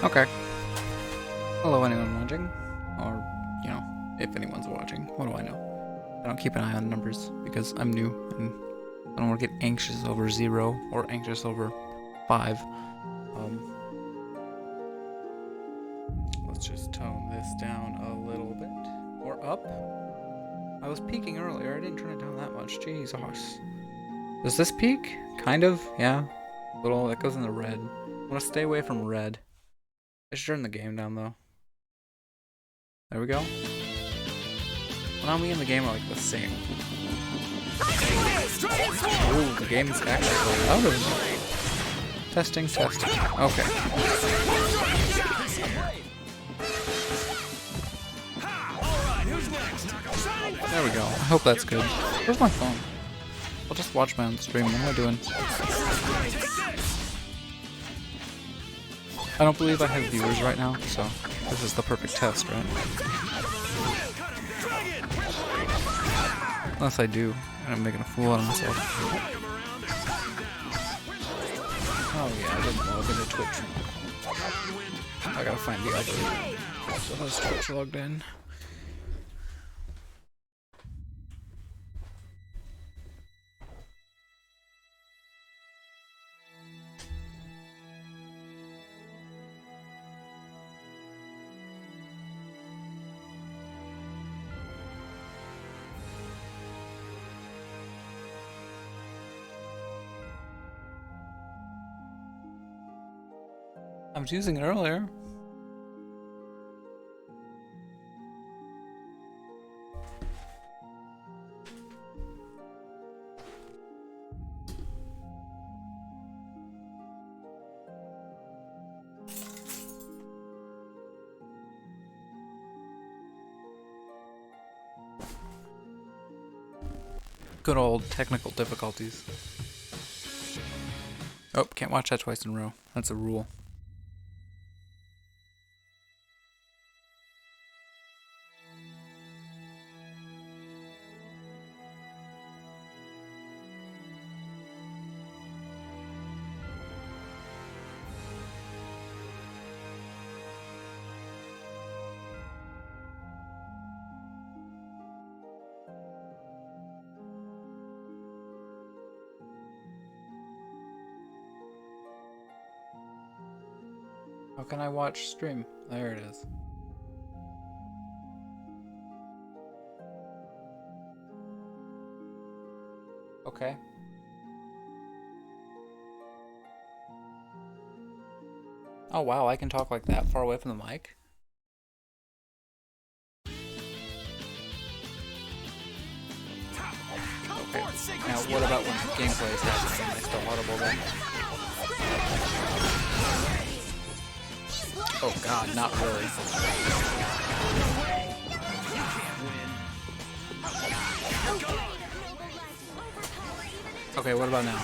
Okay. Hello, anyone watching? Or, if anyone's watching. What do I know? I don't keep an eye on numbers because I'm new and I don't want to get anxious over 0 or anxious over 5. Um, let's just tone this down a little bit. Or up. I was peaking earlier. I didn't turn it down that much. Jesus. Does this peak? Kind of, yeah. Little, that goes in the red. I want to stay away from red. I should turn the game down though. There we go. Well, now me and the game are like the same. Ooh, the game's actually out of me. Testing. Okay. There we go. I hope that's good. Where's my phone? I'll just watch my own stream. What am I doing? I don't believe I have viewers right now, so this is the perfect test, right? Unless I do, and I'm making a fool out of myself. Oh yeah, I didn't log into Twitch. I gotta find the update. So I was Twitch logged in. I was using it earlier. Good old technical difficulties. Oh, can't watch that twice in a row. That's a rule. How can I watch stream? There it is. Okay. Oh wow, I can talk like that far away from the mic? Okay. Now what about when gameplay is happening? Am I still audible then? Oh god, not really. Okay, what about now?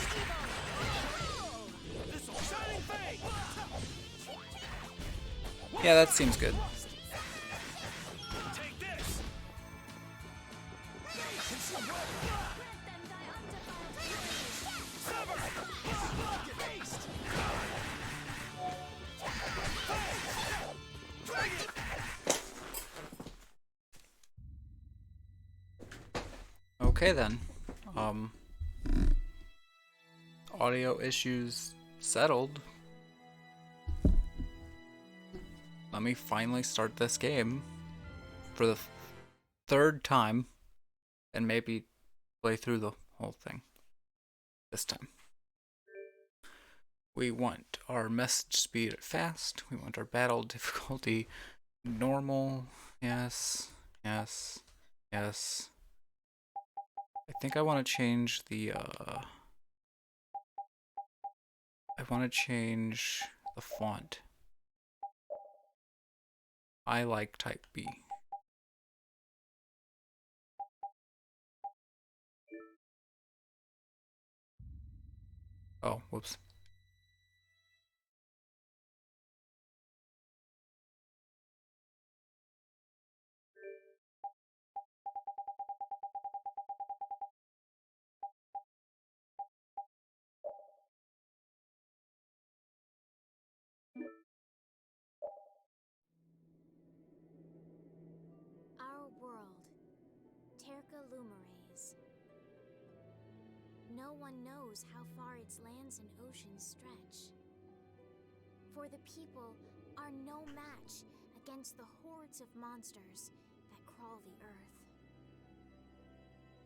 Yeah, that seems good. Okay then. Audio issues settled. Let me finally start this game for the third time and maybe play through the whole thing this time. We want our message speed at fast. We want our battle difficulty normal. Yes. I think I want to change the font. I like type B. Oh, whoops. the Lumerays. No one knows how far its lands and oceans stretch. For the people are no match against the hordes of monsters that crawl the earth.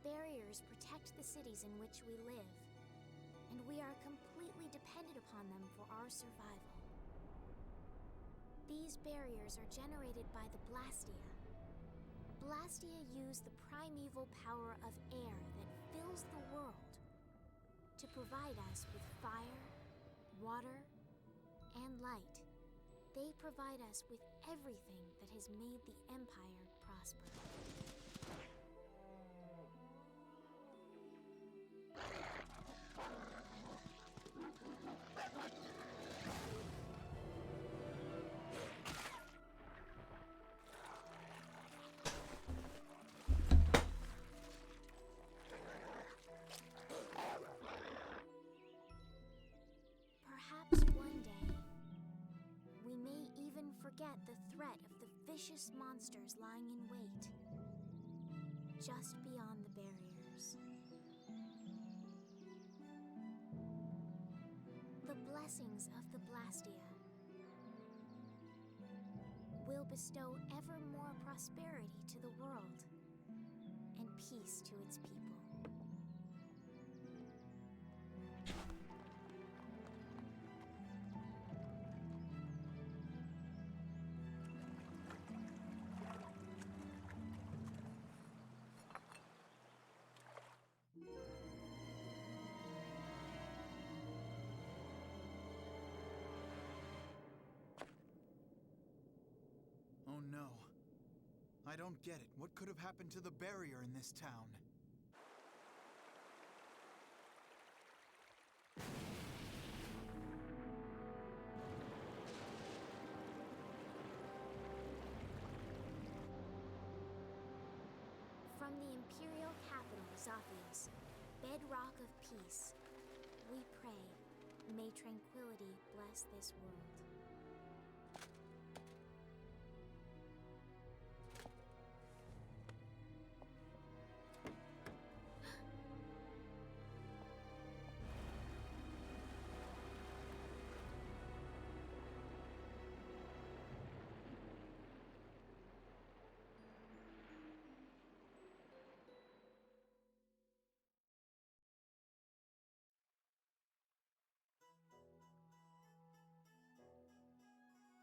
Barriers protect the cities in which we live, and we are completely dependent upon them for our survival. These barriers are generated by the Blastia. Blastia use the primeval power of air that fills the world to provide us with fire, water, and light. They provide us with everything that has made the Empire prosper. Perhaps one day, we may even forget the threat of the vicious monsters lying in wait just beyond the barriers. The blessings of the Blastia will bestow ever more prosperity to the world and peace to its people. Oh no. I don't get it. What could have happened to the barrier in this town? From the Imperial capital, Zophius, bedrock of peace, we pray, may tranquility bless this world.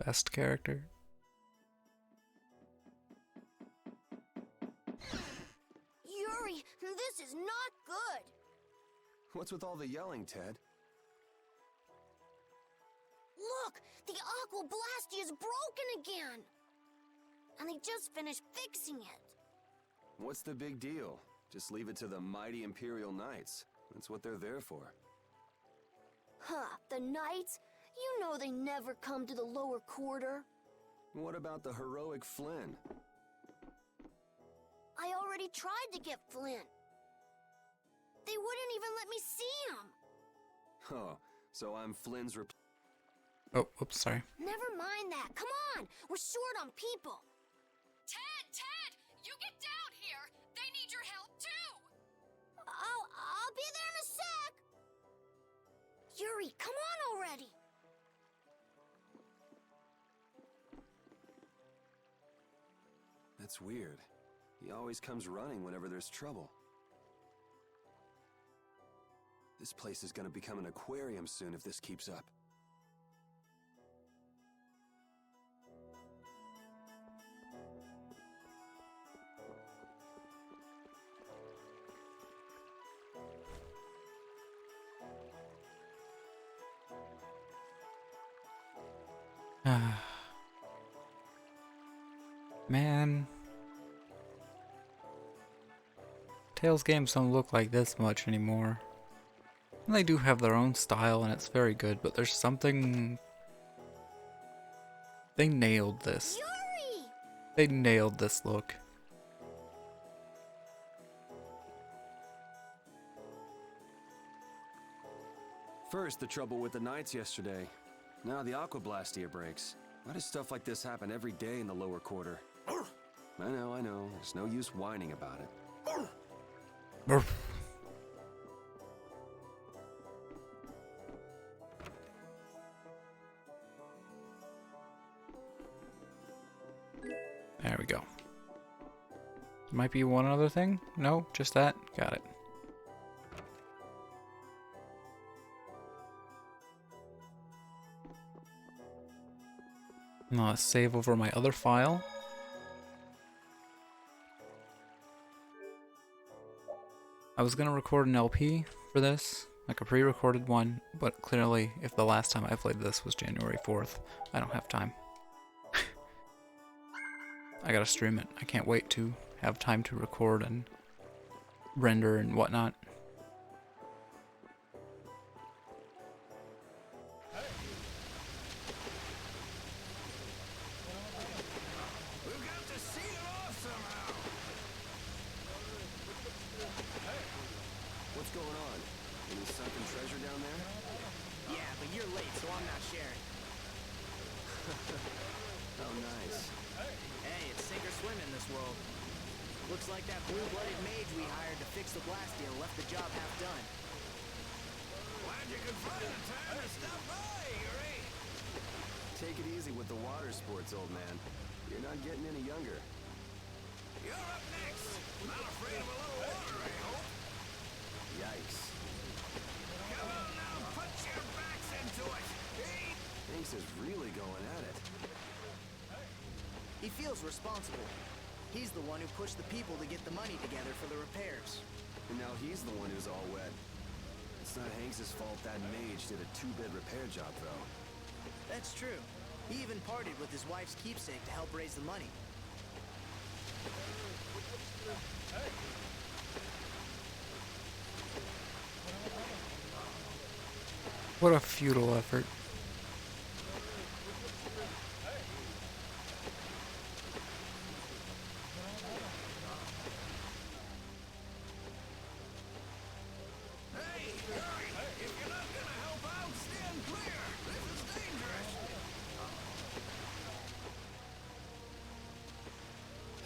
Best character. Yuri, this is not good! What's with all the yelling, Ted? Look! The Aqua Blastia is broken again! And they just finished fixing it! What's the big deal? Just leave it to the mighty Imperial Knights. That's what they're there for. Huh, the Knights? You know they never come to the lower quarter. What about the heroic Flynn? I already tried to get Flynn. They wouldn't even let me see him. Oh, so I'm Flynn's Oh, oops, sorry. Never mind that. Come on, we're short on people. Ted! You get down here! They need your help, too! I'll be there in a sec. Yuri, come on already. That's weird. He always comes running whenever there's trouble. This place is gonna become an aquarium soon if this keeps up. Man. Tales games don't look like this much anymore. And they do have their own style and it's very good, but there's something... They nailed this. Yuri! They nailed this look. First, the trouble with the Knights yesterday. Now the Aqua Blastia breaks. Why does stuff like this happen every day in the lower quarter? I know. There's no use whining about it. Burf. There we go. Might be one other thing? No, just that? Got it. Now let's save over my other file. I was gonna record an LP for this, like a pre-recorded one, but clearly if the last time I played this was January 4th, I don't have time. I gotta stream it. I can't wait to have time to record and render and whatnot. We've got to see it off somehow. What's going on? Any sunken treasure down there? Yeah, but you're late, so I'm not sharing. Oh, nice. Hey, it's sink or swim in this world. Looks like that blue-blooded mage we hired to fix the Blastia left the job half done. Glad you could find the time to stop by, Yuri. Take it easy with the water sports, old man. You're not getting any younger. You're up next. Not afraid of a little water, I hope. Yikes. Come on now, put your backs into it. Hey. Hanks is really going at it. He feels responsible. He's the one who pushed the people to get the money together for the repairs. And now he's the one who's all wet. It's not Hanks's fault that mage did a 2-bit repair job, though. That's true. He even partied with his wife's keepsake to help raise the money. What a futile effort. Hey, Yuri, if you're not gonna help out, stand clear. This is dangerous.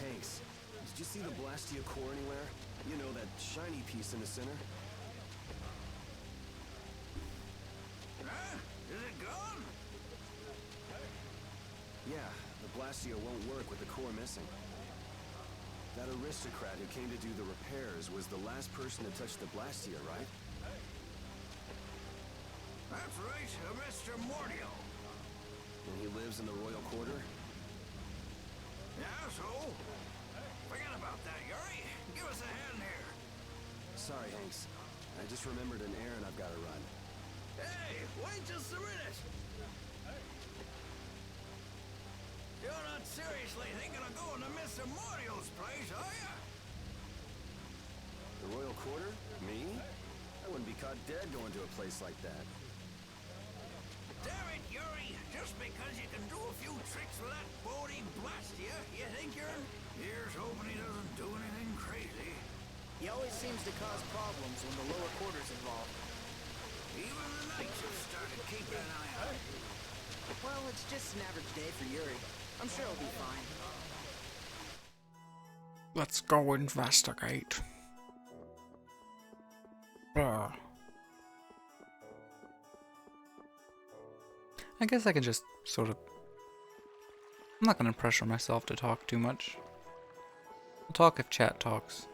Hanks, did you see the Blastia core anywhere? You know, that shiny piece in the center? Huh? Is it gone? Yeah, the Blastia won't work with the core missing. That aristocrat who came to do the repairs was the last person to touch the Blastia, right? That's right, Mr. Mordio. And he lives in the royal quarter? Yeah, so? Forget about that, Yuri. Give us a hand here. Sorry, Hanks. I just remembered an errand I've got to run. Hey, wait just a minute. You're not seriously thinking of going to Mr. Mordio's place, are you? The royal quarter? Me? I wouldn't be caught dead going to a place like that. Damn it, Yuri. Just because you can do a few tricks with that Bodhi Blastia, you think you're in? Here's hoping he doesn't do anything crazy. He always seems to cause problems when the lower quarter's involved. Even the knights have started keeping an eye on him. Well, it's just an average day for Yuri. I'm sure he'll be fine. Let's go investigate. Ugh. I guess I can just sort of... I'm not going to pressure myself to talk too much. I'll talk if chat talks.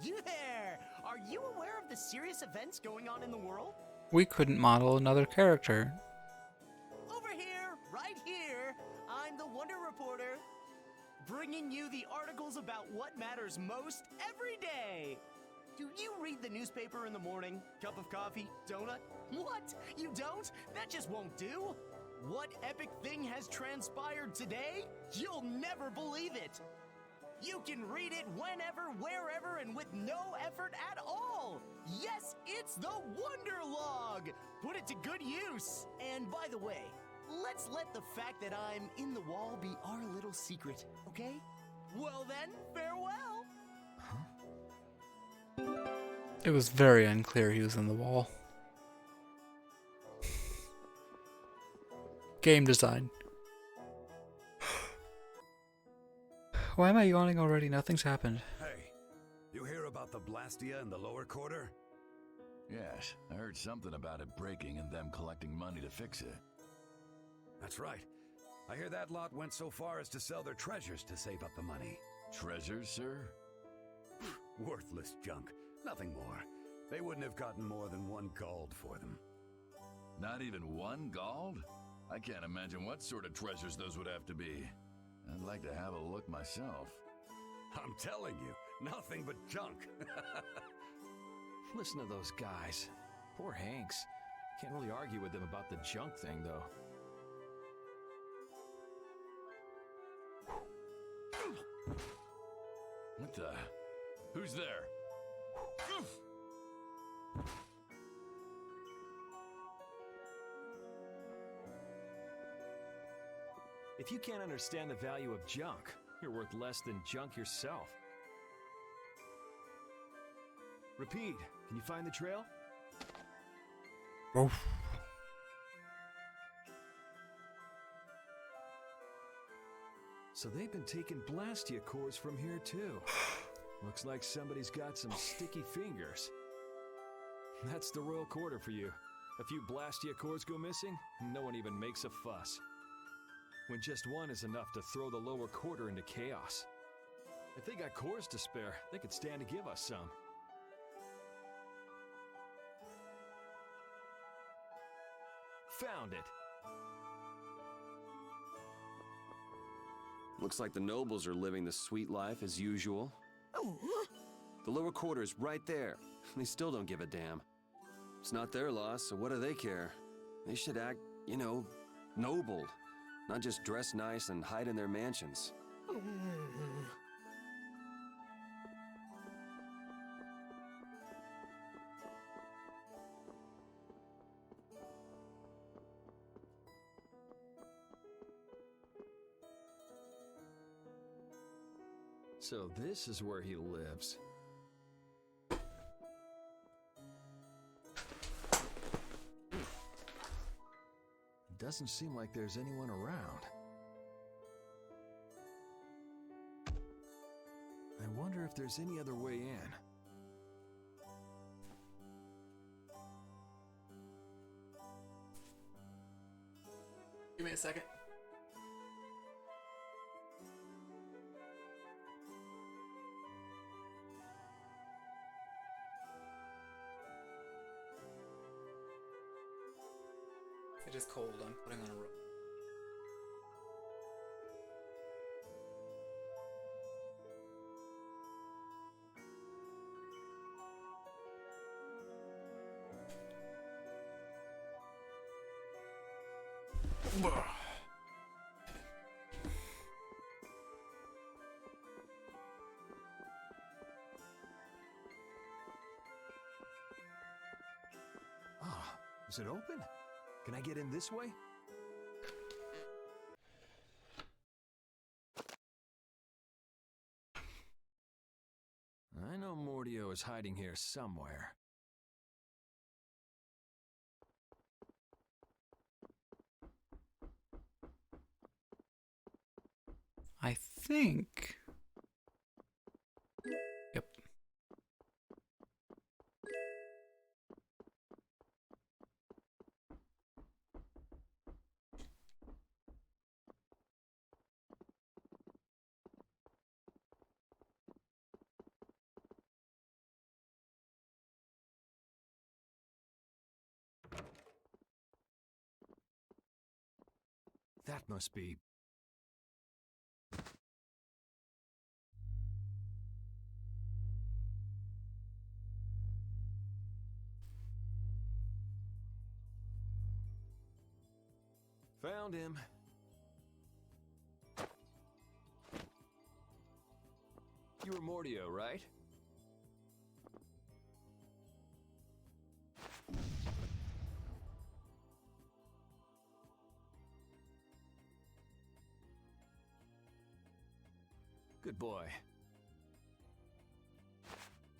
You there! Are you aware of the serious events going on in the world? We couldn't model another character. Over here, right here, I'm the Wonder Reporter, bringing you the articles about what matters most every day. Do you read the newspaper in the morning? Cup of coffee? Donut? What? You don't? That just won't do. What epic thing has transpired today? You'll never believe it. You can read it whenever, wherever, and with no effort at all. Yes, it's the Wonder Log. Put it to good use. And by the way, let's let the fact that I'm in the wall be our little secret, okay? Well then, farewell. It was very unclear he was in the wall. Game design. Why am I yawning already? Nothing's happened. Hey, you hear about the Blastia in the lower quarter? Yes, I heard something about it breaking and them collecting money to fix it. That's right. I hear that lot went so far as to sell their treasures to save up the money. Treasures, sir? Worthless junk. Nothing more. They wouldn't have gotten more than 1 gold for them. Not even 1 gold? I can't imagine what sort of treasures those would have to be. I'd like to have a look myself. I'm telling you, nothing but junk. Listen to those guys. Poor Hanks. Can't really argue with them about the junk thing, though. What the? Who's there? If you can't understand the value of junk, you're worth less than junk yourself. Repeat, can you find the trail? Oh. So they've been taking Blastia cores from here too. Looks like somebody's got some sticky fingers. That's the royal quarter for you. A few Blastia cores go missing, no one even makes a fuss. When just one is enough to throw the lower quarter into chaos. If they got cores to spare, they could stand to give us some. Found it. Looks like the nobles are living the sweet life as usual. The lower quarter is right there. They still don't give a damn. It's not their loss, so what do they care? They should act, you know, noble. Not just dress nice and hide in their mansions. So this is where he lives. Doesn't seem like there's anyone around. I wonder if there's any other way in. Give me a second. It is cold. I'm putting on a robe. Ah, is it open? Can I get in this way? I know Mordio is hiding here somewhere. I think. Yep. That must be... Found him. You were Mordio, right? Good boy.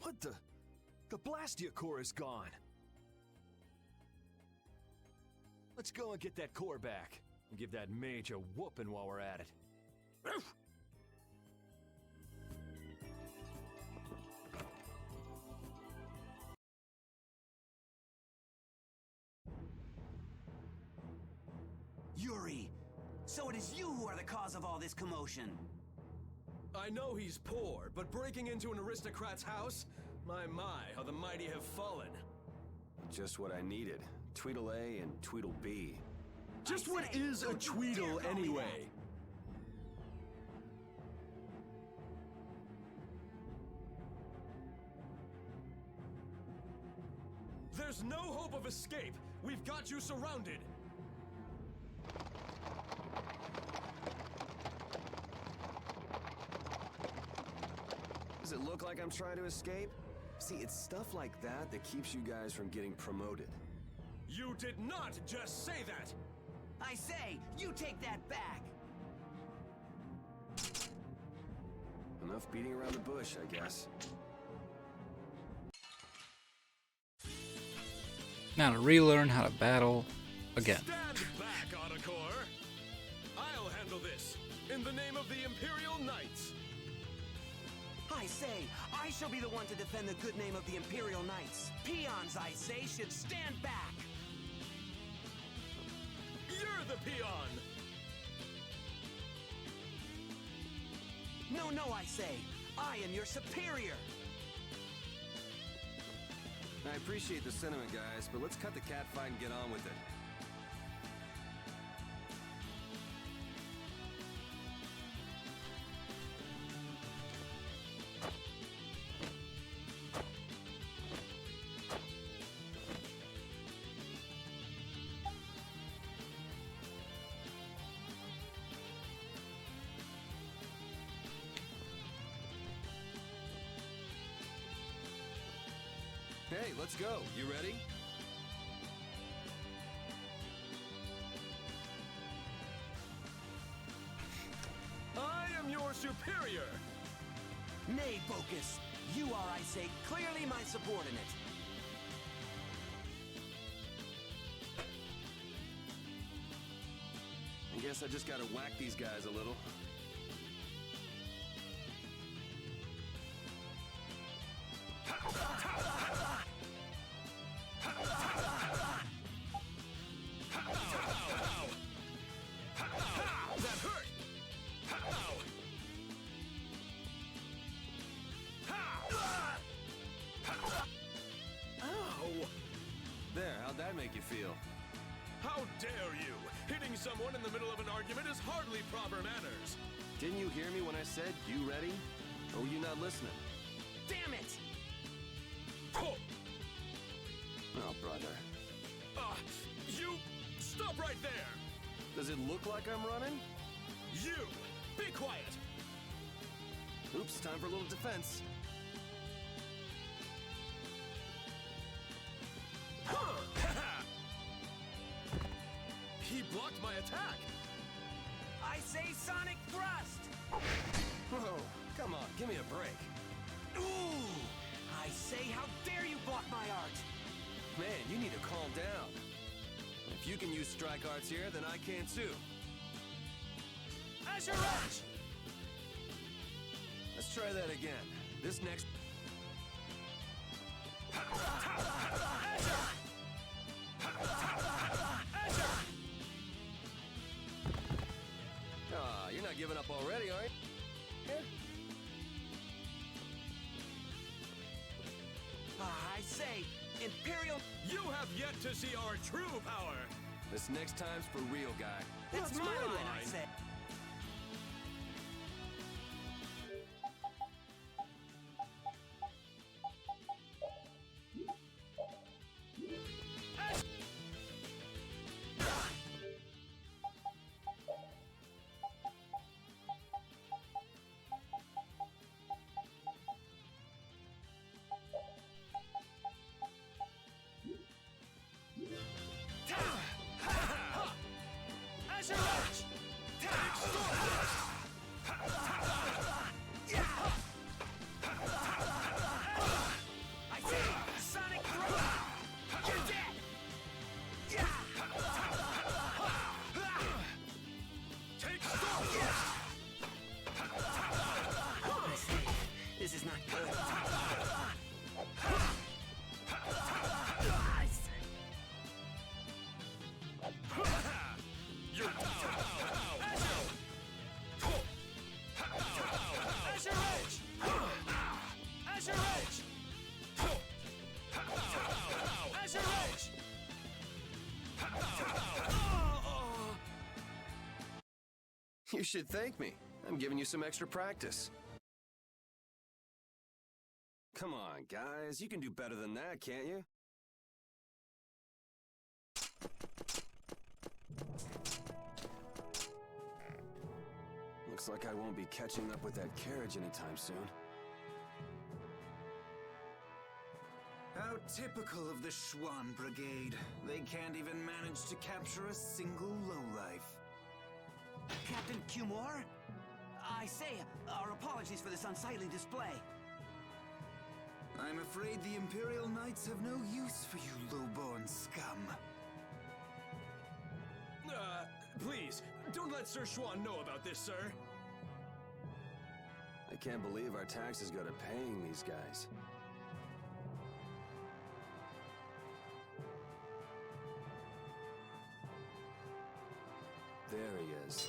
What the The Blastia core is gone. Let's go and get that core back. And give that mage a whooping while we're at it. Yuri, so it is you who are the cause of all this commotion. I know he's poor, but breaking into an aristocrat's house? My, how the mighty have fallen. Just what I needed. Tweedle A and Tweedle B. Just what is a Tweedle anyway? There's no hope of escape. We've got you surrounded. Does it look like I'm trying to escape? See, it's stuff like that that keeps you guys from getting promoted. You did not just say that! I say, you take that back! Enough beating around the bush, I guess. Now to relearn how to battle again. Stand back, Autocore! I'll handle this, in the name of the Imperial Knights! I say, I shall be the one to defend the good name of the Imperial Knights. Peons, I say, should stand back! You're the peon! No, I say, I am your superior! I appreciate the sentiment, guys, but let's cut the catfight and get on with it. Hey, let's go. You ready? I am your superior! Nay, Focus. You are, I say, clearly my subordinate. I guess I just gotta whack these guys a little. How'd that make you feel? How dare you! Hitting someone in the middle of an argument is hardly proper manners! Didn't you hear me when I said, you ready? Or were you not listening? Damn it! Oh, brother. You... Stop right there! Does it look like I'm running? You! Be quiet! Oops, time for a little defense. He blocked my attack! I say Sonic Thrust! Whoa, come on, give me a break. Ooh! I say, how dare you block my art! Man, you need to calm down. If you can use strike arts here, then I can too. Azure Rush! Let's try that again. This next... You're not giving up already, are you? I say, Imperial... You have yet to see our true power! This next time's for real, guy. That's my line, I say. You should thank me. I'm giving you some extra practice. Come on, guys. You can do better than that, can't you? Looks like I won't be catching up with that carriage anytime soon. How typical of the Schwann Brigade. They can't even manage to capture a single lowlife. Captain Cumore? I say, our apologies for this unsightly display. I'm afraid the Imperial Knights have no use for you low-born scum. Please, don't let Sir Schwann know about this, sir. I can't believe our taxes go to paying these guys. There he is.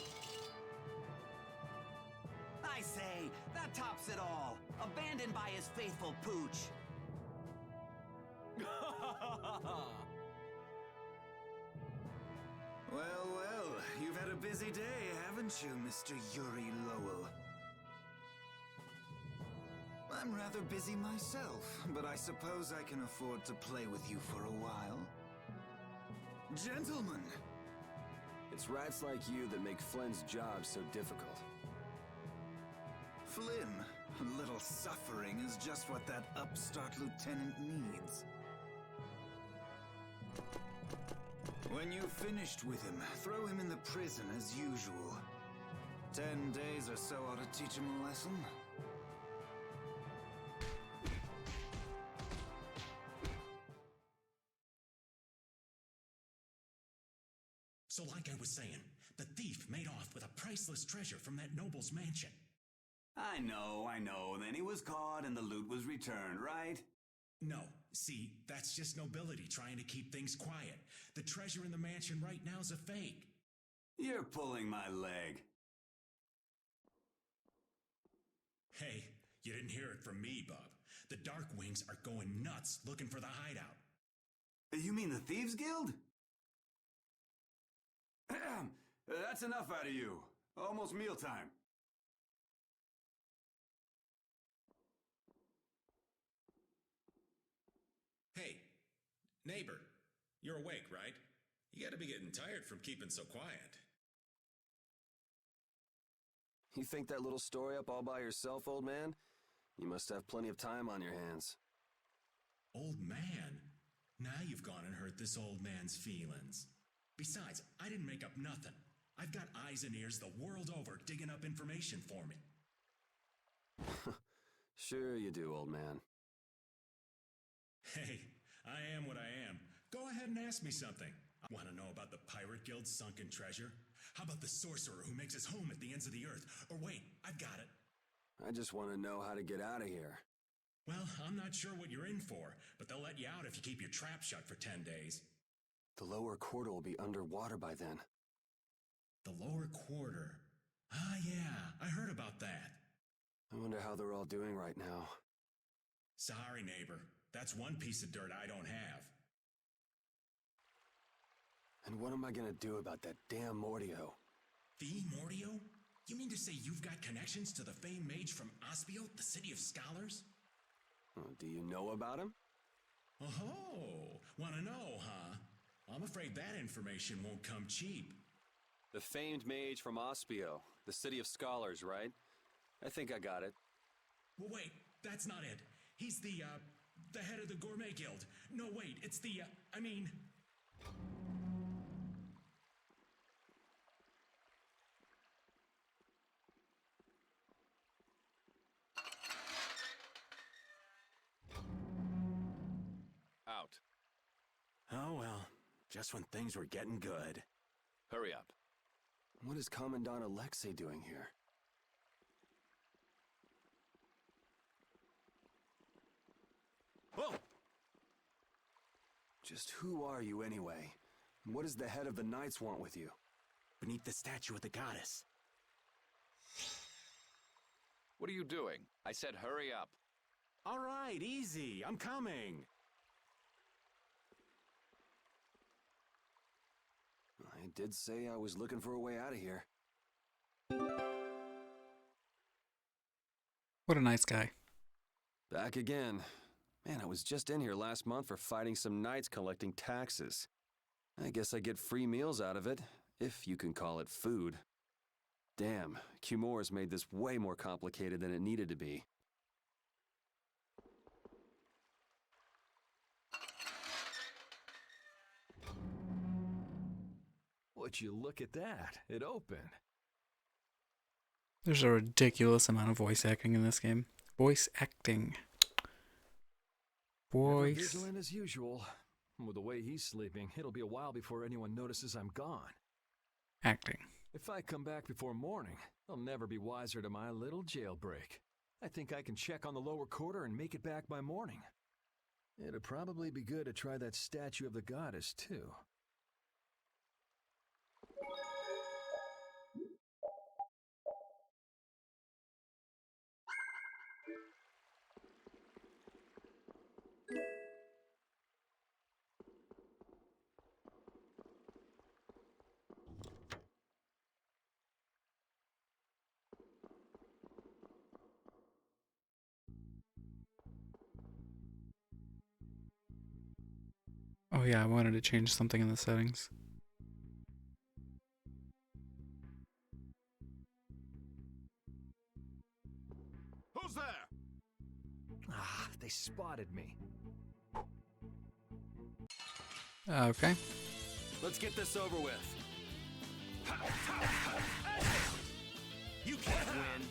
I say, that tops it all. Abandoned by his faithful pooch. Well, well, you've had a busy day, haven't you, Mr. Yuri Lowell? I'm rather busy myself, but I suppose I can afford to play with you for a while. Gentlemen! It's rats like you that make Flynn's job so difficult. Flynn, a little suffering is just what that upstart lieutenant needs. When you've finished with him, throw him in the prison as usual. 10 days or so ought to teach him a lesson. So like I was saying, the thief made off with a priceless treasure from that noble's mansion. I know. Then he was caught and the loot was returned, right? No, see, that's just nobility trying to keep things quiet. The treasure in the mansion right now is a fake. You're pulling my leg. Hey, you didn't hear it from me, bub. The Dark Wings are going nuts looking for the hideout. You mean the Thieves Guild? That's enough out of you. Almost mealtime. Hey, neighbor, you're awake, right? You gotta be getting tired from keeping so quiet. You think that little story up all by yourself, old man? You must have plenty of time on your hands. Old man? Now you've gone and hurt this old man's feelings. Besides, I didn't make up nothing. I've got eyes and ears the world over digging up information for me. Sure you do, old man. Hey, I am what I am. Go ahead and ask me something. Want to know about the Pirate Guild's sunken treasure? How about the sorcerer who makes his home at the ends of the earth? Or wait, I've got it. I just want to know how to get out of here. Well, I'm not sure what you're in for, but they'll let you out if you keep your trap shut for 10 days. The lower quarter will be underwater by then. The lower quarter? Ah, yeah, I heard about that. I wonder how they're all doing right now. Sorry, neighbor. That's one piece of dirt I don't have. And what am I gonna do about that damn Mordio? The Mordio? You mean to say you've got connections to the famed mage from Ospio, the city of scholars? Do you know about him? Oh, wanna know, huh? I'm afraid that information won't come cheap. The famed mage from Ospio, the city of scholars, right? I think I got it. Well, wait, that's not it. He's the head of the Gourmet Guild. No, wait, it's the, Out. Oh well, just when things were getting good. Hurry up. What is Commandant Alexei doing here? Whoa! Just who are you anyway? What does the head of the Knights want with you? Beneath the statue of the goddess. What are you doing? I said hurry up. All right, easy. I'm coming. I did say I was looking for a way out of here. What a nice guy. Back again. Man, I was just in here last month for fighting some knights collecting taxes. I guess I get free meals out of it, if you can call it food. Damn, Cumor's made this way more complicated than it needed to be. Would you look at that? It opened. There's a ridiculous amount of voice acting in this game. Voice acting. Never vigilant as usual. With the way he's sleeping, it'll be a while before anyone notices I'm gone. Acting. If I come back before morning, they'll never be wiser to my little jailbreak. I think I can check on the lower quarter and make it back by morning. It'd probably be good to try that statue of the goddess, too. Oh yeah, I wanted to change something in the settings. Who's there? Ah, they spotted me. Okay. Let's get this over with. You can't win.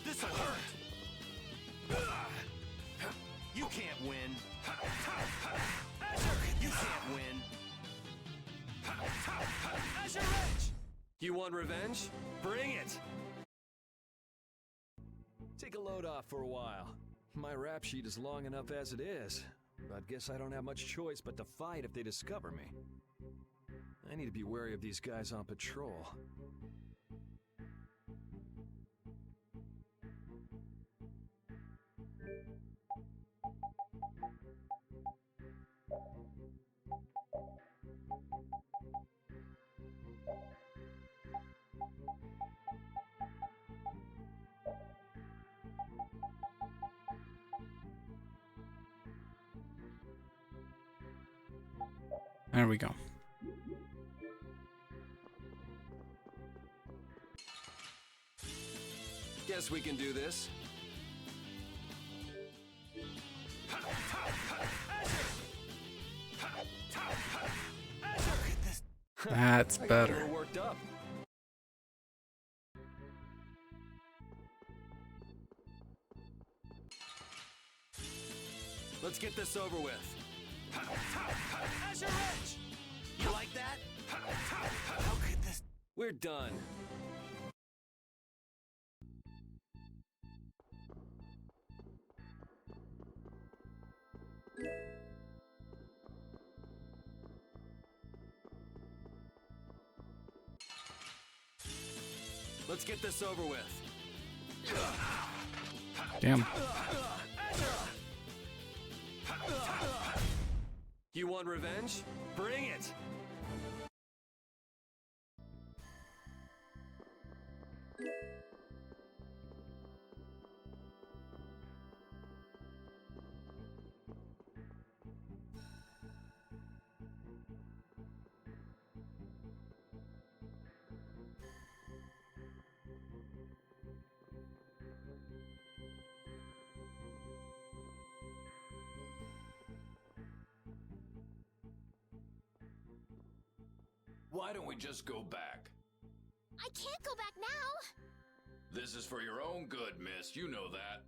This'll hurt. You can't win. You can't win. Azure Edge! You want revenge? Bring it! Take a load off for a while. My rap sheet is long enough as it is, but guess I don't have much choice but to fight if they discover me. I need to be wary of these guys on patrol. There we go. Guess we can do this. That's I got a better. little worked up. Let's get this over with. Azure Edge! You like that? How could this... We're done. Let's get this over with. Damn. You want revenge? Bring it! Why don't we just go back? I can't go back now. This is for your own good, miss. You know that.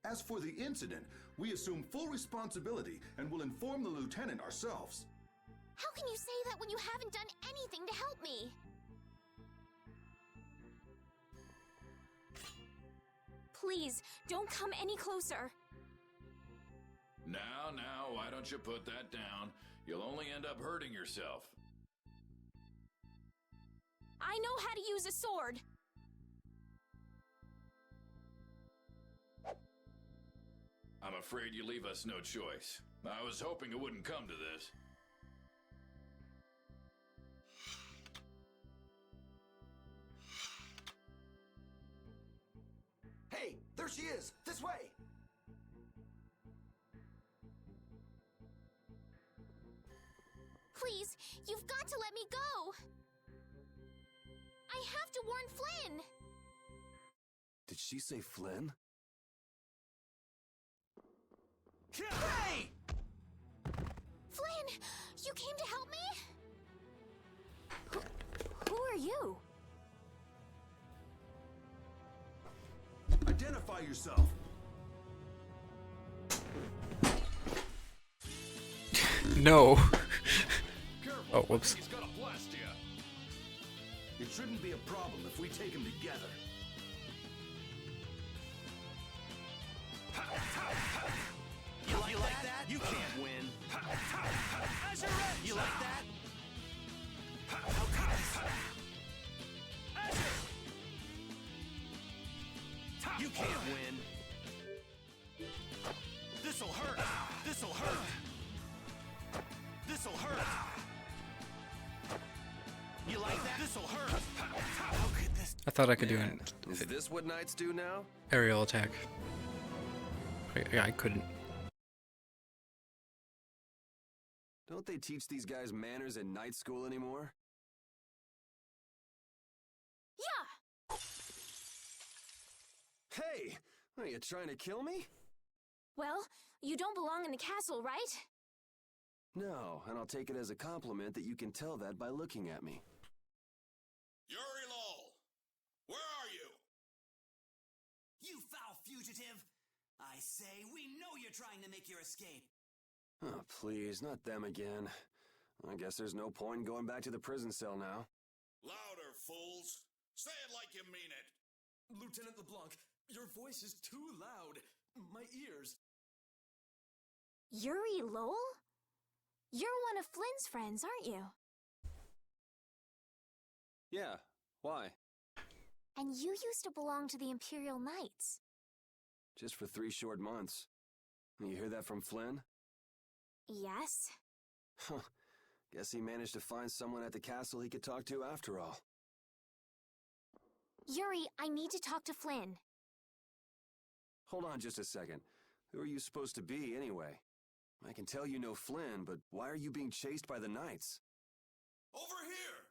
As for the incident, we assume full responsibility and will inform the lieutenant ourselves. How can you say that when you haven't done anything to help me? Please, don't come any closer. Now, why don't you put that down? You'll only end up hurting yourself. I know how to use a sword. I'm afraid you leave us no choice. I was hoping it wouldn't come to this. There she is! This way! Please, you've got to let me go! I have to warn Flynn! Did she say Flynn? Hey! Flynn, you came to help me? Who are you? Identify yourself. No. Oh, whoops. He's got a blast here. It shouldn't be a problem if we take him together. You like that? You can't win. You like that? How could this? You can't win. This'll hurt. This'll hurt. This'll hurt. You like that? This'll hurt. How could this? I thought I could do an Is this what knights do now? aerial attack. I couldn't. Don't they teach these guys manners in night school anymore? Yeah! Hey! Are you trying to kill me? Well, you don't belong in the castle, right? No, and I'll take it as a compliment that you can tell that by looking at me. Yuri Lowell! Where are you? You foul fugitive! I say, we know you're trying to make your escape. Oh, please, not them again. I guess there's no point in going back to the prison cell now. Louder, fools! Say it like you mean it! Lieutenant LeBlanc, your voice is too loud. My ears. Yuri Lowell? You're one of Flynn's friends, aren't you? Yeah, why? And you used to belong to the Imperial Knights. Just for 3 short months. You hear that from Flynn? Yes? Huh. Guess he managed to find someone at the castle he could talk to after all. Yuri, I need to talk to Flynn. Hold on just a second. Who are you supposed to be, anyway? I can tell you know Flynn, but why are you being chased by the Knights? Over here!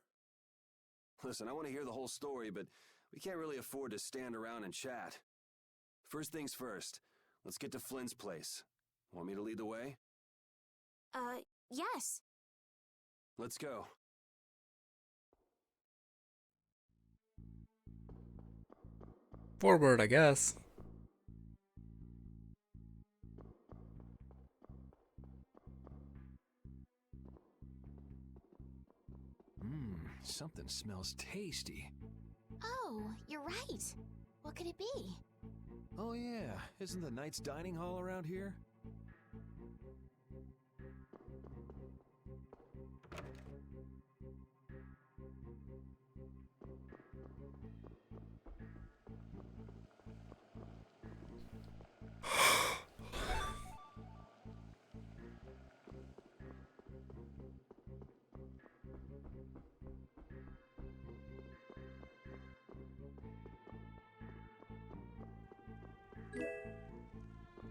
Listen, I want to hear the whole story, but we can't really afford to stand around and chat. First things first, let's get to Flynn's place. Want me to lead the way? Yes. Let's go. Forward, I guess. Something smells tasty. Oh, you're right. What could it be? Oh yeah, isn't the Knights dining hall around here?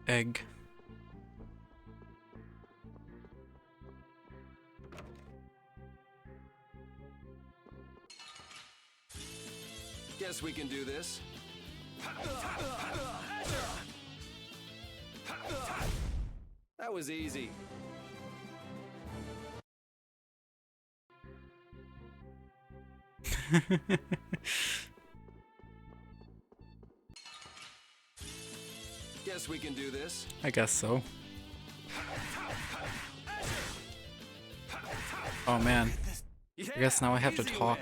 Egg. Guess we can do this. That was easy. Guess we can do this. I guess so. Oh man. I guess now I have to talk.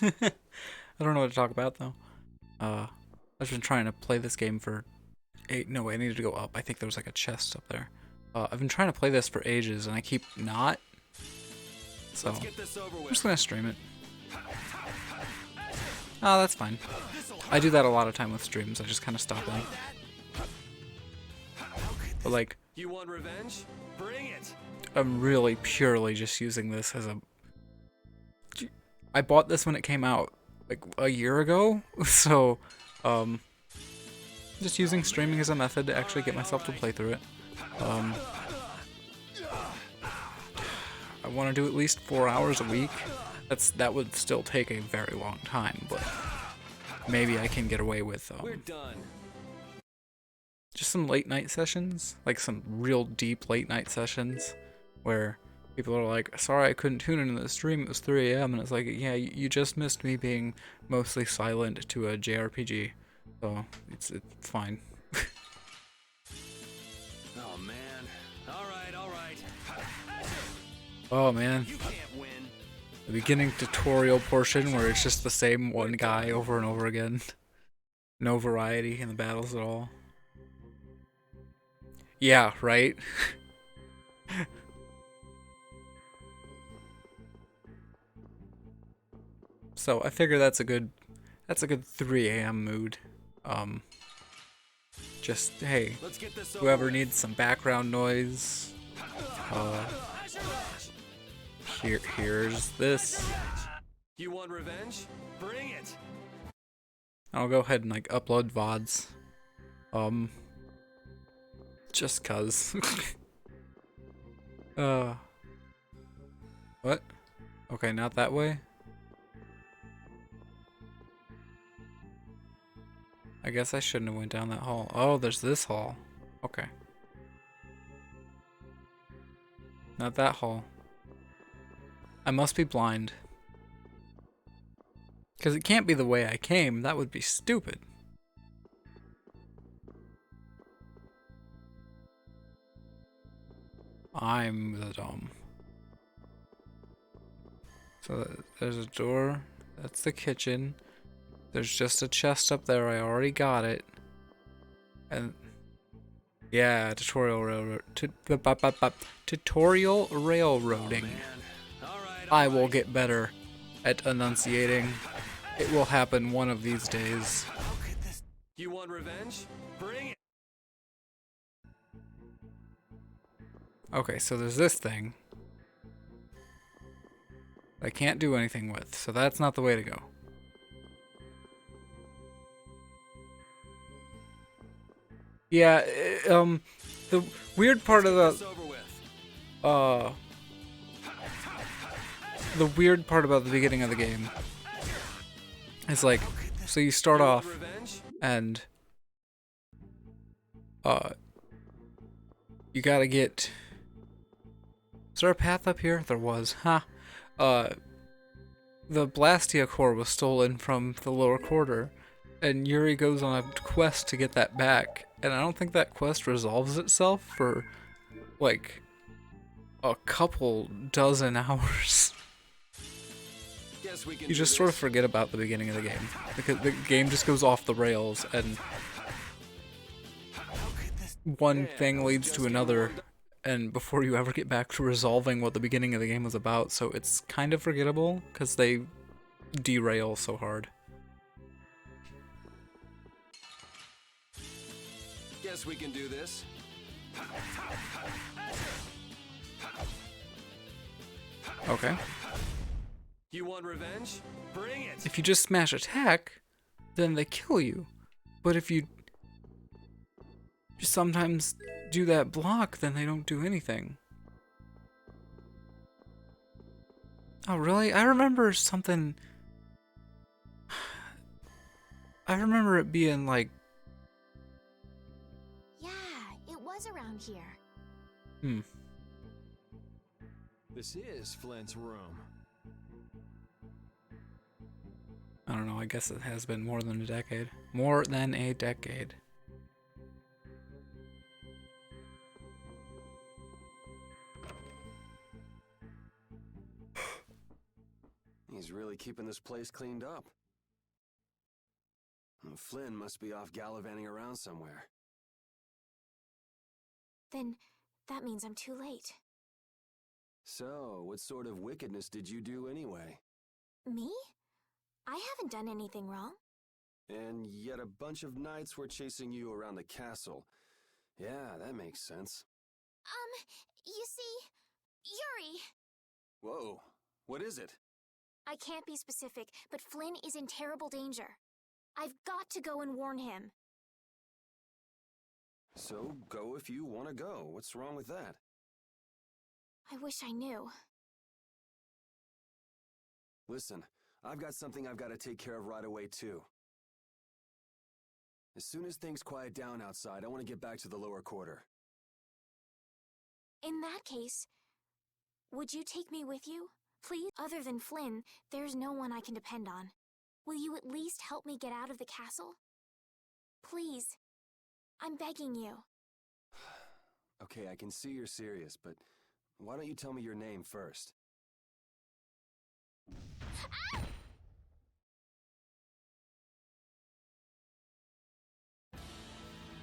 I don't know what to talk about though. I've been trying to play this game for no, I needed to go up. I think there was like a chest up there. I've been trying to play this for ages and I keep not. So I'm just gonna stream it. Oh, that's fine. I do that a lot of time with streams. I just kind of stop in. But like, you want revenge? Bring it. I'm really purely just using this as a. I bought this when it came out, like a year ago. So, Just using streaming as a method to actually get myself to play through it. I want to do at least 4 hours a week. That would still take a very long time, but maybe I can get away with We're done. just some late night sessions, like some real deep late night sessions where people are like, sorry I couldn't tune into the stream, it was 3 a.m. and it's like, yeah, you just missed me being mostly silent to a JRPG, so it's fine. Oh man. All right. Oh man. You can't win. The beginning tutorial portion where it's just the same one guy over and over again. No variety in the battles at all. Yeah, right? So I figure that's a good 3 a.m. mood. Just hey, whoever needs some background noise, here's this. You want revenge? Bring it. I'll go ahead and like upload VODs. Just cuz. What? Okay, not that way. I guess I shouldn't have went down that hall. Oh, there's this hall. Okay. Not that hall. I must be blind. Because it can't be the way I came. That would be stupid. I'm the dumb. So there's a door. That's the kitchen. There's just a chest up there. I already got it. And yeah, tutorial railroad. Tutorial railroading. I will get better at enunciating. It will happen one of these days. You want revenge? Bring it. Okay, so there's this thing I can't do anything with, so that's not the way to go. Yeah, the weird part of the weird part about the beginning of the game is like, so you start off and you gotta get. Is there a path up here? There was, huh? The Blastia core was stolen from the lower quarter, and Yuri goes on a quest to get that back, and I don't think that quest resolves itself for, like, a couple dozen hours. You just sort of forget about the beginning of the game, because the game just goes off the rails, and one thing leads to another, and before you ever get back to resolving what the beginning of the game was about, so it's kind of forgettable, because they derail so hard. Guess we can do this. Okay. You want revenge? Bring it. If you just smash attack, then they kill you. But if you sometimes do that block, then they don't do anything. Oh, really? I remember something. I remember it being like. Yeah, it was around here. This is Flint's room. I don't know, I guess it has been more than a decade. More than a decade. He's really keeping this place cleaned up. Well, Flynn must be off gallivanting around somewhere. Then that means I'm too late. So, what sort of wickedness did you do anyway? Me? I haven't done anything wrong. And yet a bunch of knights were chasing you around the castle. Yeah, that makes sense. You see, Yuri! Whoa, what is it? I can't be specific, but Flynn is in terrible danger. I've got to go and warn him. So go if you want to go. What's wrong with that? I wish I knew. Listen, I've got something I've got to take care of right away, too. As soon as things quiet down outside, I want to get back to the lower quarter. In that case, would you take me with you? Please? Other than Flynn, there's no one I can depend on. Will you at least help me get out of the castle? Please. I'm begging you. Okay, I can see you're serious, but why don't you tell me your name first?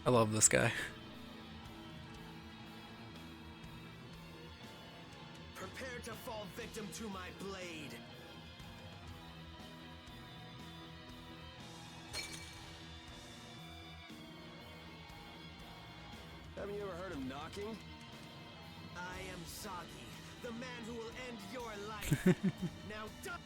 I love this guy. Prepare to fall victim to my blade. Haven't you ever heard of knocking? I am Sagi, the man who will end your life. Now done.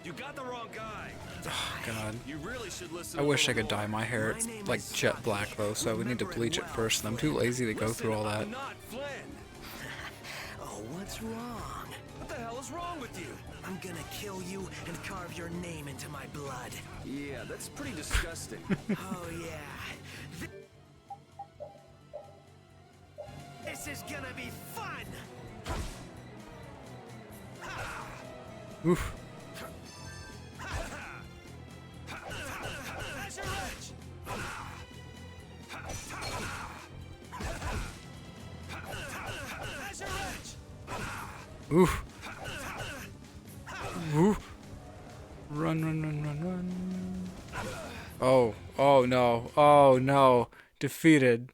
You got the wrong guy. Oh, God. You really should listen. I wish I could dye my hair. It's like jet black though, so I would need to bleach it first, and I'm too lazy to go through all that. I'm not Flynn. Oh, what's wrong? What the hell is wrong with you? I'm gonna kill you and carve your name into my blood. Yeah, that's pretty disgusting. Oh, yeah. This is gonna be fun! Oof. Oof. Oof. Run, run, run, run, run. Oh, oh no, oh no. Defeated.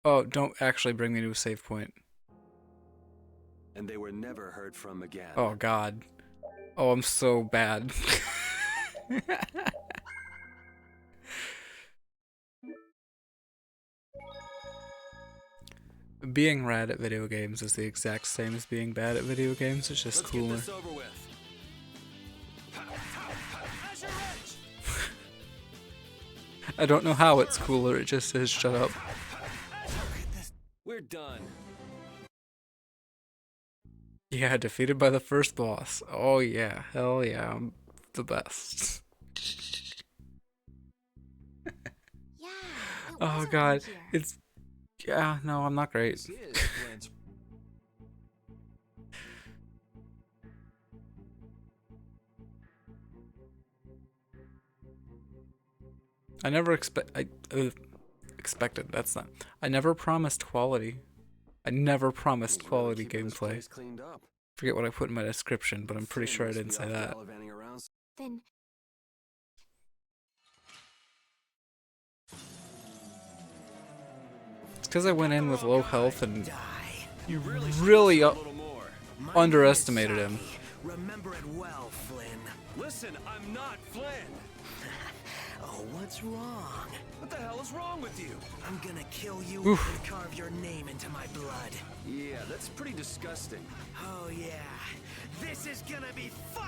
Oh, don't actually bring me to a save point. And they were never heard from again. Oh, God. Oh, I'm so bad. Being rad at video games is the exact same as being bad at video games, it's just cooler. Let's get this over with. I don't know how it's cooler, it just says shut up. We're done. Yeah, defeated by the first boss. Oh yeah, hell yeah, I'm the best. Oh God, it's... Yeah, no, I'm not great. I never expected, that's not... I never promised quality. I never promised quality gameplay. Forget what I put in my description, but I'm pretty sure I didn't say that. Then... It's because I went in with low health and you really underestimated him. Remember it well, Flynn. Listen, I'm not Flynn. Oh, what's wrong? What the hell is wrong with you? I'm gonna kill you Oof. and carve your name into my blood. Yeah, that's pretty disgusting. Oh, yeah. This is gonna be fun!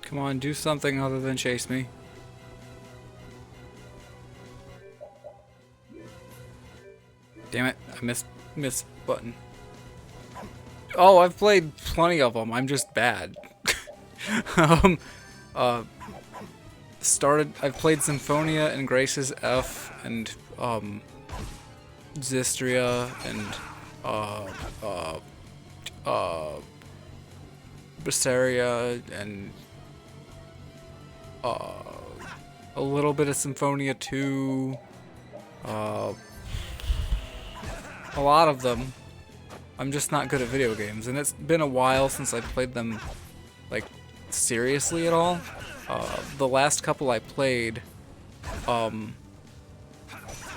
Come on, do something other than chase me. Damn it, I missed button. Oh, I've played plenty of them, I'm just bad. I've played Symphonia and Grace's F and Zystria and Vesperia and a little bit of Symphonia 2, a lot of them. I'm just not good at video games, and it's been a while since I played them, like, seriously at all. The last couple I played,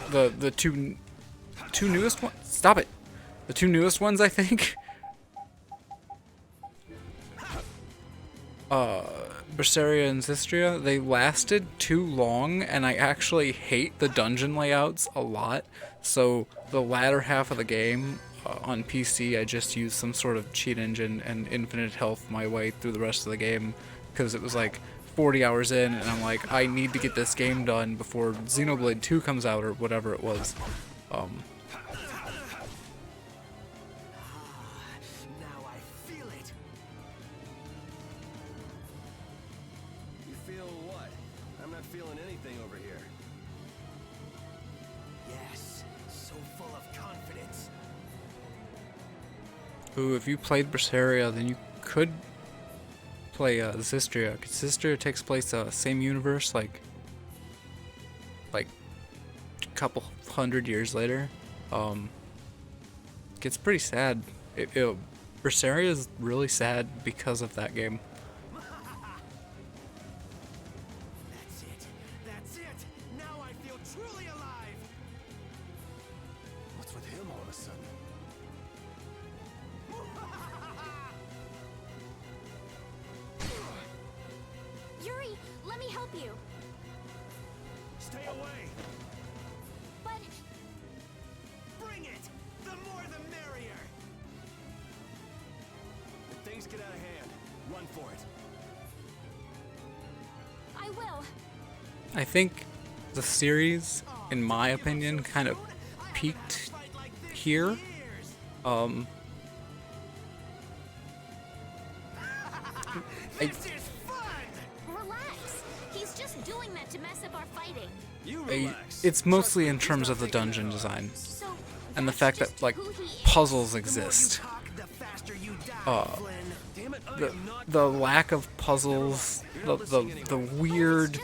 the two newest ones. Stop it. The two newest ones, I think. Vesperia and Zistria, they lasted too long, and I actually hate the dungeon layouts a lot. So the latter half of the game on PC, I just used some sort of cheat engine and infinite health my way through the rest of the game, because it was like 40 hours in, and I'm like, I need to get this game done before Xenoblade 2 comes out, or whatever it was. Ooh, if you played Vesperia, then you could play Zistria. 'Cause Zistria takes place same universe, like a couple hundred years later. Gets pretty sad. Vesperia is really sad because of that game. That's it! Now I feel truly alive! What's with him all of a sudden? Yuri, let me help you. Stay away! But Bring it! The more the merrier! If things get out of hand, run for it. I will. I think the series, in my opinion, kind of peaked here. Relax. He's just doing that to mess up our fighting. It's mostly in terms of the dungeon design and the fact that like puzzles exist. The lack of puzzles, the weird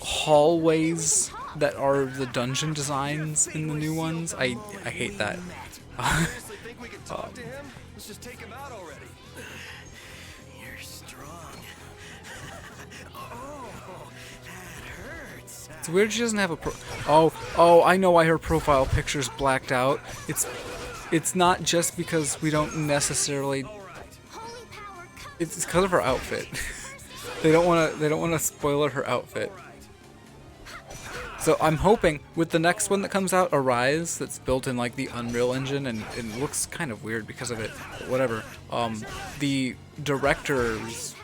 hallways that are the dungeon designs in the new ones. I hate that. Let's just take him out already. You're strong. Oh, that hurts. It's weird she doesn't have a oh, I know why her profile picture's blacked out. It's not just because we don't necessarily. It's because of her outfit. They don't want to spoil her outfit. So I'm hoping with the next one that comes out, Arise, that's built in like the Unreal Engine and it looks kind of weird because of it, but whatever. The directors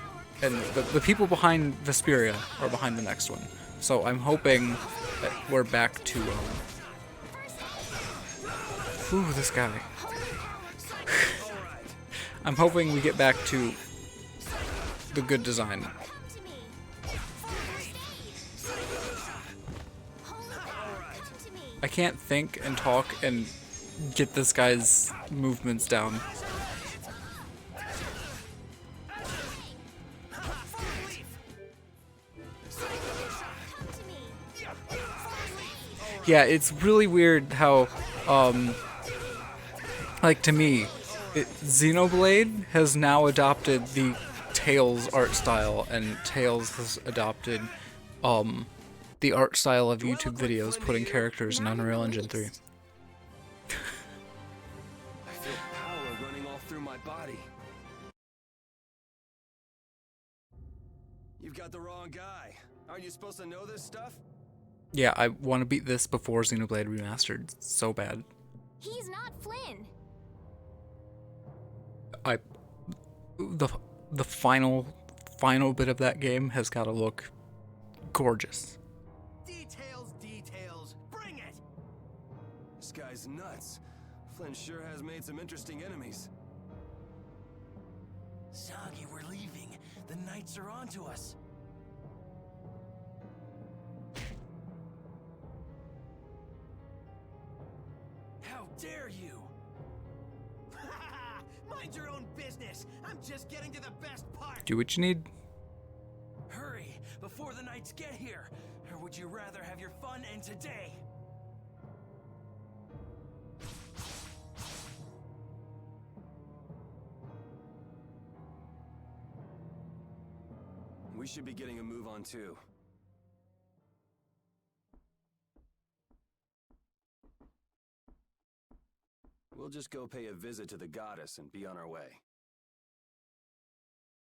and the people behind Vesperia are behind the next one. So I'm hoping that we're back to ooh, this guy. I'm hoping we get back to the good design. I can't think and talk and get this guy's movements down. Yeah, it's really weird how, like to me, Xenoblade has now adopted the Tails art style, and Tails has adopted, the art style of YouTube videos putting characters in Unreal Engine 3. I feel power running all through my body. You've got the wrong guy. Aren't you supposed to know this stuff? Yeah, I want to beat this before Xenoblade Remastered so bad. He's not Flynn. The final bit of that game has got to look gorgeous. Details, bring it! This guy's nuts. Flynn sure has made some interesting enemies. Soggy, we're leaving. The Knights are onto us. How dare you! Mind your own business. I'm just getting to the best part. Do what you need. Hurry, before the Knights get here. Or would you rather have your fun end today? We should be getting a move on too. We'll just go pay a visit to the goddess and be on our way.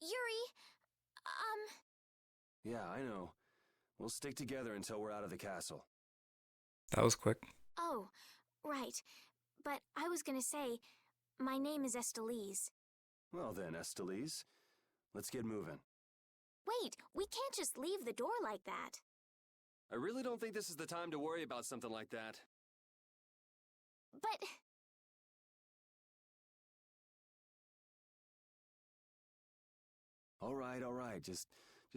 Yuri, Yeah, I know. We'll stick together until we're out of the castle. That was quick. Oh, right. But I was gonna say, my name is Estelise. Well then, Estelise, let's get moving. Wait, we can't just leave the door like that. I really don't think this is the time to worry about something like that. But... All right. Just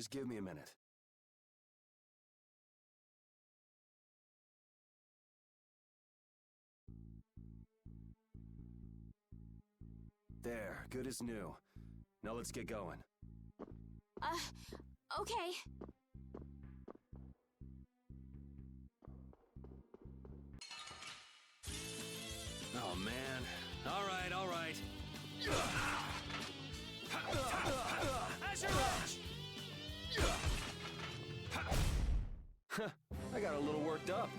give me a minute. There, good as new. Now let's get going. Okay. Oh, man. All right. I got a little worked up.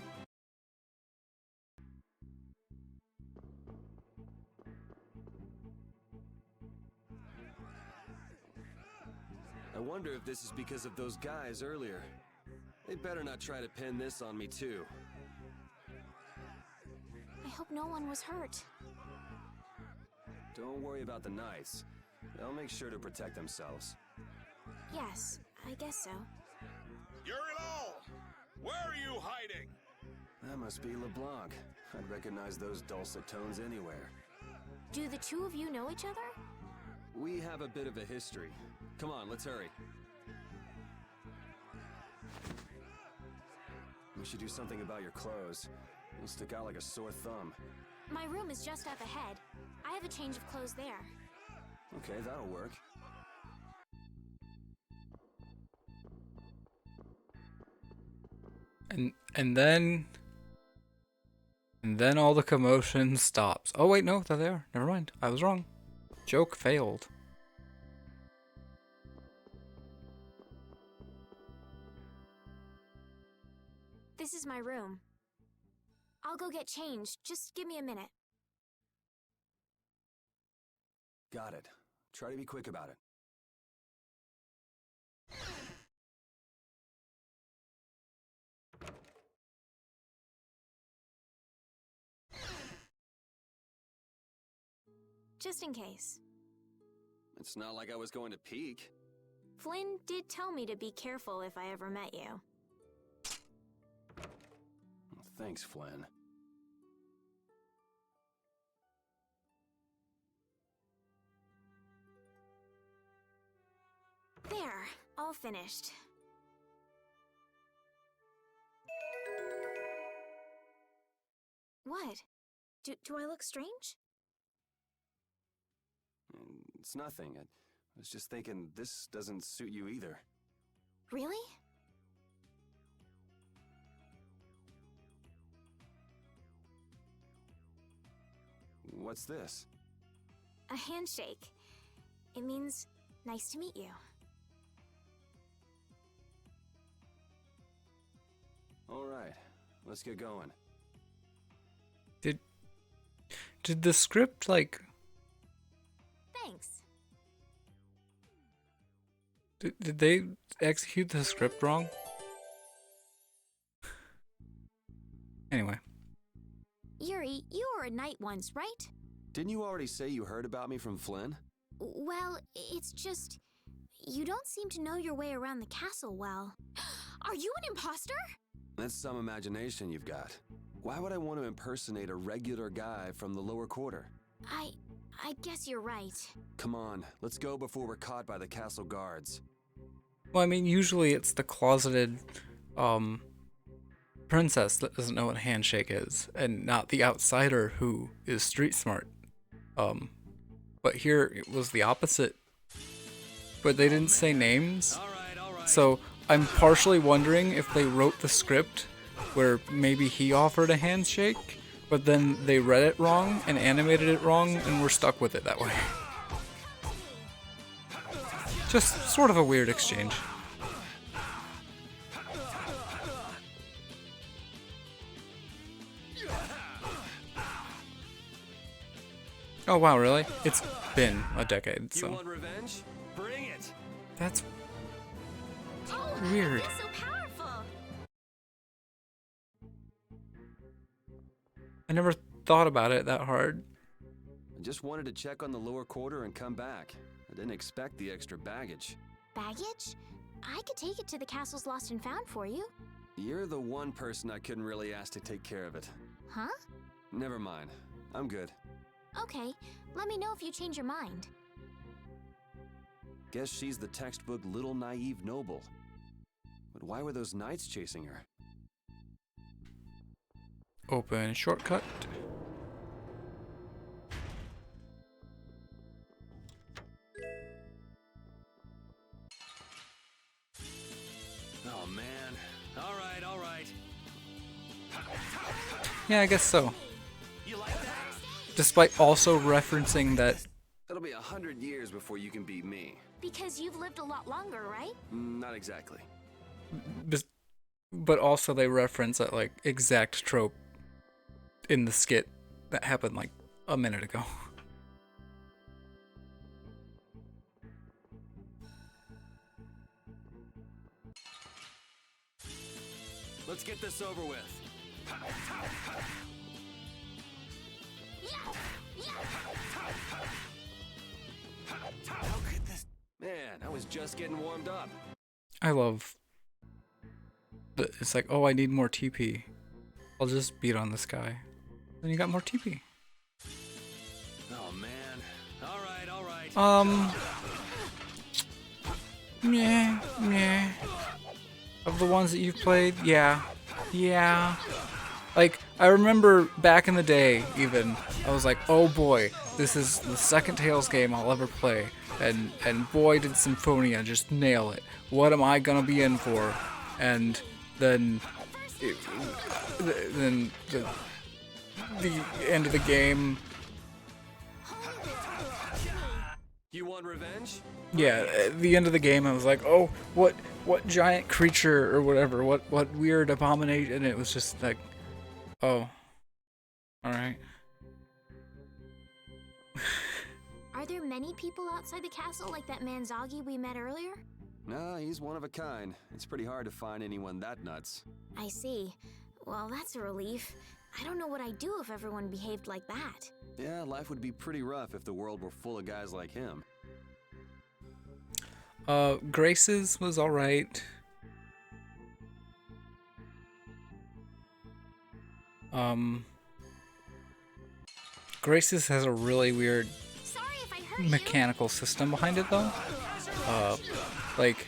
I wonder if this is because of those guys earlier. They better not try to pin this on me too. I hope no one was hurt. Don't worry about the knights. They'll make sure to protect themselves. Yes, I guess so. Yuri, where are you hiding? That must be LeBlanc. I'd recognize those dulcet tones anywhere. Do the two of you know each other? We have a bit of a history. Come on, let's hurry. We should do something about your clothes. You'll stick out like a sore thumb. My room is just up ahead. I have a change of clothes there. Okay, that'll work. And then all the commotion stops. Oh wait, no, they're there. Never mind. I was wrong. Joke failed. This is my room. I'll go get changed. Just give me a minute. Got it. Try to be quick about it. Just in case. It's not like I was going to peek. Flynn did tell me to be careful if I ever met you. Thanks, Flynn. There, all finished. What? Do I look strange? It's nothing. I was just thinking this doesn't suit you either. Really? What's this? A handshake. It means nice to meet you. All right, let's get going. Did the script, like... Thanks. Did they execute the script wrong? Anyway. Yuri, you were a knight once, right? Didn't you already say you heard about me from Flynn? Well, it's just... You don't seem to know your way around the castle well. Are you an imposter? That's some imagination you've got. Why would I want to impersonate a regular guy from the lower quarter? I guess you're right. Come on, let's go before we're caught by the castle guards. Well, I mean, usually it's the closeted, princess that doesn't know what a handshake is, and not the outsider who is street smart. But here it was the opposite. But they didn't say names. All right. So I'm partially wondering if they wrote the script where maybe he offered a handshake, but then they read it wrong and animated it wrong, and we're stuck with it that way. Just sort of a weird exchange. Oh wow, really? It's been a decade, You so want revenge? Bring it. that's Oh, weird. It's so powerful. I never thought about it that hard. I just wanted to check on the lower quarter and come back. I didn't expect the extra baggage. Baggage? I could take it to the castle's lost and found for you. You're the one person I couldn't really ask to take care of it. Huh? Never mind. I'm good. Okay, let me know if you change your mind. Guess she's the textbook little naive noble. But why were those knights chasing her? Open shortcut. Oh man. All right. Yeah, I guess so. You like that? Despite also referencing that. It'll be 100 years before you can beat me. Because you've lived a lot longer, right? Not exactly. But also they reference that like exact trope in the skit that happened like a minute ago. Let's get this over with. How could this... Man, I was just getting warmed up. I love that it's like, oh, I need more TP. I'll just beat on this guy. Then you got more TP. Oh man. All right. Yeah. Of the ones that you've played, yeah. Like, I remember back in the day, even, I was like, oh boy, this is the second Tales game I'll ever play. And boy, did Symphonia just nail it. What am I gonna be in for? And then the end of the game. You want revenge? Yeah, at the end of the game, I was like, oh, what giant creature or whatever, what weird abomination, and it was just like, oh, all right. Are there many people outside the castle like that man Zoggy we met earlier? No, he's one of a kind. It's pretty hard to find anyone that nuts. I see. Well, that's a relief. I don't know what I'd do if everyone behaved like that. Yeah, life would be pretty rough if the world were full of guys like him. Grace's was alright. Grace's has a really weird mechanical system behind it though. Like,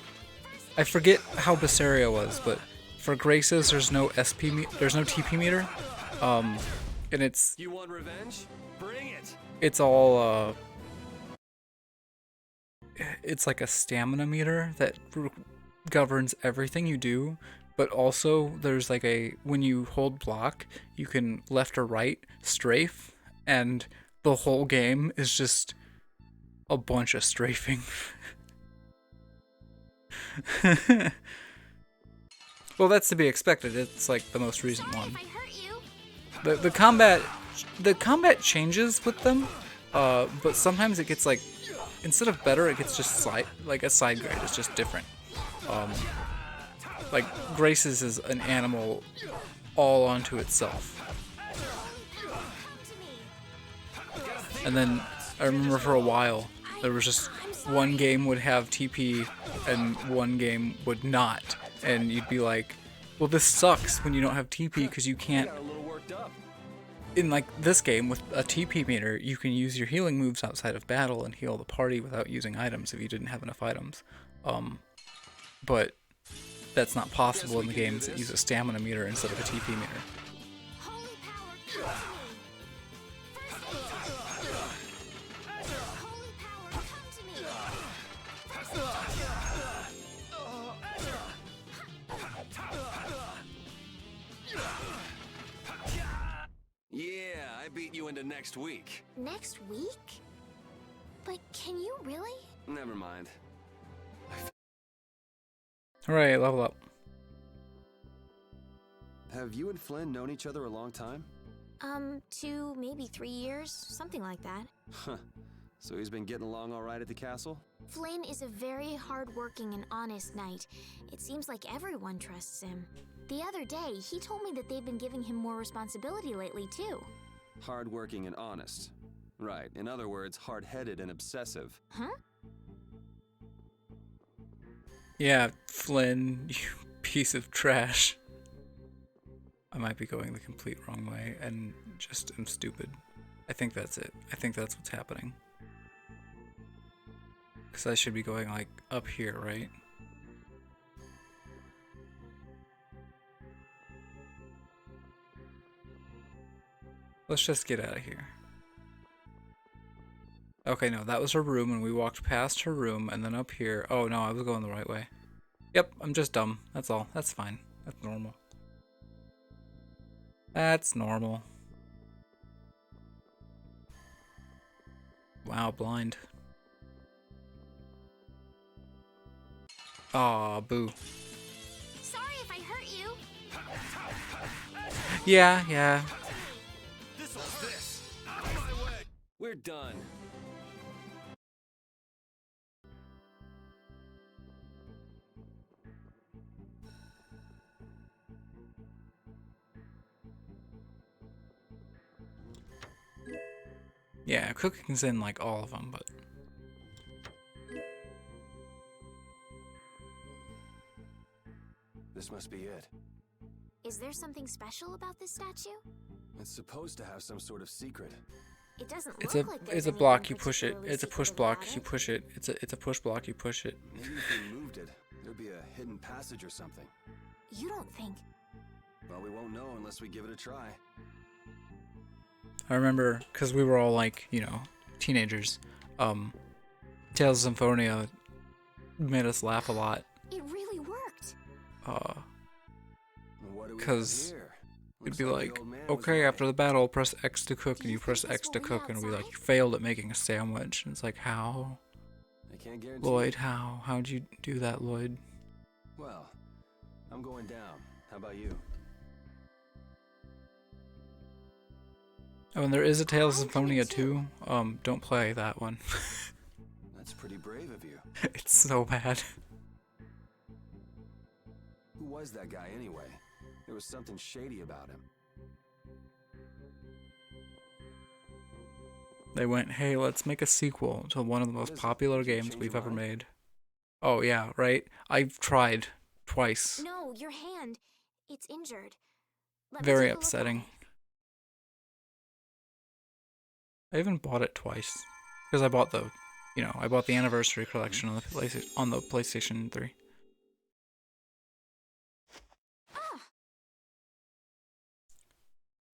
I forget how Vesperia was, but for Grace's there's no TP meter. And it's... You want revenge? Bring it! It's all, it's like a stamina meter that governs everything you do, but also there's like when you hold block, you can left or right strafe, and the whole game is just a bunch of strafing. Well, that's to be expected. It's like the most recent one. The combat changes with them, but sometimes it gets like, instead of better, it gets just like a side grade. It's just different. Like Grace's is an animal all onto itself. And then I remember for a while there was just one game would have TP and one game would not, and you'd be like, well, this sucks when you don't have TP because you can't. In like this game with a TP meter, you can use your healing moves outside of battle and heal the party without using items if you didn't have enough items. But that's not possible in the games that use a stamina meter instead of a TP meter. Yeah, I beat you into next week. Next week? But can you really? Never mind. Alright, level up. Have you and Flynn known each other a long time? 2, maybe 3 years, something like that. Huh. So he's been getting along all right at the castle? Flynn is a very hardworking and honest knight. It seems like everyone trusts him. The other day, he told me that they've been giving him more responsibility lately, too. Hardworking and honest. Right. In other words, hard-headed and obsessive. Huh? Yeah, Flynn, you piece of trash. I might be going the complete wrong way and just am stupid. I think that's it. I think that's what's happening. Because I should be going, like, up here, right? Let's just get out of here. Okay, no, that was her room, and we walked past her room, and then up here. Oh, no, I was going the right way. Yep, I'm just dumb. That's all. That's fine. That's normal. That's normal. Wow, blind. Aw, boo. Sorry if I hurt you. Yeah. This. Out of my way. We're done. Yeah, cooking's in like all of them, but This must be it. Is there something special about this statue? It's supposed to have some sort of secret. It doesn't it's look a like there's it's a anything block. You push it. particularly It's a push secretive block. about You it. push it. It's a push block. You push it. Maybe if we moved it, there'd be a hidden passage or something. You don't think? Well, we won't know unless we give it a try. I remember because we were all like, you know, teenagers. Tales of Symphonia made us laugh a lot. It really worked. What do we Because have here? it'd be Looks like, the old man was okay, right. after the battle, press X to cook, and you think press this X to will cook, be and it'll be like, outside? you failed at making a sandwich. And it's like, how? I can't guarantee. Lloyd, how? How'd you do that, Lloyd? Well, I'm going down. How about you? Oh, and there is a Tales of I'm coming Symphonia too. too. Don't play that one. That's pretty brave of you. It's so bad. Who was that guy anyway? There was something shady about him. They went, hey, let's make a sequel to one of the most is it? popular Did you games change we've your ever mind? made. Oh, yeah, right? I've tried twice. No, your hand. It's injured. Let me Very take a look at upsetting. it. I even bought it twice. Because I bought the, you know, I bought the anniversary collection on the PlayStation 3.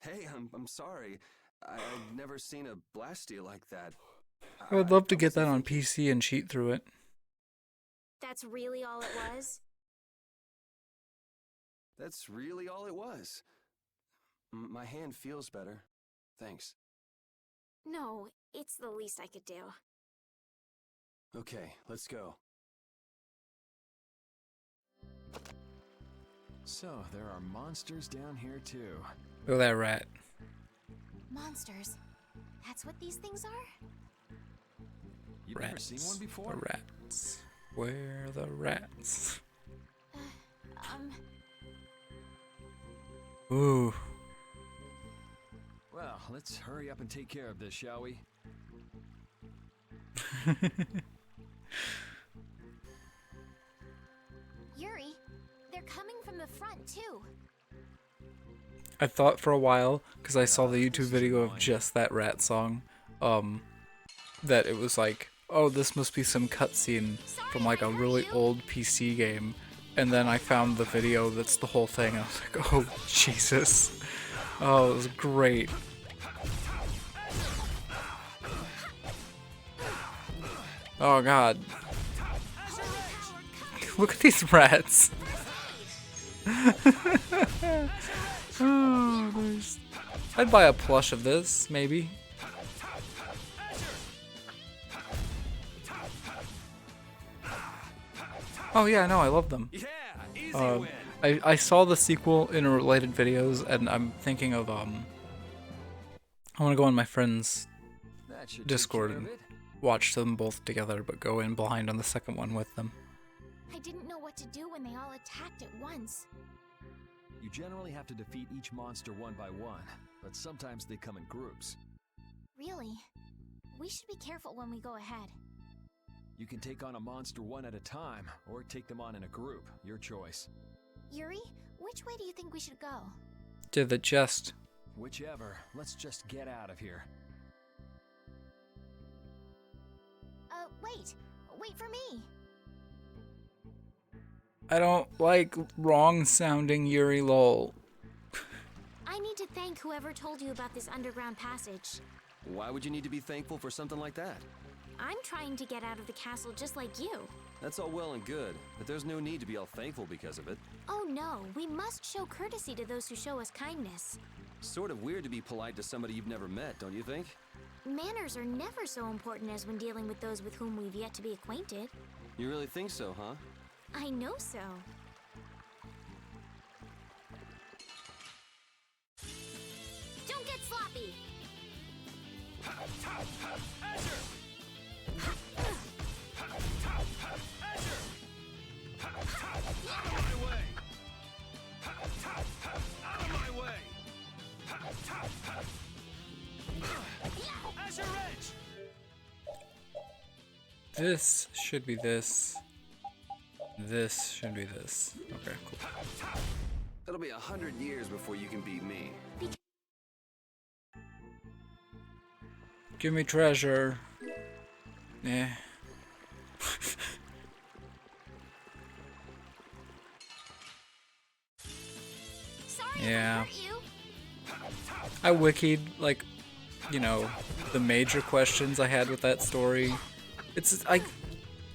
Hey, I'm sorry. I've never seen a Blastia like that. I would love to I get that wasn't on thinking- PC and cheat through it. That's really all it was? That's really all it was. My hand feels better. Thanks. No, it's the least I could do. Okay, let's go. So, there are monsters down here too. Look at that rat. Monsters. That's what these things are? You've never Rats. seen one before? The rats. Where are the rats? Ooh. Well, let's hurry up and take care of this, shall we? Yuri, they're coming from the front, too. I thought for a while, because I saw the YouTube video of just that rat song, that it was like, oh, this must be some cutscene from like a really old PC game. And then I found the video that's the whole thing, and I was like, oh, Jesus. Oh, it was great. Oh, God. Look at these rats. Oh, I'd buy a plush of this, maybe. Oh yeah, no, I love them. Yeah, easy win. I saw the sequel in related videos, and I'm thinking of I want to go on my friend's That should take Discord care of and it. watch them both together, but go in blind on the second one with them. I didn't know what to do when they all attacked at once. You generally have to defeat each monster one by one, but sometimes they come in groups. Really? We should be careful when we go ahead. You can take on a monster one at a time, or take them on in a group. Your choice. Yuri, which way do you think we should go? To the chest. Whichever. Let's just get out of here. Wait. Wait for me. I don't like wrong sounding Yuri lol. I need to thank whoever told you about this underground passage. Why would you need to be thankful for something like that? I'm trying to get out of the castle just like you. That's all well and good, but there's no need to be all thankful because of it. Oh no, we must show courtesy to those who show us kindness. Sort of weird to be polite to somebody you've never met, don't you think? Manners are never so important as when dealing with those with whom we've yet to be acquainted. You really think so, huh? I know so. Don't get sloppy! Out of my way! Out of my way! Azure Edge! This should be this. This should be this. Okay, cool. It'll be 100 years before you can beat me. Give me treasure. Eh. Yeah. I wikied, like, you know, the major questions I had with that story. It's,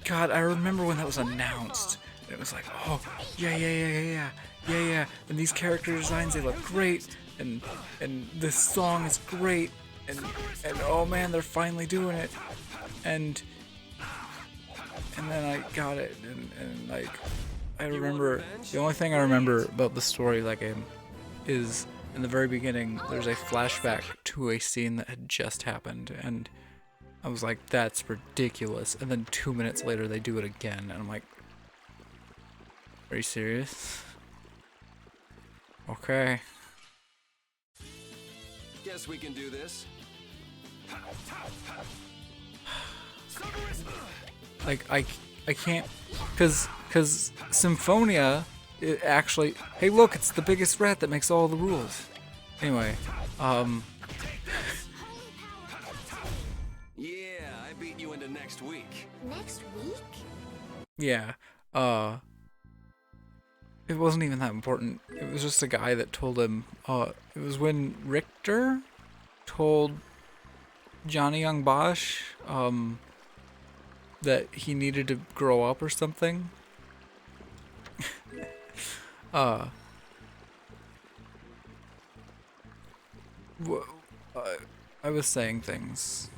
God, I remember when that was announced. And it was like, oh, yeah. And these character designs, they look great. And this song is great. And oh man, they're finally doing it. And then I got it. And like, I remember, the only thing I remember about the story of that game is in the very beginning, there's a flashback to a scene that had just happened. And I was like, that's ridiculous. And then 2 minutes later, they do it again. And I'm like, are you serious? Okay. Guess we can do this. Like, I can't, cause Symphonia, it actually, hey look, it's the biggest rat that makes all the rules. Anyway, Yeah, I beat you into next week. Next week? yeah, it wasn't even that important. It was just a guy that told him, it was when Richter told Johnny Young Bosch, that he needed to grow up or something. I was saying things.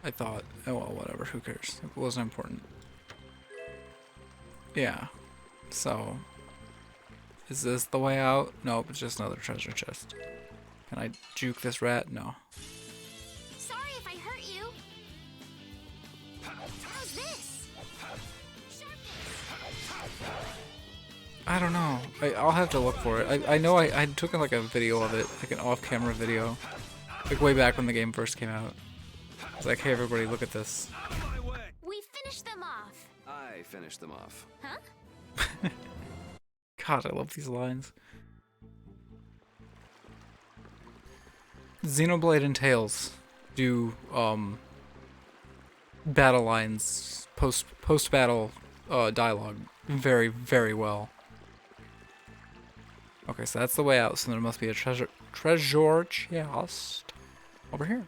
I thought, oh well, whatever, who cares? It wasn't important. Yeah. So, is this the way out? Nope, it's just another treasure chest. Can I juke this rat? No. Sorry if I hurt you. How's this? I don't know. I'll have to look for it. I know I took like a video of it, like an off-camera video, like way back when the game first came out. It's like, hey everybody, look at this. We finished them off. I finished them off. Huh? God, I love these lines. Xenoblade and Tails do battle lines, post-battle dialogue very, very well. Okay, so that's the way out, so there must be a treasure chest over here.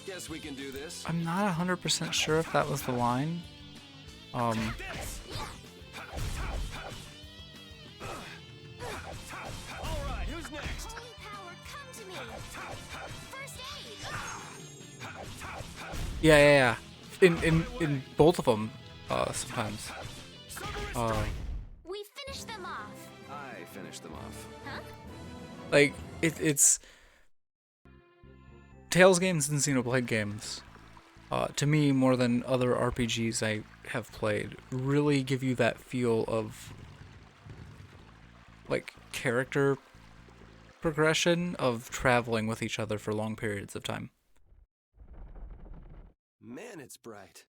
Guess we can do this. I'm not 100% sure if that was the line. Alright, who's next? Holy power, come to me. First aid. Yeah. In both of them, sometimes. We finished them off. I finished finish them off. Huh? Like, it's... Tales games and Xenoblade games, to me, more than other RPGs I have played, really give you that feel of, like, character progression of traveling with each other for long periods of time. Man, it's bright.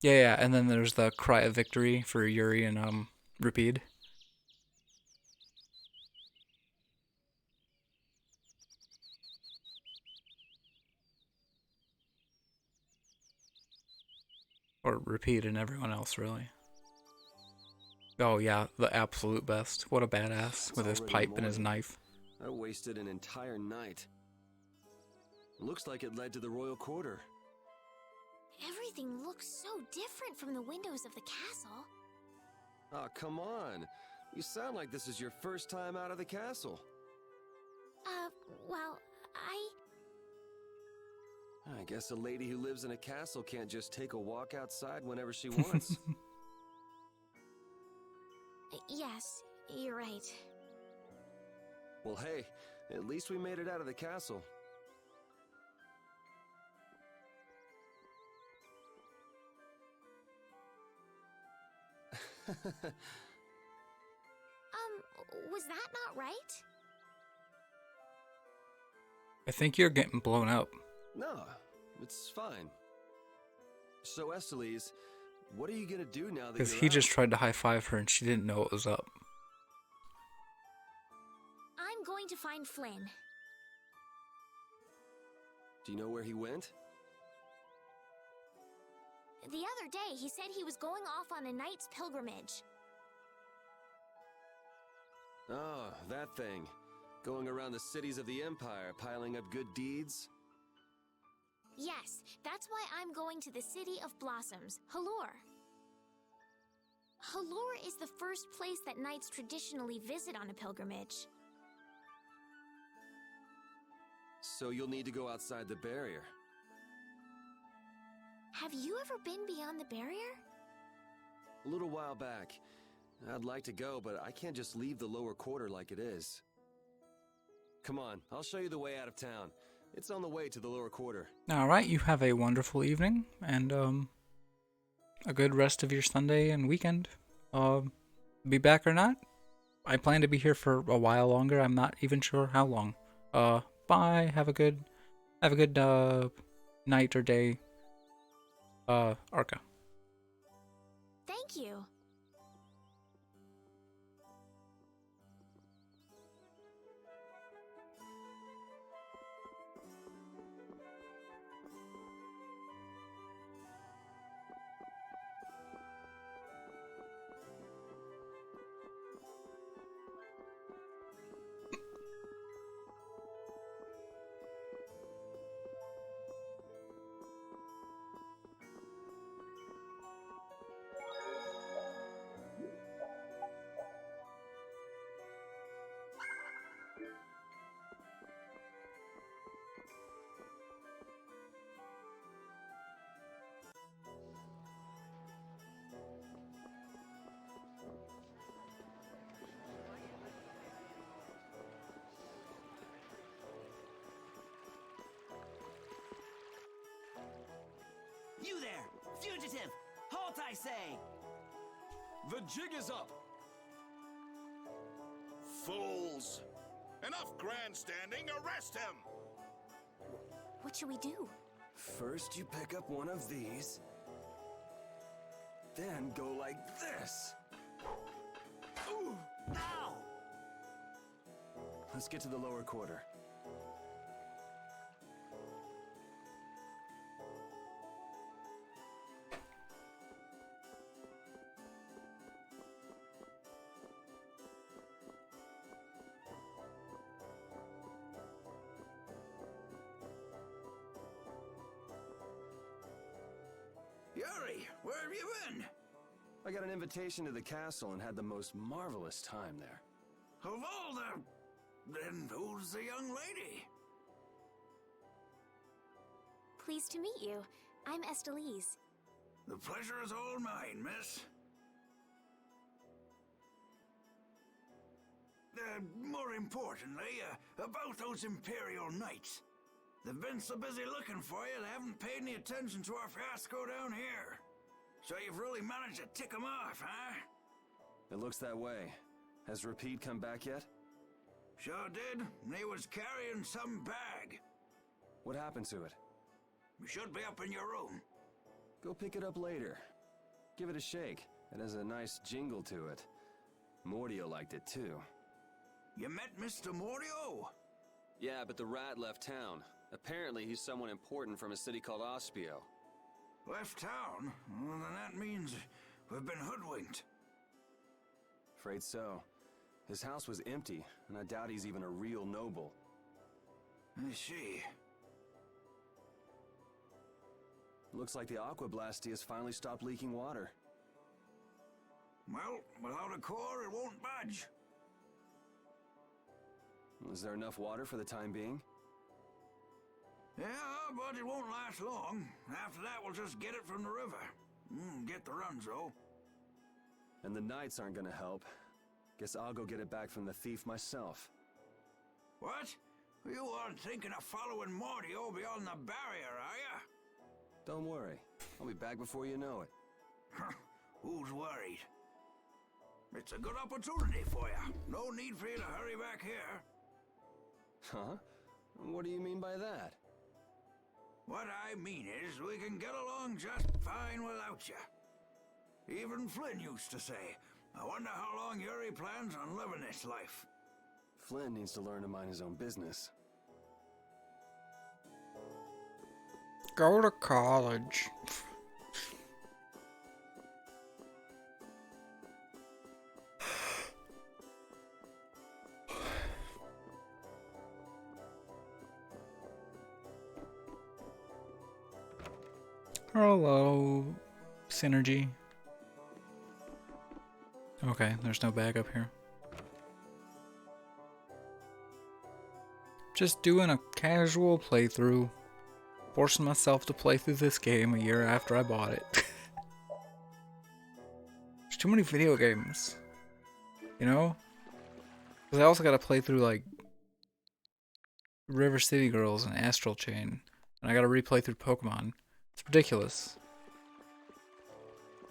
Yeah, and then there's the Cry of Victory for Yuri and, Rapide. Or Rapide and everyone else, really. Oh yeah, the absolute best. What a badass, It's with his already pipe and his morning. knife. I wasted an entire night. Looks like it led to the royal quarter. Everything looks so different from the windows of the castle. Oh, come on. You sound like this is your first time out of the castle. Well, I guess a lady who lives in a castle can't just take a walk outside whenever she wants. Yes, you're right. Well, hey, at least we made it out of the castle. Was that not right? I think you're getting blown up. No, it's fine. So, Estelies, what are you gonna do now that Because you're he out? just tried to high-five her and she didn't know it was up. I'm going to find Flynn. Do you know where he went? The other day, he said he was going off on a knight's pilgrimage. Oh, that thing. Going around the cities of the Empire, piling up good deeds? Yes, that's why I'm going to the City of Blossoms, Halor. Halor is the first place that knights traditionally visit on a pilgrimage. So you'll need to go outside the barrier. Have you ever been beyond the barrier? A little while back. I'd like to go, but I can't just leave the lower quarter like it is. Come on, I'll show you the way out of town. It's on the way to the lower quarter. Alright, you have a wonderful evening, and, a good rest of your Sunday and weekend. Be back or not? I plan to be here for a while longer. I'm not even sure how long. Bye. Have a good, night or day. Arca. Thank you. You there! Fugitive! Halt, I say! The jig is up! Fools! Enough grandstanding! Arrest him! What should we do? First you pick up one of these. Then go like this. Ooh! Ow! Let's get to the lower quarter. Yuri, where have you been? I got an invitation to the castle and had the most marvelous time there. Of all the... Then who's the young lady? Pleased to meet you. I'm Estelies. The pleasure is all mine, miss. more importantly, about those Imperial Knights. They've been so busy looking for you, they haven't paid any attention to our fiasco down here. So you've really managed to tick them off, huh? It looks that way. Has Repeat come back yet? Sure did. He was carrying some bag. What happened to it? It should be up in your room. Go pick it up later. Give it a shake. It has a nice jingle to it. Mordio liked it too. You met Mr. Mordio? Yeah, but the rat left town. Apparently he's someone important from a city called Ospio. Left town? Well, then that means we've been hoodwinked. Afraid so. His house was empty, and I doubt he's even a real noble. I see. Looks like the Aqua Blasty has finally stopped leaking water. Well, without a core, it won't budge. Is there enough water for the time being? Yeah, but it won't last long. After that, we'll just get it from the river. Get the runs, though. And the Knights aren't gonna help. Guess I'll go get it back from the thief myself. What? You aren't thinking of following Mordio beyond the barrier, are you? Don't worry. I'll be back before you know it. Who's worried? It's a good opportunity for you. No need for you to hurry back here. Huh? What do you mean by that? What I mean is, we can get along just fine without you. Even Flynn used to say, I wonder how long Yuri plans on living this life. Flynn needs to learn to mind his own business. Go to college. Hello, Synergy. Okay, there's no bag up here. Just doing a casual playthrough. Forcing myself to play through this game a year after I bought it. There's too many video games. You know? Because I also gotta play through, like, River City Girls and Astral Chain. And I gotta replay through Pokemon. It's ridiculous.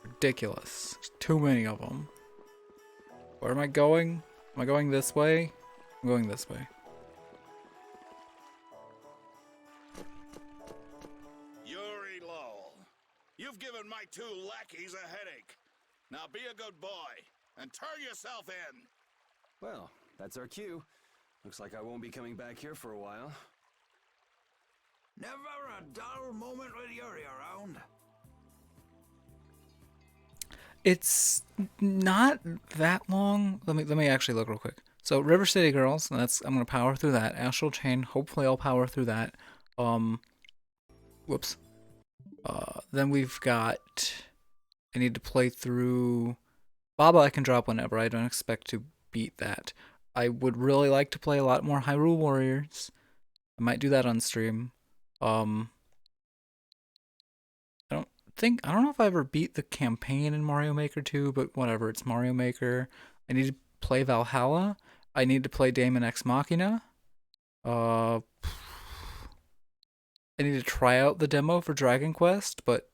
Ridiculous. There's too many of them. Where am I going? Am I going this way? I'm going this way. Yuri Lowell, you've given my two lackeys a headache. Now be a good boy and turn yourself in. Well, that's our cue. Looks like I won't be coming back here for a while. Never a dull moment with Yuri around. It's not that long. Let me actually look real quick. So River City Girls, I'm gonna power through that. Astral Chain, hopefully I'll power through that. Whoops. Then we've got, I need to play through Baba. I can drop whenever. I don't expect to beat that. I would really like to play a lot more Hyrule Warriors. I might do that on stream. I don't know if I ever beat the campaign in Mario Maker 2, but whatever, it's Mario Maker. I need to play Valhalla. I need to play Daemon X Machina. I need to try out the demo for Dragon Quest, but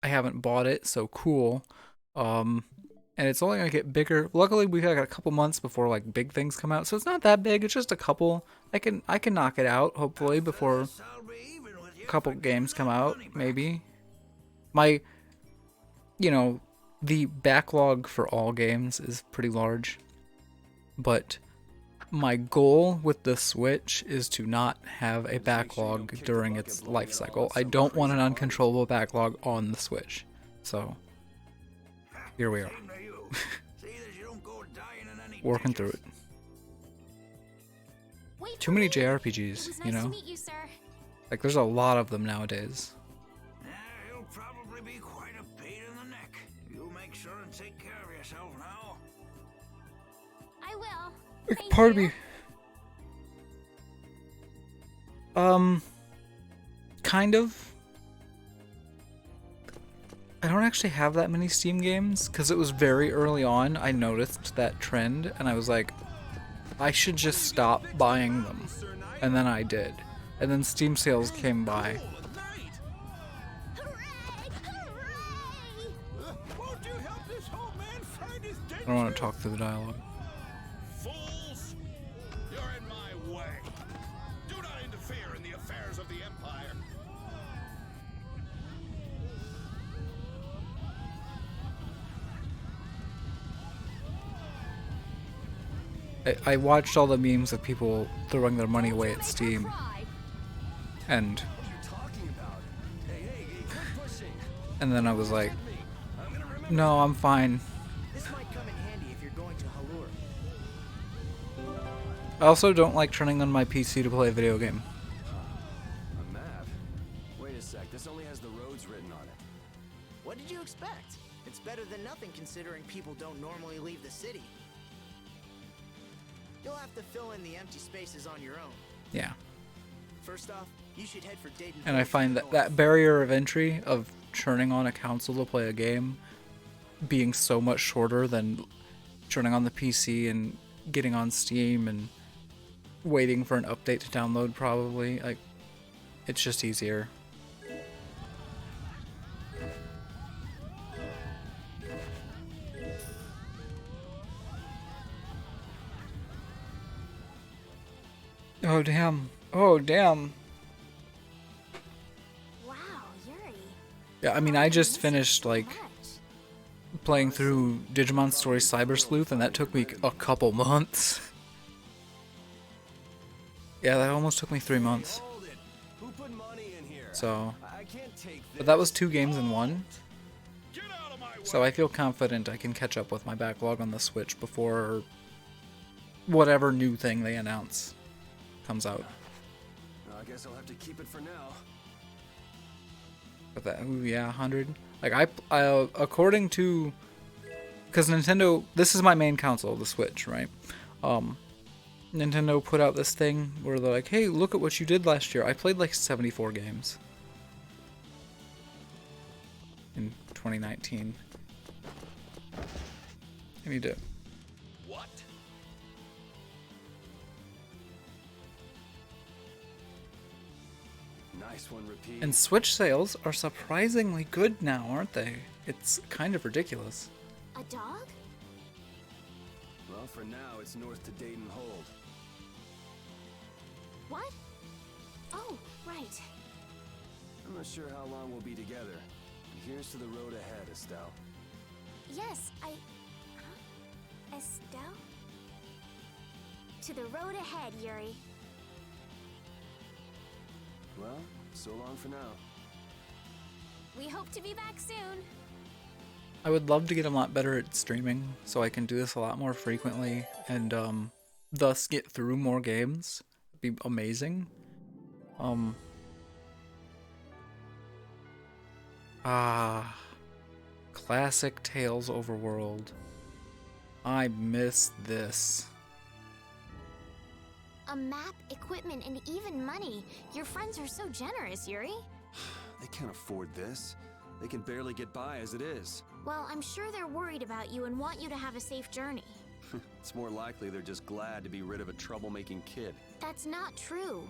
I haven't bought it, so cool. And it's only gonna get bigger. Luckily, we got a couple months before like big things come out, so it's not that big. It's just a couple. I can knock it out hopefully before a couple games come out, maybe. The backlog for all games is pretty large, but my goal with the Switch is to not have a backlog during its life cycle. I don't want an uncontrollable backlog on the Switch. So, here we are. Working through it. Too many JRPGs, you know? Like, there's a lot of them nowadays. You'll probably be quite a pain in the neck. You make sure and take care of yourself now. I will. Part of me. Kind of. I don't actually have that many Steam games because it was very early on. I noticed that trend and I was like, I should just stop buying them. And then I did. And then Steam sales came by. I don't want to talk through the dialogue. Fools! You're in my way. Do not interfere in the affairs of the Empire. I watched all the memes of people throwing their money away at Steam. And then I was like, no, I'm fine. This might come in handy if you're going to Halur. I also don't like turning on my PC to play a video game. A map? Wait a sec, this only has the roads written on it. What did you expect? It's better than nothing considering people don't normally leave the city. You'll have to fill in the empty spaces on your own. Yeah. First off, you should head for Dayton. And I find that barrier of entry of turning on a console to play a game being so much shorter than turning on the PC and getting on Steam and waiting for an update to download probably. Like, it's just easier. Oh damn. Oh damn. Wow, Yuri. Yeah, I mean, I just finished like playing through Digimon Story Cyber Sleuth, and that took me a couple months. Yeah, that almost took me 3 months. So, but that was 2 games in one. So I feel confident I can catch up with my backlog on the Switch before whatever new thing they announce comes out. I guess I'll have to keep it for now. But that, ooh, yeah, 100. Like I according to, because Nintendo, this is my main console, the Switch, right? Nintendo put out this thing where they're like, hey, look at what you did last year. I played like 74 games in 2019. I need to. What? Nice one, repeat. And Switch sales are surprisingly good now, aren't they? It's kind of ridiculous. A dog? Well, for now, it's north to Dayton Hold. What? Oh, right. I'm not sure how long we'll be together. Here's to the road ahead, Estelle. Yes, Huh? Estelle? To the road ahead, Yuri. Well, so long for now. We hope to be back soon. I would love to get a lot better at streaming so I can do this a lot more frequently and thus get through more games. It'd be amazing. Classic Tales Overworld. I miss this. A map, equipment, and even money. Your friends are so generous, Yuri. They can't afford this. They can barely get by as it is. Well, I'm sure they're worried about you and want you to have a safe journey. It's more likely they're just glad to be rid of a troublemaking kid. That's not true.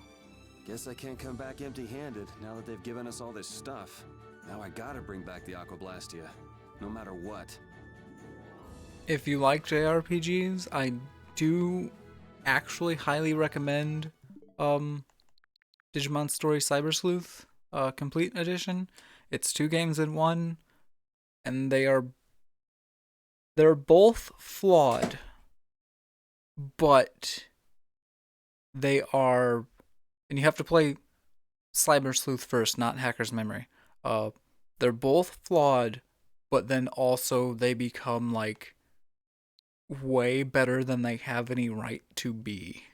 Guess I can't come back empty-handed now that they've given us all this stuff. Now I gotta bring back the Aquablastia, no matter what. If you like JRPGs, I do actually highly recommend Digimon Story Cyber Sleuth Complete Edition. It's 2 games in one, and they're both flawed, but they are, and you have to play Cyber Sleuth first, not Hacker's Memory. They're both flawed, but then also they become like way better than they have any right to be.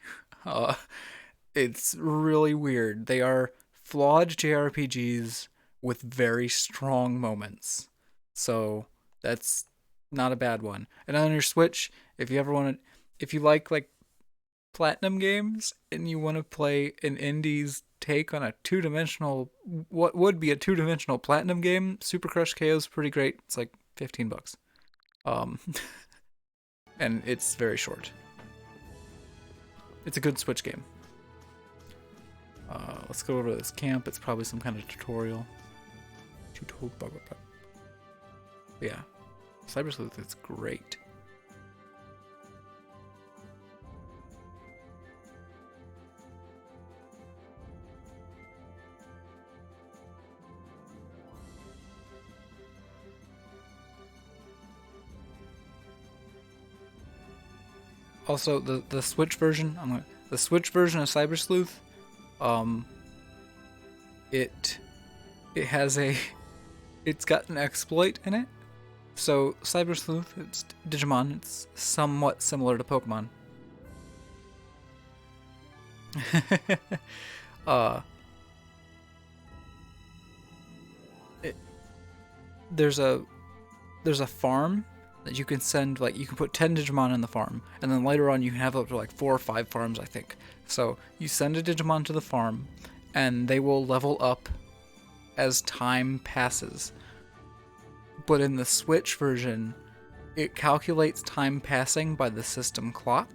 It's really weird. They are flawed JRPGs with very strong moments. So that's not a bad one. And on your Switch, if you ever want to, if you like platinum games and you want to play an indie's take on a 2-dimensional, what would be a 2-dimensional platinum game, Super Crush KO is pretty great. It's like $15. And it's very short. It's a good Switch game. Let's go over to this camp. It's probably some kind of tutorial. Yeah. Cyber Sleuth is great. Also, the Switch version, the Switch version of Cyber Sleuth, it's got an exploit in it. So Cyber Sleuth, it's Digimon. It's somewhat similar to Pokemon. There's a farm that you can send, like, you can put 10 Digimon in the farm, and then later on you can have up to like 4 or 5 farms, I think. So you send a Digimon to the farm, and they will level up as time passes. But in the Switch version, it calculates time passing by the system clock.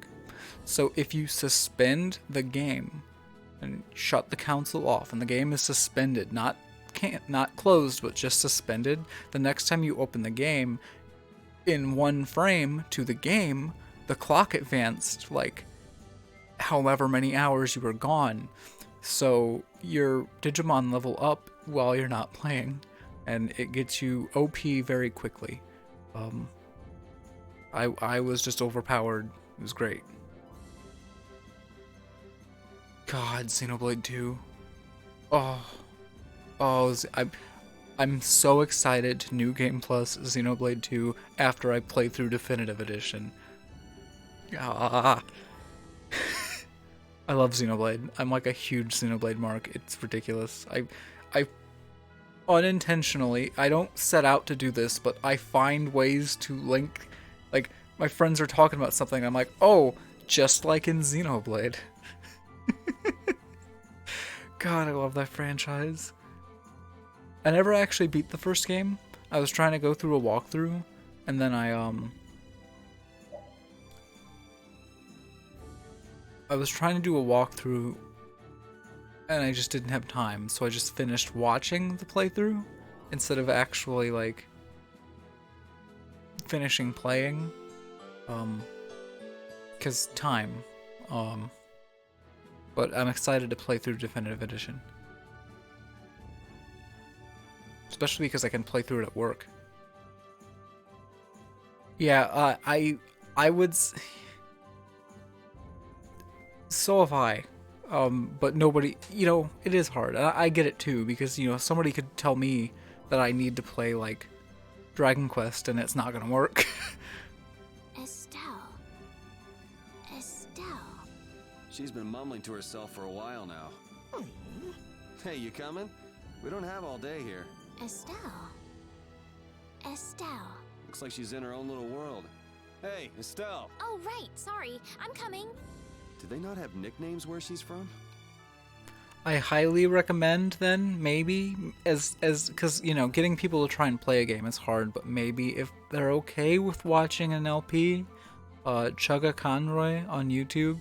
So if you suspend the game and shut the console off, and the game is suspended, not closed, but just suspended, the next time you open the game, in 1 frame to the game, the clock advanced like however many hours you were gone. So your Digimon level up while you're not playing, and it gets you OP very quickly. I was just overpowered. It was great. God, Xenoblade 2. I'm so excited to New Game Plus Xenoblade 2 after I play through Definitive Edition. I love Xenoblade. I'm like a huge Xenoblade mark. It's ridiculous. I unintentionally, I don't set out to do this, but I find ways to link, like, my friends are talking about something, I'm like, oh, just like in Xenoblade. God, I love that franchise. I never actually beat the first game. I was trying to go through a walkthrough, and then I was trying to do a walkthrough, and I just didn't have time, so I just finished watching the playthrough instead of actually, like, finishing playing. 'Cause time. But I'm excited to play through Definitive Edition. Especially because I can play through it at work. Yeah, I would... So have I. But nobody... You know, it is hard. I get it too, because, you know, somebody could tell me that I need to play, like, Dragon Quest, and it's not gonna work. Estelle. She's been mumbling to herself for a while now. Hey, you coming? We don't have all day here. Estelle. Looks like she's in her own little world. Hey, Estelle! Oh, right, sorry. I'm coming. Do they not have nicknames where she's from? I highly recommend then, maybe, because, you know, getting people to try and play a game is hard, but maybe if they're okay with watching an LP, Chugga Conroy on YouTube,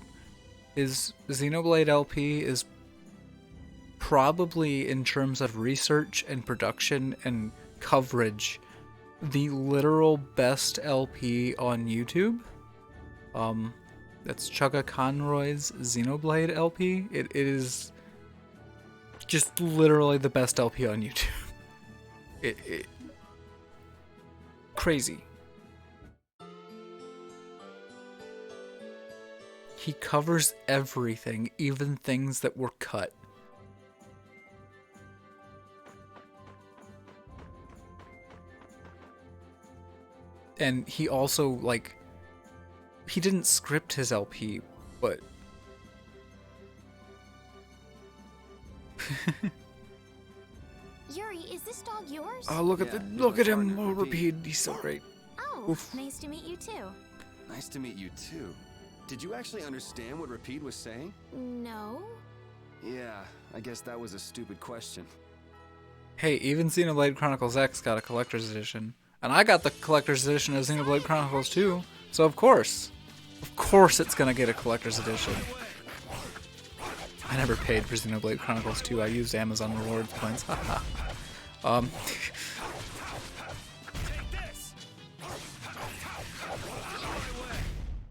his Xenoblade LP is probably, in terms of research and production and coverage, the literal best LP on YouTube. That's Chugga Conroy's Xenoblade LP. It is just literally the best LP on YouTube. It crazy. He covers everything, even things that were cut. And he also, like, he didn't script his LP, but... Yuri, is this dog yours? Oh, look at him, oh, Repeat, he's so great. Oh, Oof. Nice to meet you too. Nice to meet you too. Did you actually understand what Repeat was saying? No. Yeah, I guess that was a stupid question. Hey, even Xenoblade Chronicles X got a collector's edition. And I got the collector's edition of Xenoblade Chronicles 2, so of course it's gonna get a collector's edition. I never paid for Xenoblade Chronicles 2. I used Amazon rewards points. Haha.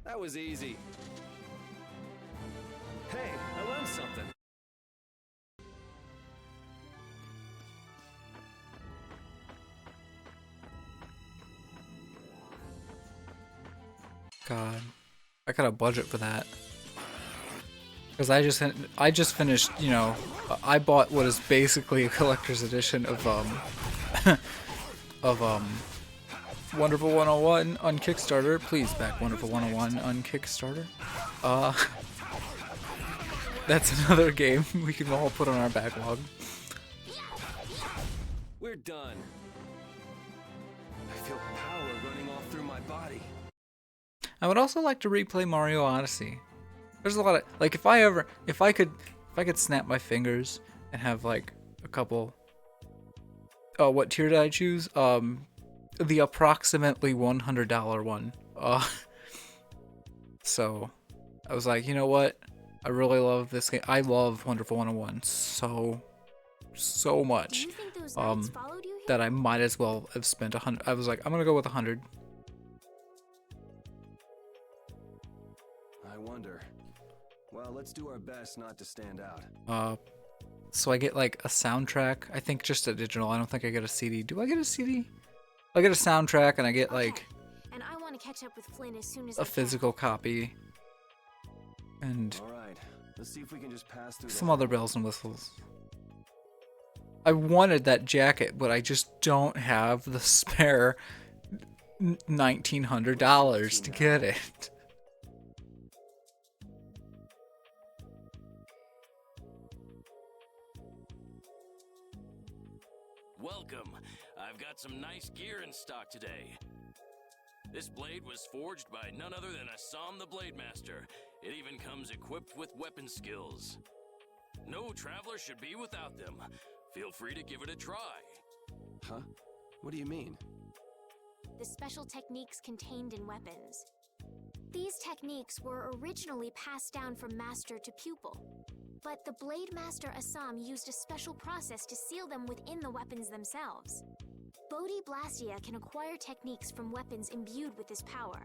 That was easy. Hey, I learned something. God, I got a budget for that. Because I just finished, you know, I bought what is basically a collector's edition of Wonderful 101 on Kickstarter. Please back Wonderful 101 on Kickstarter. That's another game we can all put on our backlog. We're done. I feel power running all through my body. I would also like to replay Mario Odyssey. There's a lot of, like, if I could snap my fingers and have like a couple. Oh, what tier did I choose? The approximately $100 one. So I was like, you know what? I really love this game. I love Wonderful 101 so much. That I might as well have spent 100. I was like, I'm gonna go with 100. I wonder. Well, let's do our best not to stand out. So I get like a soundtrack. I think just a digital. I don't think I get a CD. Do I get a CD? I get a soundtrack and I get like And I want to catch up with Flynn as soon as a physical copy. And all right, let's see if we can just pass through some other bells and whistles. I wanted that jacket, but I just don't have the spare $1,900 to get it. Welcome. I've got some nice gear in stock today. This blade was forged by none other than Assam the Blade Master. It even comes equipped with weapon skills. No traveler should be without them. Feel free to give it a try. Huh? What do you mean? The special techniques contained in weapons. These techniques were originally passed down from master to pupil, but the Blade Master Assam used a special process to seal them within the weapons themselves. Bodhi Blastia can acquire techniques from weapons imbued with this power.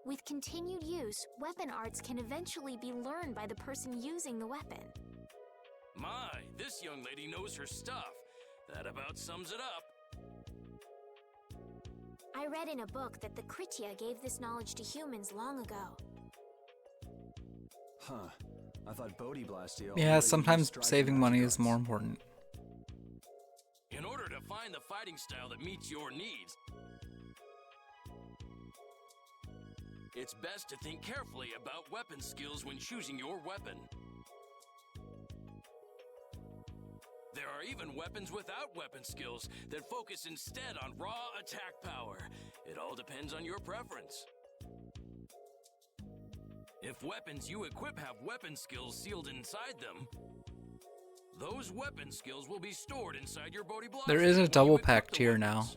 With continued use, weapon arts can eventually be learned by the person using the weapon. My, this young lady knows her stuff. That about sums it up. I read in a book that the Kritya gave this knowledge to humans long ago. Huh. I thought Bodhi Blastia. Yeah, sometimes saving money is more important. In order to find the fighting style that meets your needs, it's best to think carefully about weapon skills when choosing your weapon. There are even weapons without weapon skills that focus instead on raw attack power. It all depends on your preference. If weapons you equip have weapon skills sealed inside them, those weapon skills will be stored inside your Bodhi Blastia. There is a double pack tier now.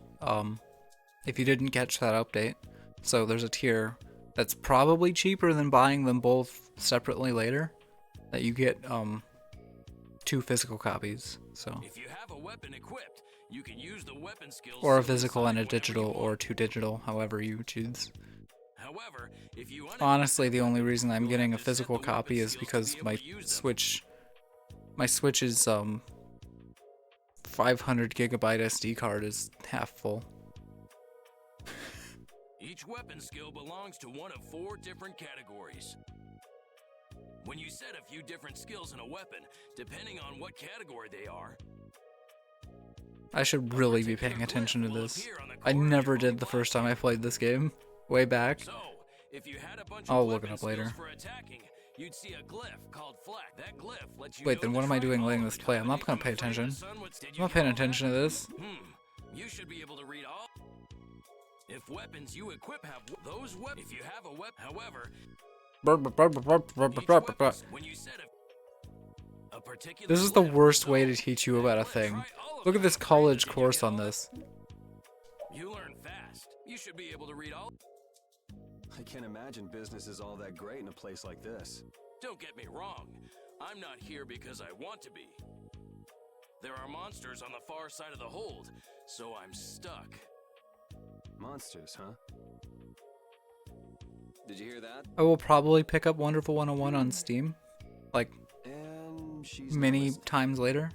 If you didn't catch that update. So there's a tier that's probably cheaper than buying them both separately later. That you get 2 physical copies. So if you have a weapon equipped, you can use the weapon skills or a physical and a digital, or 2 digital, however you choose. However, if you honestly, the only reason I'm getting a physical copy is because my Switch is 500 gigabyte SD card is half full. Each weapon skill belongs to one of 4 different categories. When you set a few different skills in a weapon, depending on what category they are, I should really be paying attention to this. I never did the first time I played this game, way back. So, if you had a bunch I'll of look it up later. for attacking, you'd see a glyph called Flack. That glyph lets you Wait, then what am I doing letting this play? I'm not gonna pay attention. I'm not paying attention to this. You should be able to read all. If weapons you equip have those weapons, if you have a weapon, however, when you set a particular this is the worst way to teach you about a thing. Look at this college course on this. You learn fast. You should be able to read all. I can't imagine business is all that great in a place like this. Don't get me wrong. I'm not here because I want to be. There are monsters on the far side of the hold, so I'm stuck. Monsters, huh? Did you hear that? I will probably pick up Wonderful 101 on Steam, like, And she's many times later.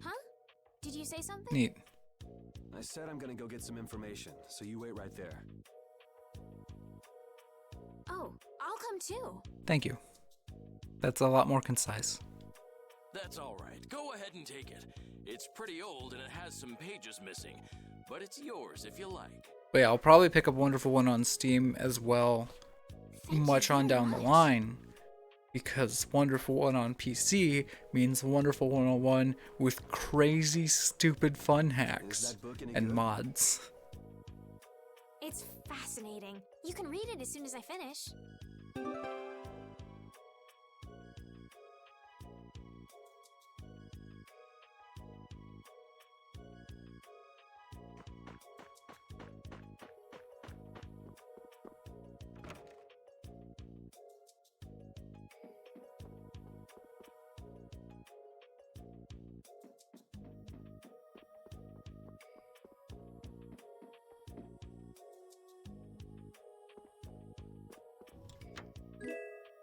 Huh? Did you say something? Neat. I said I'm gonna go get some information, so you wait right there. Oh, I'll come too. Thank you. That's a lot more concise. That's alright. Go ahead and take it. It's pretty old and it has some pages missing, but it's yours if you like. But yeah, I'll probably pick up Wonderful 1 on Steam as well, much on down the line, because Wonderful 1 on PC means Wonderful 101 with crazy, stupid fun hacks and mods. It's fascinating. You can read it as soon as I finish.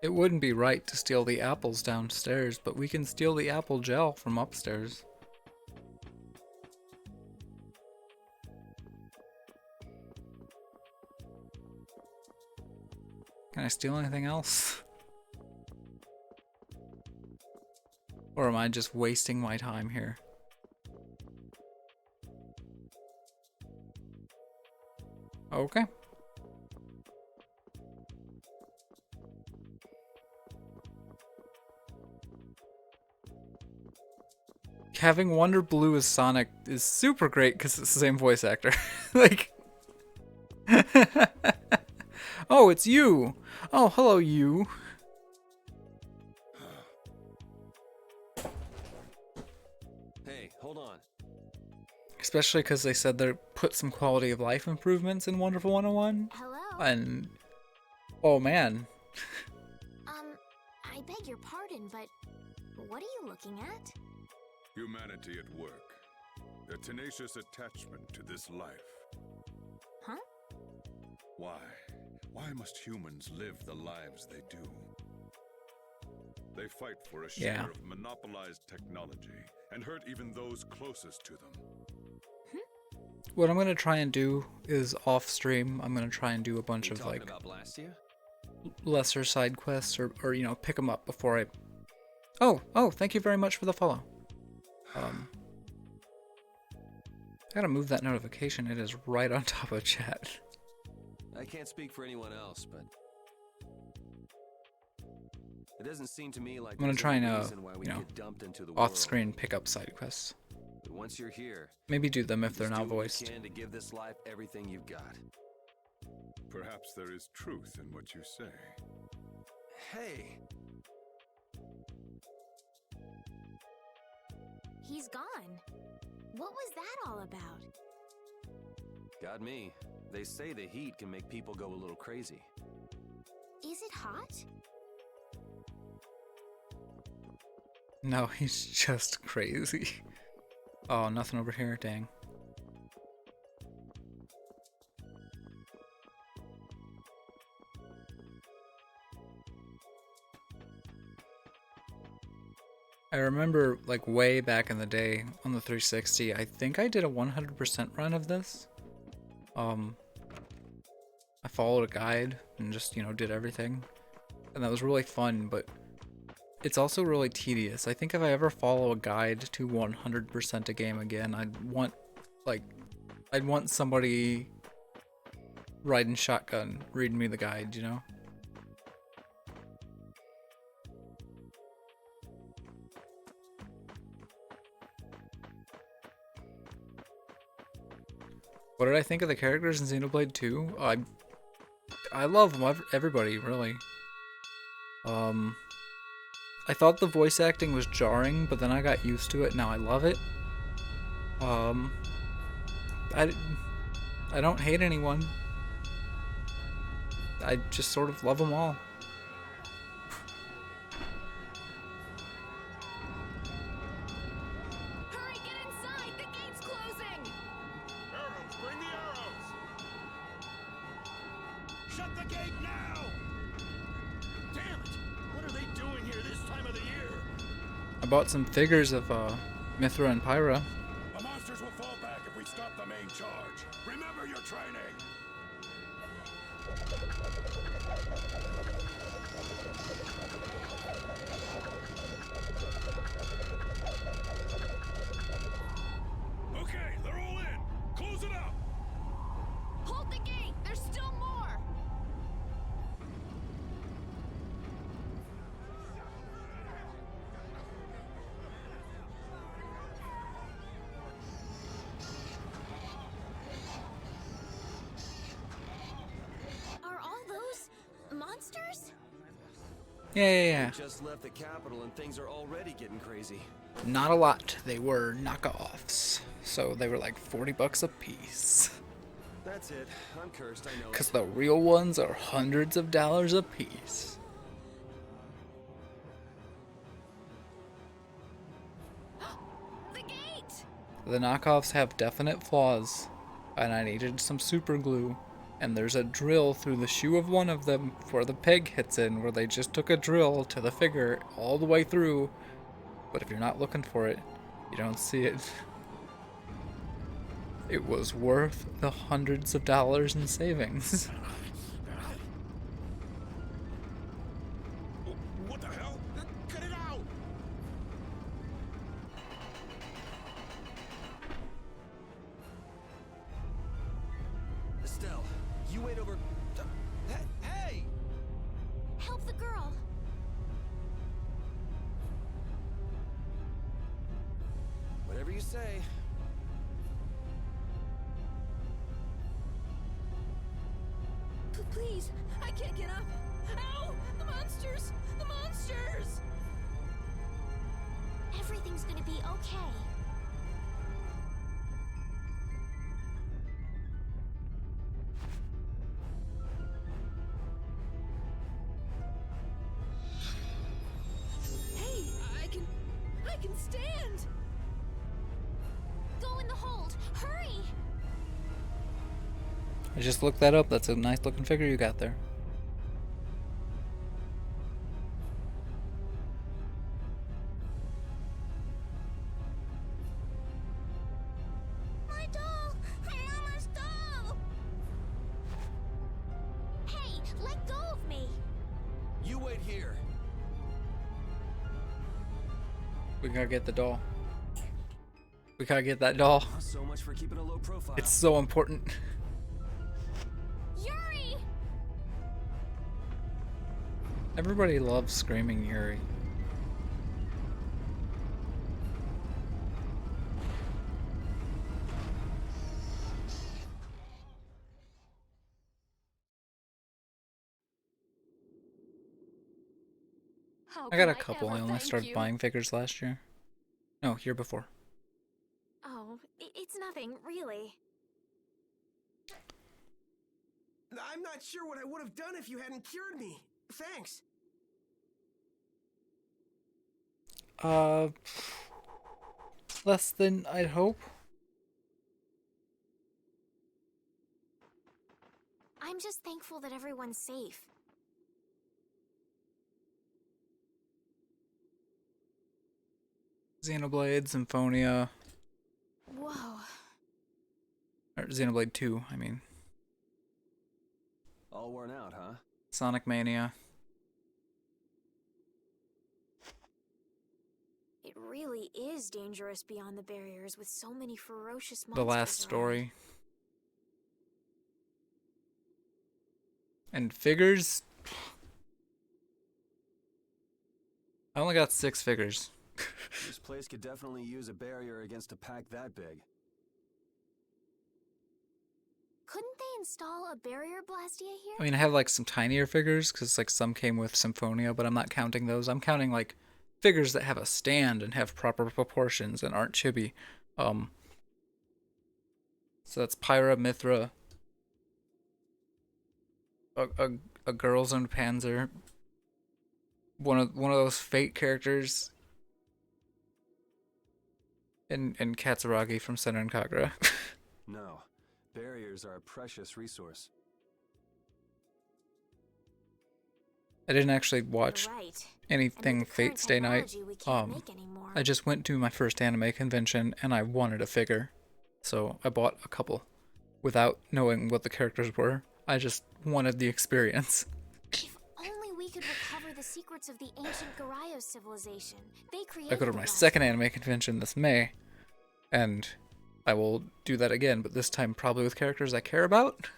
It wouldn't be right to steal the apples downstairs, but we can steal the apple gel from upstairs. Can I steal anything else? Or am I just wasting my time here? Okay. Having Wonder Blue as Sonic is super great because it's the same voice actor. Like, oh, it's you. Oh, hello, you. Hey, hold on. Especially because they said they put some quality of life improvements in Wonderful 101. Hello? And, oh man. I beg your pardon, but what are you looking at? Humanity at work. Their tenacious attachment to this life. Huh? Why? Why must humans live the lives they do? They fight for a share of monopolized technology and hurt even those closest to them. What I'm going to try and do is off stream, I'm going to try and do a bunch of like About Blastia? lesser side quests or you know, pick them up before I... Oh, thank you very much for the follow. I gotta move that notification. It is right on top of chat. I can't speak for anyone else, but it doesn't seem to me like I'm gonna try and, you know, dumped into the off-screen pick up side quests. But once you're here, Maybe do them if they're just not do what you voiced. can to give this life everything you've got. Perhaps there is truth in what you say. Hey, He's gone. What was that all about? got me. They say the heat can make people go a little crazy. Is it hot? No, he's just crazy. Oh, nothing over here, dang. I remember, like, way back in the day on the 360, I think I did a 100% run of this. I followed a guide and just, you know, did everything. And that was really fun, but it's also really tedious. I think if I ever follow a guide to 100% a game again, I'd want somebody riding shotgun reading me the guide, you know? What did I think of the characters in Xenoblade 2? I love everybody, really. I thought the voice acting was jarring, but then I got used to it. Now I love it. I don't hate anyone. I just sort of love them all. Hurry, get inside! The gate's closing! Arrows, bring the arrows! Shut the gate now! Damn it! What are they doing here this time of the year? I bought some figures of Mithra and Pyra. The monsters will fall back if we stop the main charge. Remember your training! Okay, they're all in! Close it up! Hold the gate! There's still more! Are all those monsters? Yeah. We just left the capital and things are already getting crazy. Not a lot. They were knockoffs. So they were like 40 bucks a piece. That's it. I'm cursed, I know. Because the real ones are hundreds of dollars a piece. The gate! The knockoffs have definite flaws. And I needed some super glue. And there's a drill through the shoe of one of them where the peg hits in, where they just took a drill to the figure all the way through. But if you're not looking for it, you don't see it. It was worth the hundreds of dollars in savings. What the hell? Cut it out! Estelle, you wait over... Hey! Help the girl. Whatever you say. Please, I can't get up. Ow! The monsters! The monsters! Everything's gonna be okay. Hey, I can stand! Go in the hold. Hurry! I just looked that up. That's a nice looking figure you got there. My doll! Mama's doll! Hey, let go of me. You wait here. We gotta get the doll. We gotta get that doll. So much for keeping a low profile. It's so important. Yuri! Everybody loves screaming Yuri. I got a couple. I only started buying figures last year. No, year before. Oh, it's nothing, really. I'm not sure what I would have done if you hadn't cured me. Thanks. Less than I'd hope. I'm just thankful that everyone's safe. Xenoblade, Symphonia, Whoa. or Xenoblade 2, I mean. All worn out, huh? Sonic Mania. It really is dangerous beyond the barriers with so many ferocious monsters. The Last around. Story. And figures. I only got 6 figures. This place could definitely use a barrier against a pack that big. Couldn't they install a barrier Blastia here? I mean, I have like some tinier figures because like some came with Symphonia, but I'm not counting those. I'm counting like figures that have a stand and have proper proportions and aren't chibi. So that's Pyra, Mithra, a Girls and Panzer. One of those fate characters in Katsuragi from Senran Kagura. No. Barriers are a precious resource. I didn't actually watch anything Fate Stay Night. I just went to my first anime convention and I wanted a figure. So I bought a couple without knowing what the characters were. I just wanted the experience. If only we could recover the secrets of the ancient Garayo civilization. They created I go to my second anime convention this May, and I will do that again, but this time probably with characters I care about.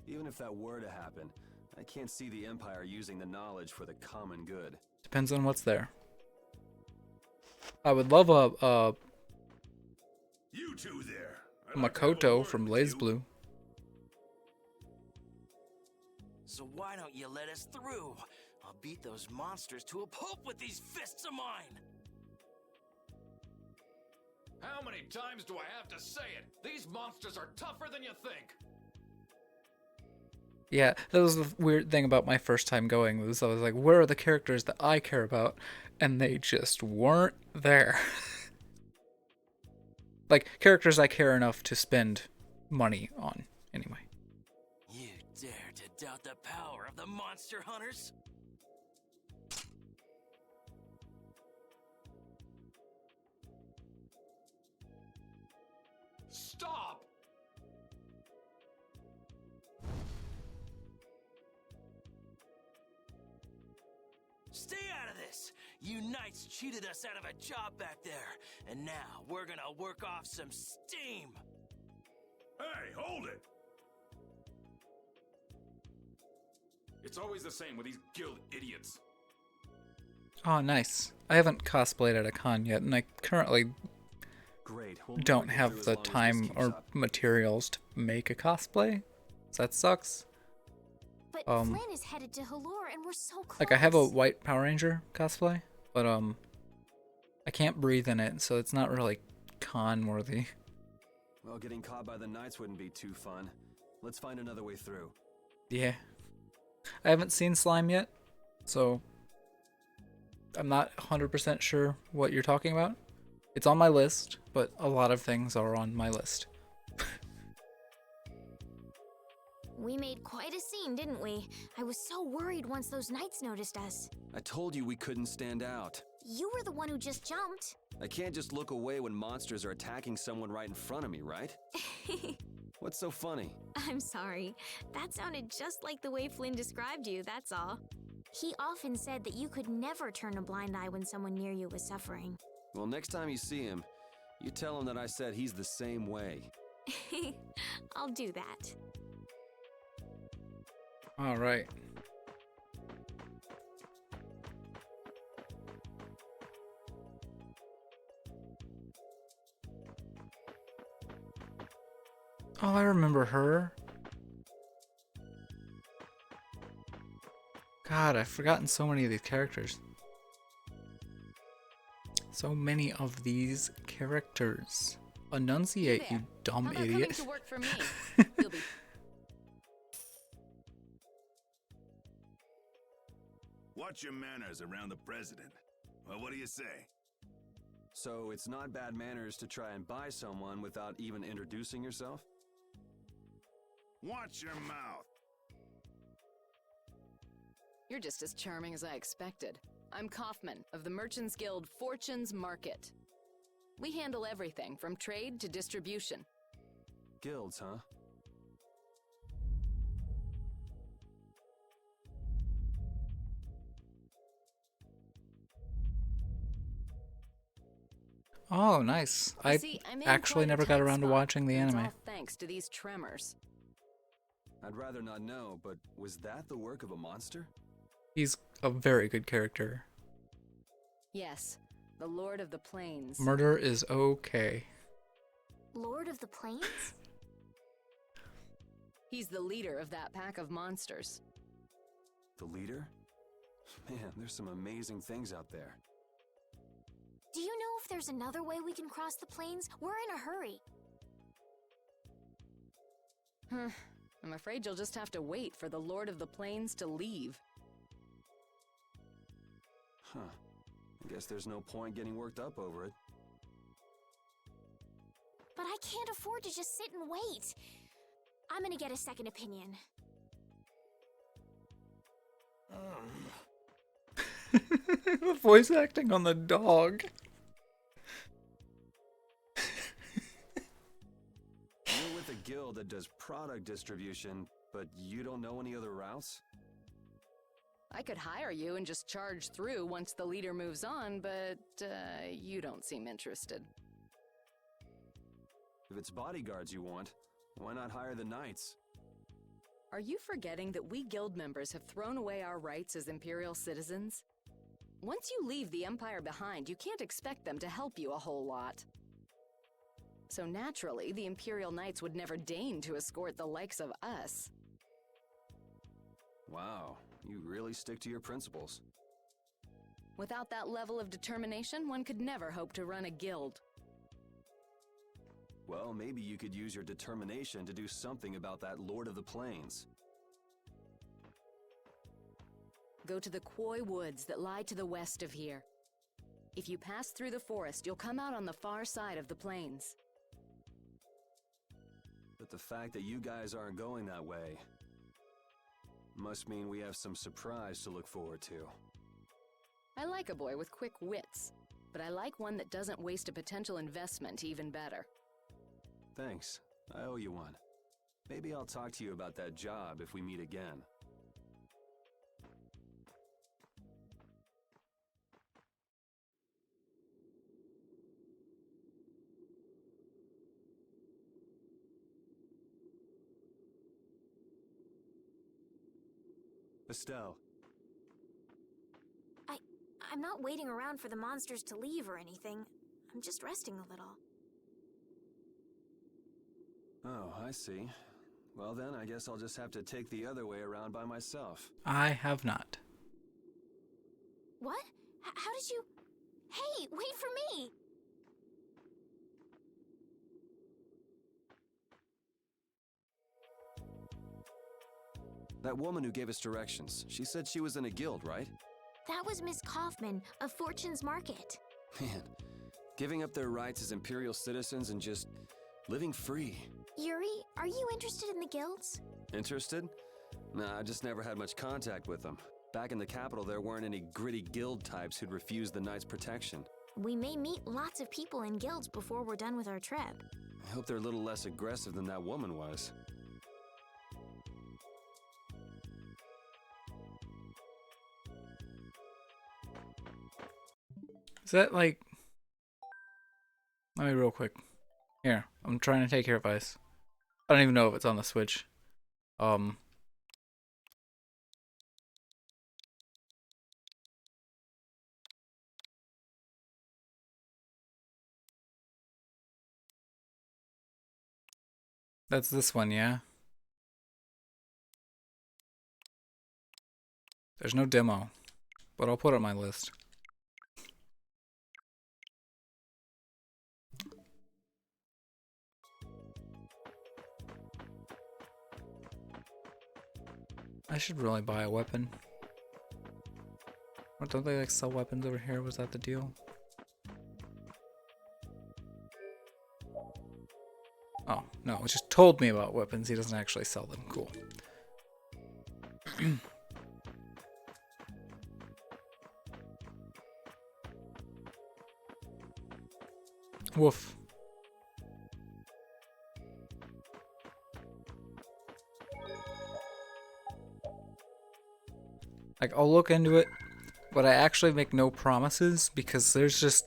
Even if that were to happen, I can't see the Empire using the knowledge for the common good. Depends on what's there. I would love a You two there. Makoto from Blaze Blue. So why don't you let us through? I'll beat those monsters to a pulp with these fists of mine. How many times do I have to say it? These monsters are tougher than you think. Yeah, that was the weird thing about my first time going, was I was like, where are the characters that I care about? And they just weren't there. Like, characters I care enough to spend money on, anyway. You dare to doubt the power of the monster hunters? Stop! Stay out of this! You knights cheated us out of a job back there, and now we're gonna work off some steam! Hey, hold it! It's always the same with these guild idiots. Oh, nice. I haven't cosplayed at a con yet, and I currently don't have the time or materials to make a cosplay. So that sucks. But Flynn is headed to Halure, and we're so close. Like, I have a white Power Ranger cosplay, but I can't breathe in it, so it's not really con-worthy. Well, getting caught by the knights wouldn't be too fun. Let's find another way through. Yeah. I haven't seen Slime yet, so I'm not 100% sure what you're talking about. It's on my list, but a lot of things are on my list. We made quite a scene, didn't we? I was so worried once those knights noticed us. I told you we couldn't stand out. You were the one who just jumped. I can't just look away when monsters are attacking someone right in front of me, right? What's so funny? I'm sorry. That sounded just like the way Flynn described you, that's all. He often said that you could never turn a blind eye when someone near you was suffering. Well, next time you see him, you tell him that I said he's the same way. I'll do that. All right. Oh, I remember her. God, I've forgotten so many of these characters. So many of these characters. Enunciate, you dumb idiot. Coming to work for me? You'll be... Watch your manners around the president. Well, what do you say? So it's not bad manners to try and buy someone without even introducing yourself? Watch your mouth. You're just as charming as I expected. I'm Kaufman of the Merchants Guild Fortune's Market. We handle everything from trade to distribution. Guilds, huh? Oh, nice. I actually never got around to watching the anime. All thanks to these tremors. I'd rather not know, but was that the work of a monster? He's a very good character. Yes, the Lord of the Plains. Murder is okay. Lord of the Plains? He's the leader of that pack of monsters. The leader? Man, there's some amazing things out there. Do you know if there's another way we can cross the plains? We're in a hurry. I'm afraid you'll just have to wait for the Lord of the Plains to leave. Huh. I guess there's no point getting worked up over it. But I can't afford to just sit and wait. I'm gonna get a second opinion. The voice acting on the dog. You're with a guild that does product distribution, but you don't know any other routes? I could hire you and just charge through once the leader moves on, but you don't seem interested. If it's bodyguards you want, why not hire the knights? Are you forgetting that we guild members have thrown away our rights as Imperial citizens? Once you leave the Empire behind, you can't expect them to help you a whole lot. So naturally, the Imperial Knights would never deign to escort the likes of us. Wow, you really stick to your principles. Without that level of determination, one could never hope to run a guild. Well, maybe you could use your determination to do something about that Lord of the Plains. Go to the Koi Woods that lie to the west of here. If you pass through the forest, you'll come out on the far side of the plains. But the fact that you guys aren't going that way must mean we have some surprise to look forward to. I like a boy with quick wits, but I like one that doesn't waste a potential investment even better. Thanks. I owe you one. Maybe I'll talk to you about that job if we meet again. Estelle. I'm not waiting around for the monsters to leave or anything. I'm just resting a little. Oh, I see. Well then, I guess I'll just have to take the other way around by myself. I have not. What? How did you... Hey, wait for me! That woman who gave us directions, she said she was in a guild, right? That was Miss Kaufman of Fortune's Market. Man, giving up their rights as Imperial citizens and just living free. Yuri, are you interested in the guilds? Interested? Nah, I just never had much contact with them. Back in the capital, there weren't any gritty guild types who'd refuse the Knights' protection. We may meet lots of people in guilds before we're done with our trip. I hope they're a little less aggressive than that woman was. Is that like... Let me real quick. Here, I'm trying to take your advice. I don't even know if it's on the Switch. That's this one, yeah? There's no demo, but I'll put it on my list. I should really buy a weapon. Or don't they like sell weapons over here? Was that the deal? Oh, no, he just told me about weapons. He doesn't actually sell them. Cool. Woof. Like, I'll look into it, but I actually make no promises because there's just...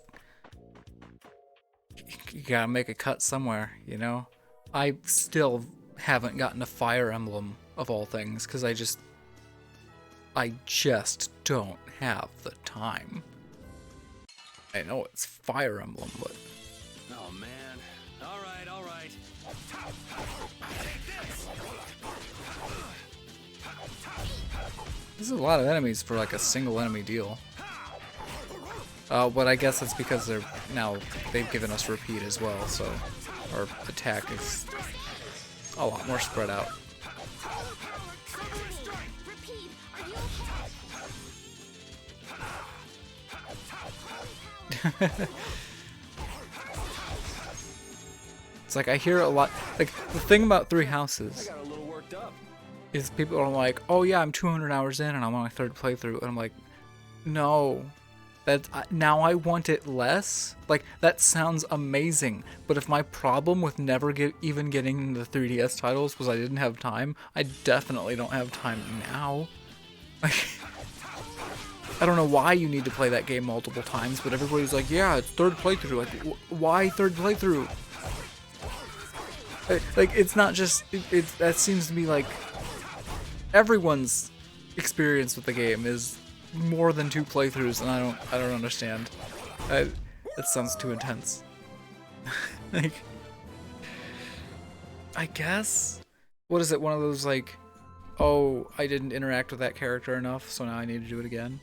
You gotta make a cut somewhere, you know? I still haven't gotten a Fire Emblem, of all things, because I just don't have the time. I know it's Fire Emblem, but... Oh, man. All right, all right. This is a lot of enemies for like a single enemy deal. But I guess it's because they've given us repeat as well, so our attack is a lot more spread out. It's like I hear a lot. Like the thing about Three Houses I got a little worked up. is people are like, "Oh yeah, I'm 200 hours in and I'm on my 3rd playthrough," and I'm like, "No, that's now I want it less." Like that sounds amazing, but if my problem with never even getting the 3DS titles was I didn't have time, I definitely don't have time now. Like, I don't know why you need to play that game multiple times, but everybody's like, "Yeah, it's 3rd playthrough." Like, why 3rd playthrough? Like it's not just that seems to be like everyone's experience with the game is more than 2 playthroughs, and I don't understand. That sounds too intense. Like, I guess, what is it? One of those like, oh, I didn't interact with that character enough, so now I need to do it again.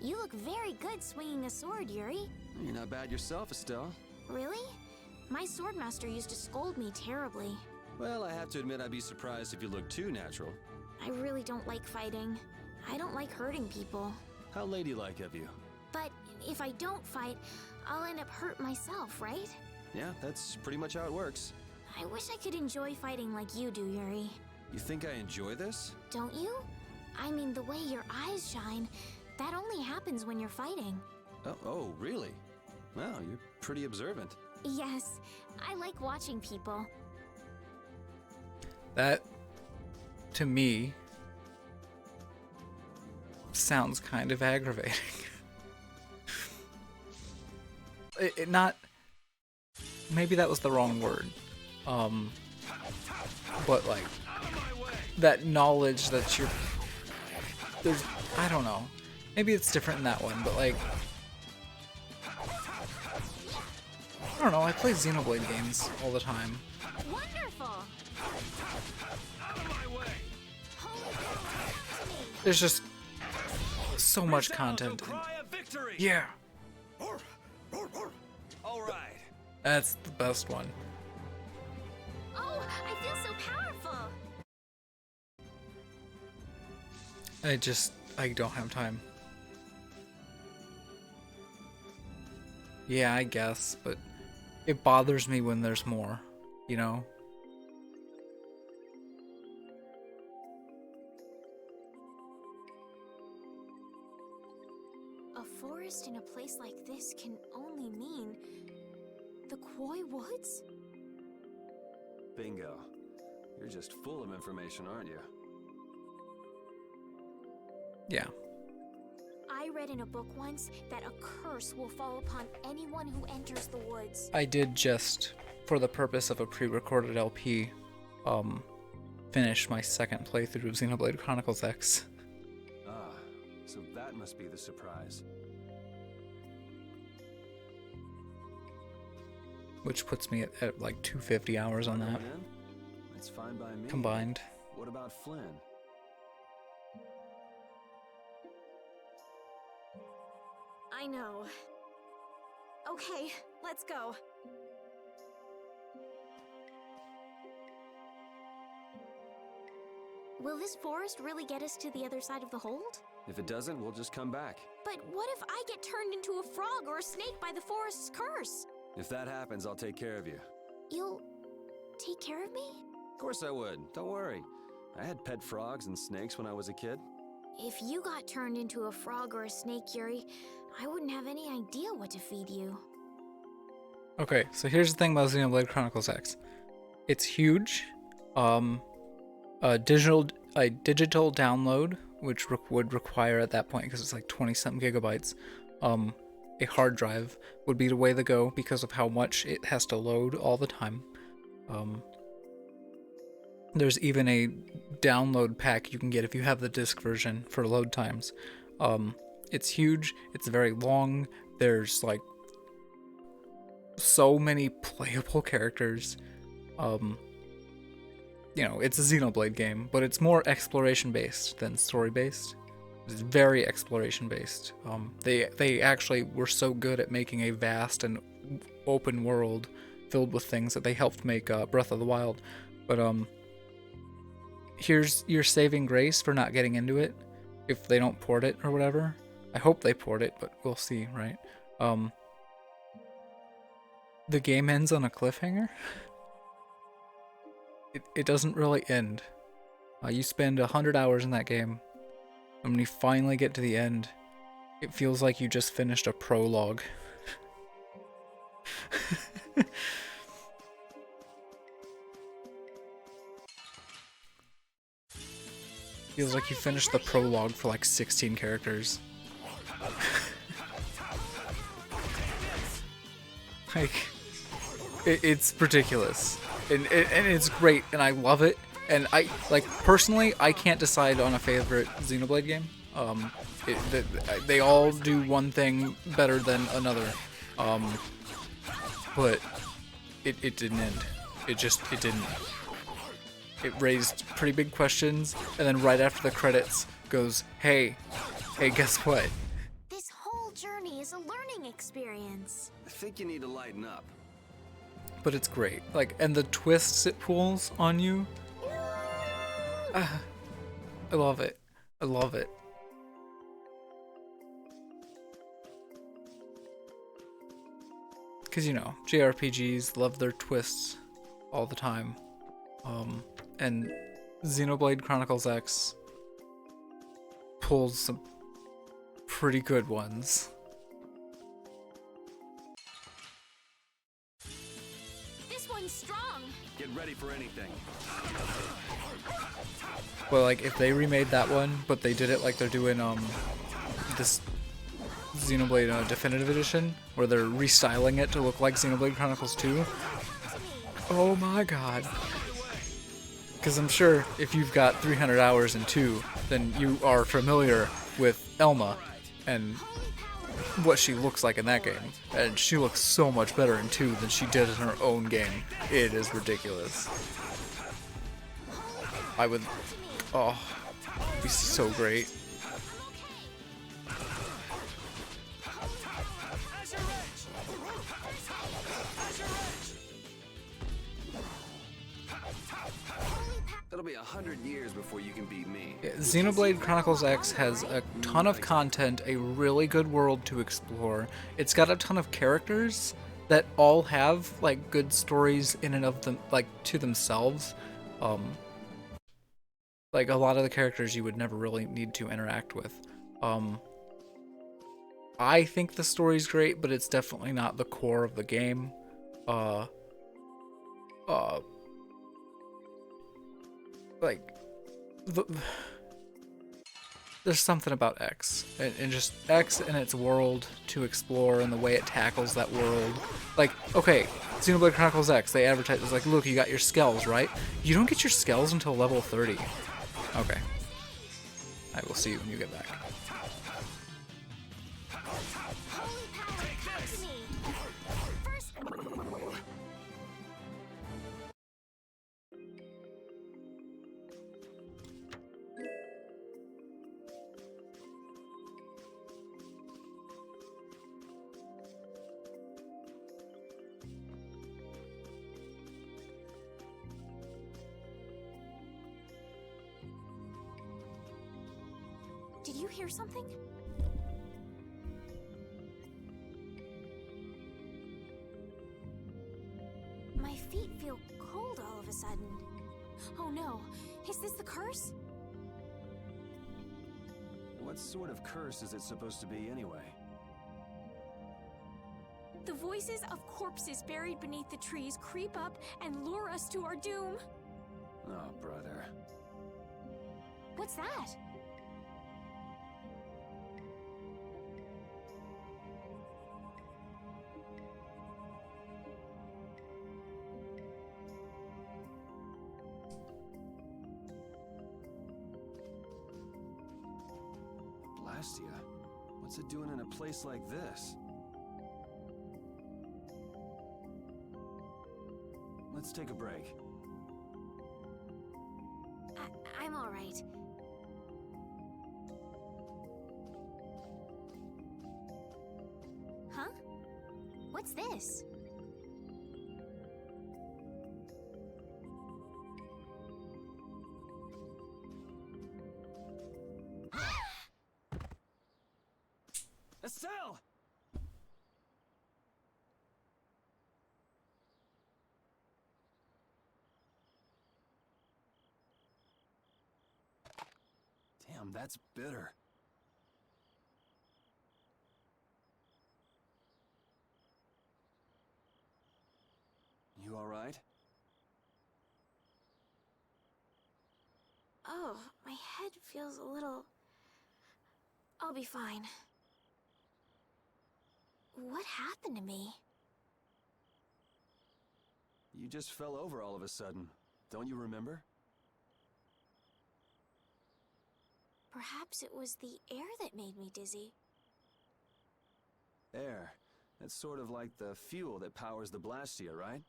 You look very good swinging a sword, Yuri. You're not bad yourself, Estelle. Really? My swordmaster used to scold me terribly. Well, I have to admit I'd be surprised if you looked too natural. I really don't like fighting. I don't like hurting people. How ladylike of you. But if I don't fight, I'll end up hurt myself, right? Yeah, that's pretty much how it works. I wish I could enjoy fighting like you do, Yuri. You think I enjoy this? Don't you? I mean, the way your eyes shine, that only happens when you're fighting. Oh, really? Wow, you're pretty observant. Yes, I like watching people. That, to me, sounds kind of aggravating. it not, maybe that was the wrong word. But like, that knowledge that there's, I don't know. Maybe it's different in that one, but like, I don't know, I play Xenoblade games all the time. Wonderful. There's just so much content. Yeah. All right. That's the best one. Oh, I feel so powerful. I don't have time. Yeah, I guess, but it bothers me when there's more, you know? A forest in a place like this can only mean the Koi Woods? Bingo. You're just full of information, aren't you? Yeah. I read in a book once that a curse will fall upon anyone who enters the woods. I did just, for the purpose of a pre-recorded LP, finish my 2nd playthrough of Xenoblade Chronicles X. Ah, so that must be the surprise. Which puts me at like 250 hours on that. That's fine by me. Combined. What about Flynn? I know. Okay, let's go. Will this forest really get us to the other side of the hold? If it doesn't, we'll just come back. But what if I get turned into a frog or a snake by the forest's curse? If that happens, I'll take care of you. You'll take care of me? Of course I would. Don't worry. I had pet frogs and snakes when I was a kid. If you got turned into a frog or a snake, Yuri, I wouldn't have any idea what to feed you. Okay, so here's the thing about Xenoblade Chronicles X. It's huge. A digital download, which would require at that point, because it's like 20-something gigabytes, a hard drive would be the way to go because of how much it has to load all the time. There's even a download pack you can get if you have the disc version for load times. It's huge, it's very long, there's like so many playable characters. You know, it's a Xenoblade game, but it's more exploration based than story based. It's very exploration based. They actually were so good at making a vast and open world filled with things that they helped make Breath of the Wild. But here's your saving grace for not getting into it if they don't port it or whatever. I hope they port it, but we'll see, right? The game ends on a cliffhanger. It doesn't really end. You spend 100 hours in that game, and when you finally get to the end, it feels like you just finished a prologue. Feels like you finished the prologue for like 16 characters. Like, it's ridiculous, and it's great, and I love it. And I personally, I can't decide on a favorite Xenoblade game. They all do one thing better than another. But it didn't end. It didn't. It raised pretty big questions, and then right after the credits goes, hey, guess what? This whole journey is a learning experience. I think you need to lighten up. But it's great. Like, and the twists it pulls on you. I love it. I love it. Because, you know, JRPGs love their twists all the time. And Xenoblade Chronicles X pulls some pretty good ones. This one's strong. Get ready for anything. Well, like, if they remade that one, but they did it like they're doing this Xenoblade Definitive Edition, where they're restyling it to look like Xenoblade Chronicles 2. Oh my god. Because I'm sure if you've got 300 hours in 2, then you are familiar with Elma and what she looks like in that game. And she looks so much better in 2 than she did in her own game. It is ridiculous. I would... Oh, it'd be so great. It'll be 100 years before you can beat me. Yeah, Xenoblade Chronicles X has a ton of content, a really good world to explore. It's got a ton of characters that all have like good stories in and of them, like to themselves. Like a lot of the characters you would never really need to interact with. I think the story's great, but it's definitely not the core of the game. Like, there's something about X, and just X and its world to explore and the way it tackles that world. Like, okay, Xenoblade Chronicles X, they advertise, it's like, look, you got your skells, right? You don't get your skells until level 30. Okay. I will see you when you get back. Did you hear something? My feet feel cold all of a sudden. Oh no, is this the curse? What sort of curse is it supposed to be anyway? The voices of corpses buried beneath the trees creep up and lure us to our doom. Oh, brother. What's that? Blastia? What's it doing in a place like this? Let's take a break. I'm all right. Huh? What's this? Estelle! Damn, that's bitter. You alright? Oh, my head feels a little... I'll be fine. What happened to me? You just fell over all of a sudden. Don't you remember? Perhaps it was the air that made me dizzy. Air. That's sort of like the fuel that powers the Blastia, right?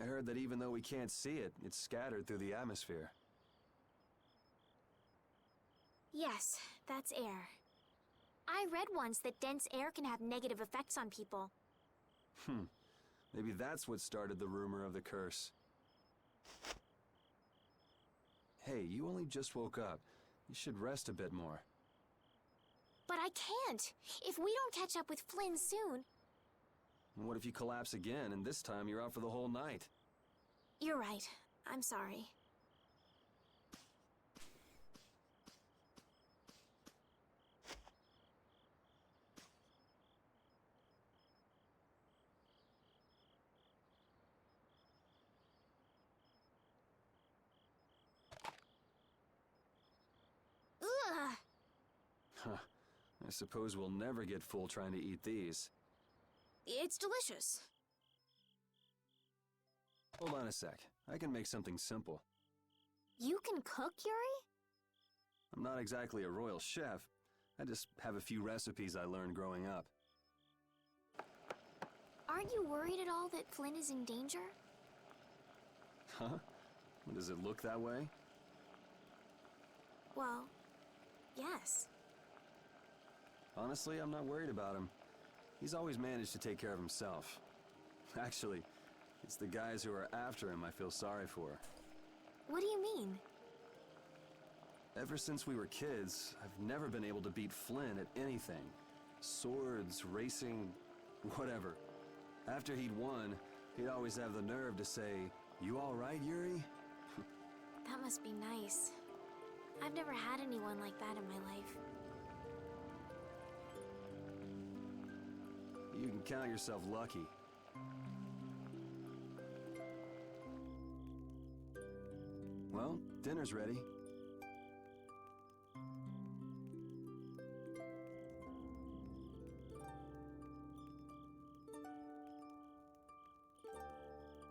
I heard that even though we can't see it, it's scattered through the atmosphere. Yes, that's air. I read once that dense air can have negative effects on people. Maybe that's what started the rumor of the curse. Hey, you only just woke up. You should rest a bit more. But I can't! If we don't catch up with Flynn soon... What if you collapse again, and this time you're out for the whole night? You're right. I'm sorry. Ugh! Huh. I suppose we'll never get full trying to eat these. It's delicious. Hold on a sec. I can make something simple. You can cook, Yuri? I'm not exactly a royal chef. I just have a few recipes I learned growing up. Aren't you worried at all that Flynn is in danger? Huh? Does it look that way? Well, yes. Honestly, I'm not worried about him. He's always managed to take care of himself. Actually, it's the guys who are after him I feel sorry for. What do you mean? Ever since we were kids, I've never been able to beat Flynn at anything. Swords, racing, whatever. After he'd won, he'd always have the nerve to say, "You all right, Yuri?" That must be nice. I've never had anyone like that in my life. You can count yourself lucky. Well, dinner's ready.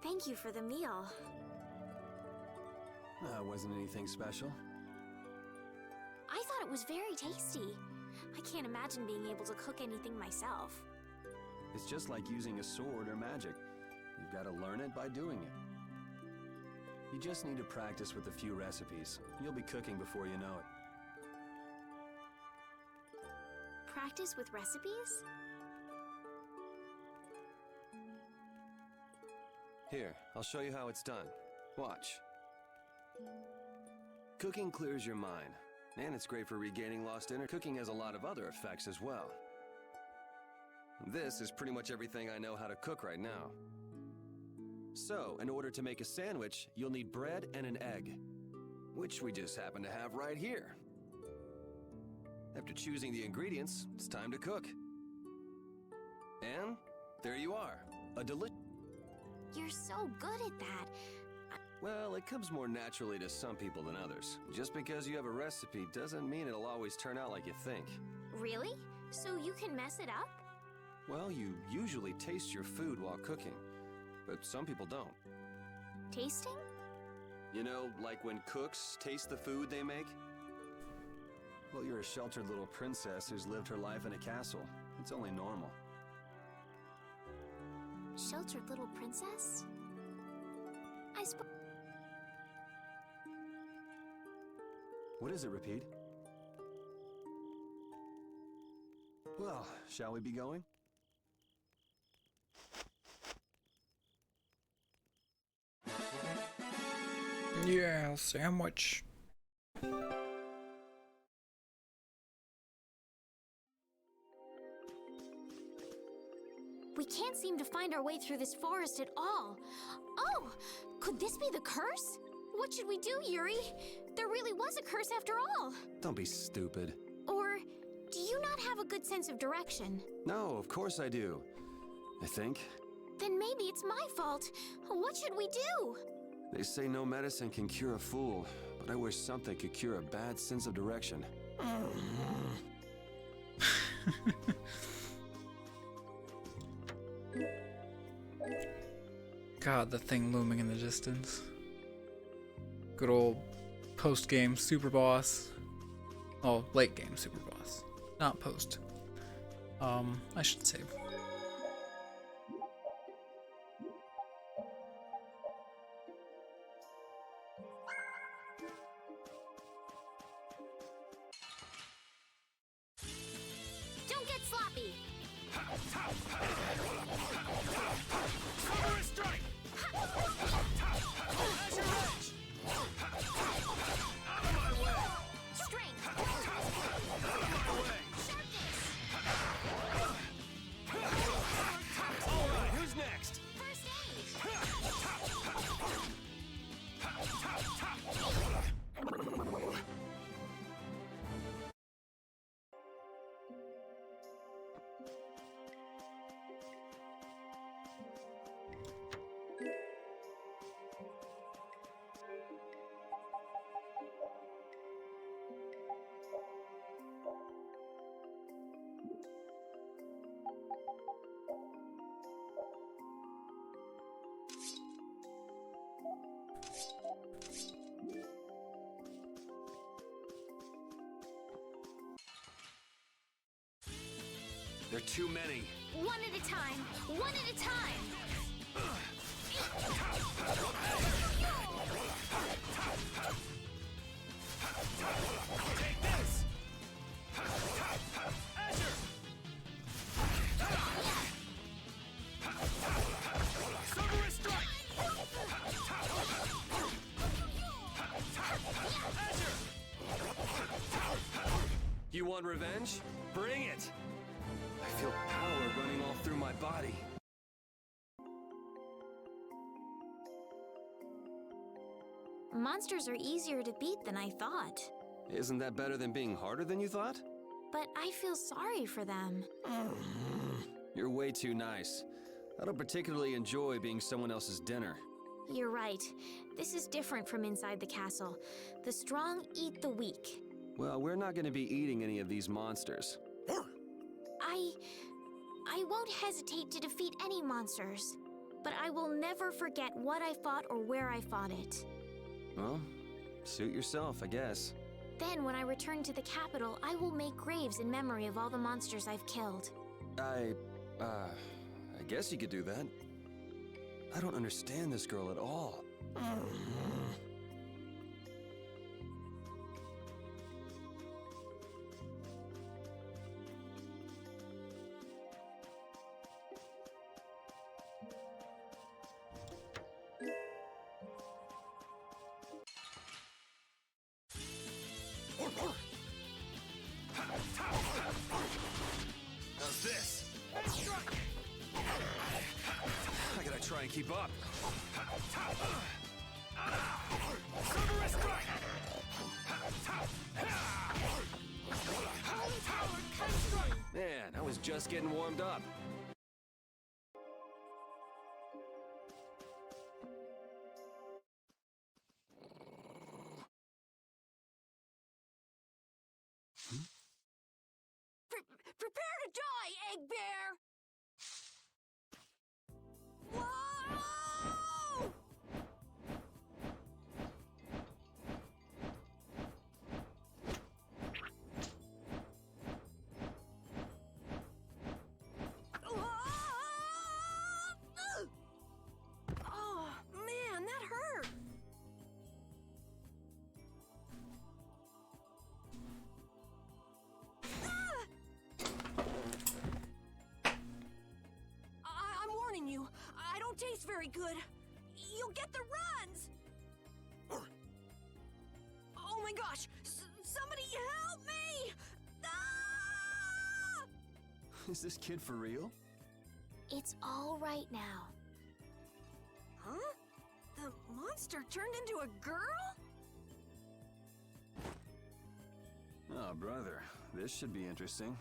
Thank you for the meal. Wasn't anything special. I thought it was very tasty. I can't imagine being able to cook anything myself. It's just like using a sword or magic. You've got to learn it by doing it. You just need to practice with a few recipes. You'll be cooking before you know it. Practice with recipes? Here, I'll show you how it's done. Watch. Cooking clears your mind, and it's great for regaining lost energy. Cooking has a lot of other effects as well. This is pretty much everything I know how to cook right now. So, in order to make a sandwich, you'll need bread and an egg, which we just happen to have right here. After choosing the ingredients, it's time to cook. And there you are, a delicious... You're so good at that. Well, it comes more naturally to some people than others. Just because you have a recipe doesn't mean it'll always turn out like you think. Really? So you can mess it up? Well, you usually taste your food while cooking, but some people don't. Tasting? You know, like when cooks taste the food they make? Well, you're a sheltered little princess who's lived her life in a castle. It's only normal. Sheltered little princess? I suppose... What is it, Repeat? Well, shall we be going? Yeah, sandwich. We can't seem to find our way through this forest at all. Oh! Could this be the curse? What should we do, Yuri? There really was a curse after all. Don't be stupid. Or do you not have a good sense of direction? No, of course I do. I think. Then maybe it's my fault. What should we do? They say no medicine can cure a fool, but I wish something could cure a bad sense of direction. God, the thing looming in the distance. Good old post-game super boss. Oh, late game super boss. Not post. I should save. Don't get sloppy. Cover a strike! Azure Edge! Out of my way! Strength. Out of my way! All right, who's next? First aid. There are too many. One at a time. One at a time. Take this! Azure! Cerberus strike! Azure! You want revenge? Bring it! I feel power running all through my body. Monsters are easier to beat than I thought. Isn't that better than being harder than you thought? But I feel sorry for them. You're way too nice. I don't particularly enjoy being someone else's dinner. You're right. This is different from inside the castle. The strong eat the weak. Well, we're not going to be eating any of these monsters. I won't hesitate to defeat any monsters. But I will never forget what I fought or where I fought it. Well, suit yourself, I guess. Then, when I return to the capital, I will make graves in memory of all the monsters I've killed. I guess you could do that. I don't understand this girl at all. How's this? I gotta try and keep up. Cerberus strike! Man, I was just getting warmed up. Prepare to die, Egg Bear! Whoa! Oh, man, that hurt! I'm warning you, I don't taste very good. You'll get the runs! Oh my gosh! Somebody help me! Ah! Is this kid for real? It's all right now. Huh? The The monster turned into a girl? Oh, brother. This should be interesting.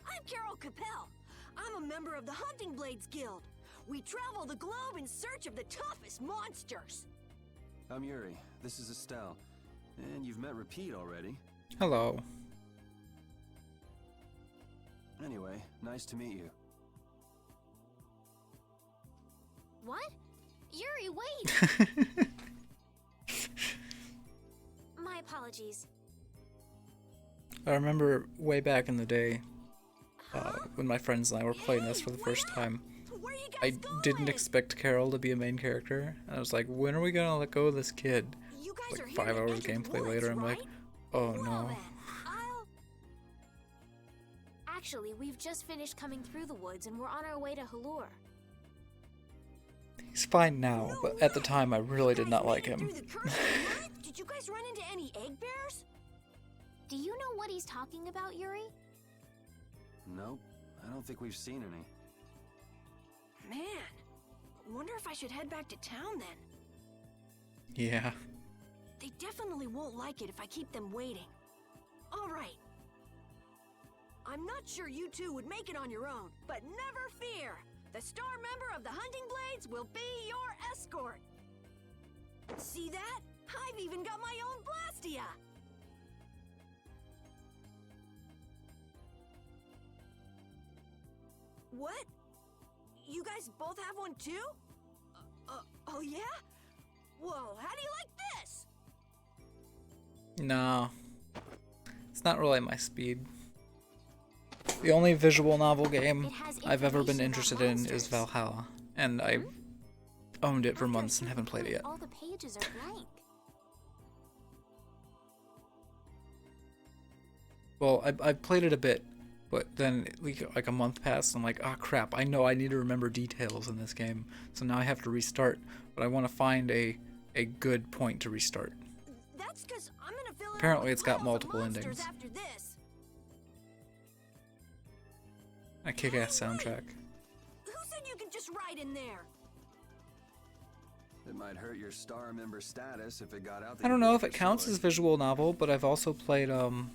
I'm Carol Capel. I'm a member of the Hunting Blades Guild. We travel the globe in search of the toughest monsters. I'm Yuri. This is Estelle. And you've met Repeat already. Hello. Anyway, nice to meet you. What? Yuri, wait! My apologies. I remember way back in the day, when my friends and I were playing this for the first time, I didn't expect Carol to be a main character. And I was like, when are we gonna let go of this kid? Like 5 hours of gameplay later, I'm like, oh no. Actually, we've just finished coming through the woods and we're on our way to Halur. He's fine now, but at the time I really did not like him. Did you guys run into any egg bears? Do you know what he's talking about, Yuri? Nope. I don't think we've seen any. Man, wonder if I should head back to town then. Yeah. They definitely won't like it if I keep them waiting. All right. I'm not sure you two would make it on your own, but never fear. The star member of the Hunting Blades will be your escort. See that? I've even got my own Blastia. What? You guys both have one too? Oh yeah? Whoa, how do you like this? No. It's not really my speed. The only visual novel game I've ever been interested in is Valhalla, and I've owned it for months and haven't played it yet. All the pages are blank. Well, I played it a bit, but then like a month passed and I'm like, oh crap, I know I need to remember details in this game, so now I have to restart, but I want to find a good point to restart. That's 'cause I'm gonna fill it Apparently out it's with got piles of multiple monsters endings. after this. A kick-ass soundtrack. Who said you could just ride in there? It might hurt your star member status if it got out. I don't know if it counts as visual novel, but I've also played Oh,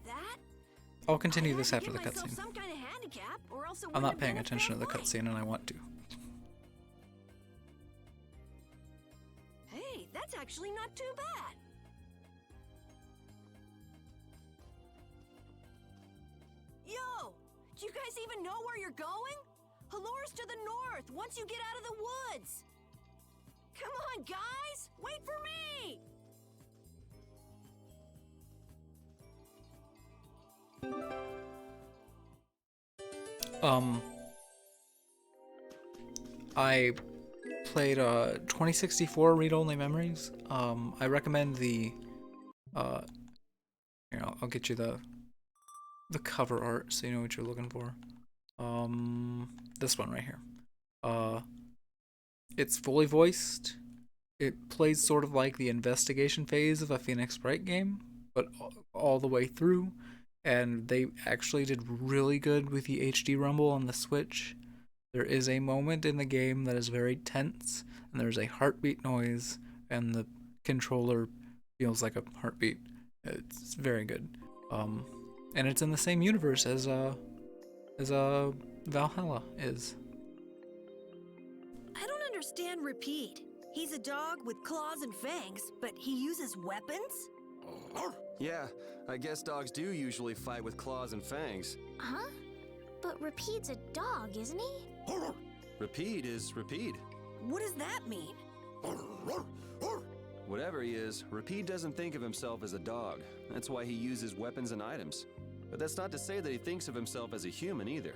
that? I'll continue this after the cutscene. Some kind of handicap, or else it I'm not wouldn't have paying been a attention to fair the fight. cutscene and I want to. Hey, that's actually not too bad. Yo, do you guys even know where you're going? Halur's to the north, once you get out of the woods. Come on, guys, wait for me. I played 2064 Read-Only Memories. I recommend the here, I'll get you the cover art so you know what you're looking for. This one right here. It's fully voiced. It plays sort of like the investigation phase of a Phoenix Wright game, but all the way through. And they actually did really good with the HD rumble on the Switch. There is a moment in the game that is very tense, and there's a heartbeat noise, and the controller feels like a heartbeat. It's very good. And it's in the same universe as Valhalla is. I don't understand Repeat. He's a dog with claws and fangs, but he uses weapons? Yeah, I guess dogs do usually fight with claws and fangs. Huh? But Repeat's a dog, isn't he? Repeat is Repeat. What does that mean? Whatever he is, Repeat doesn't think of himself as a dog. That's why he uses weapons and items. But that's not to say that he thinks of himself as a human either.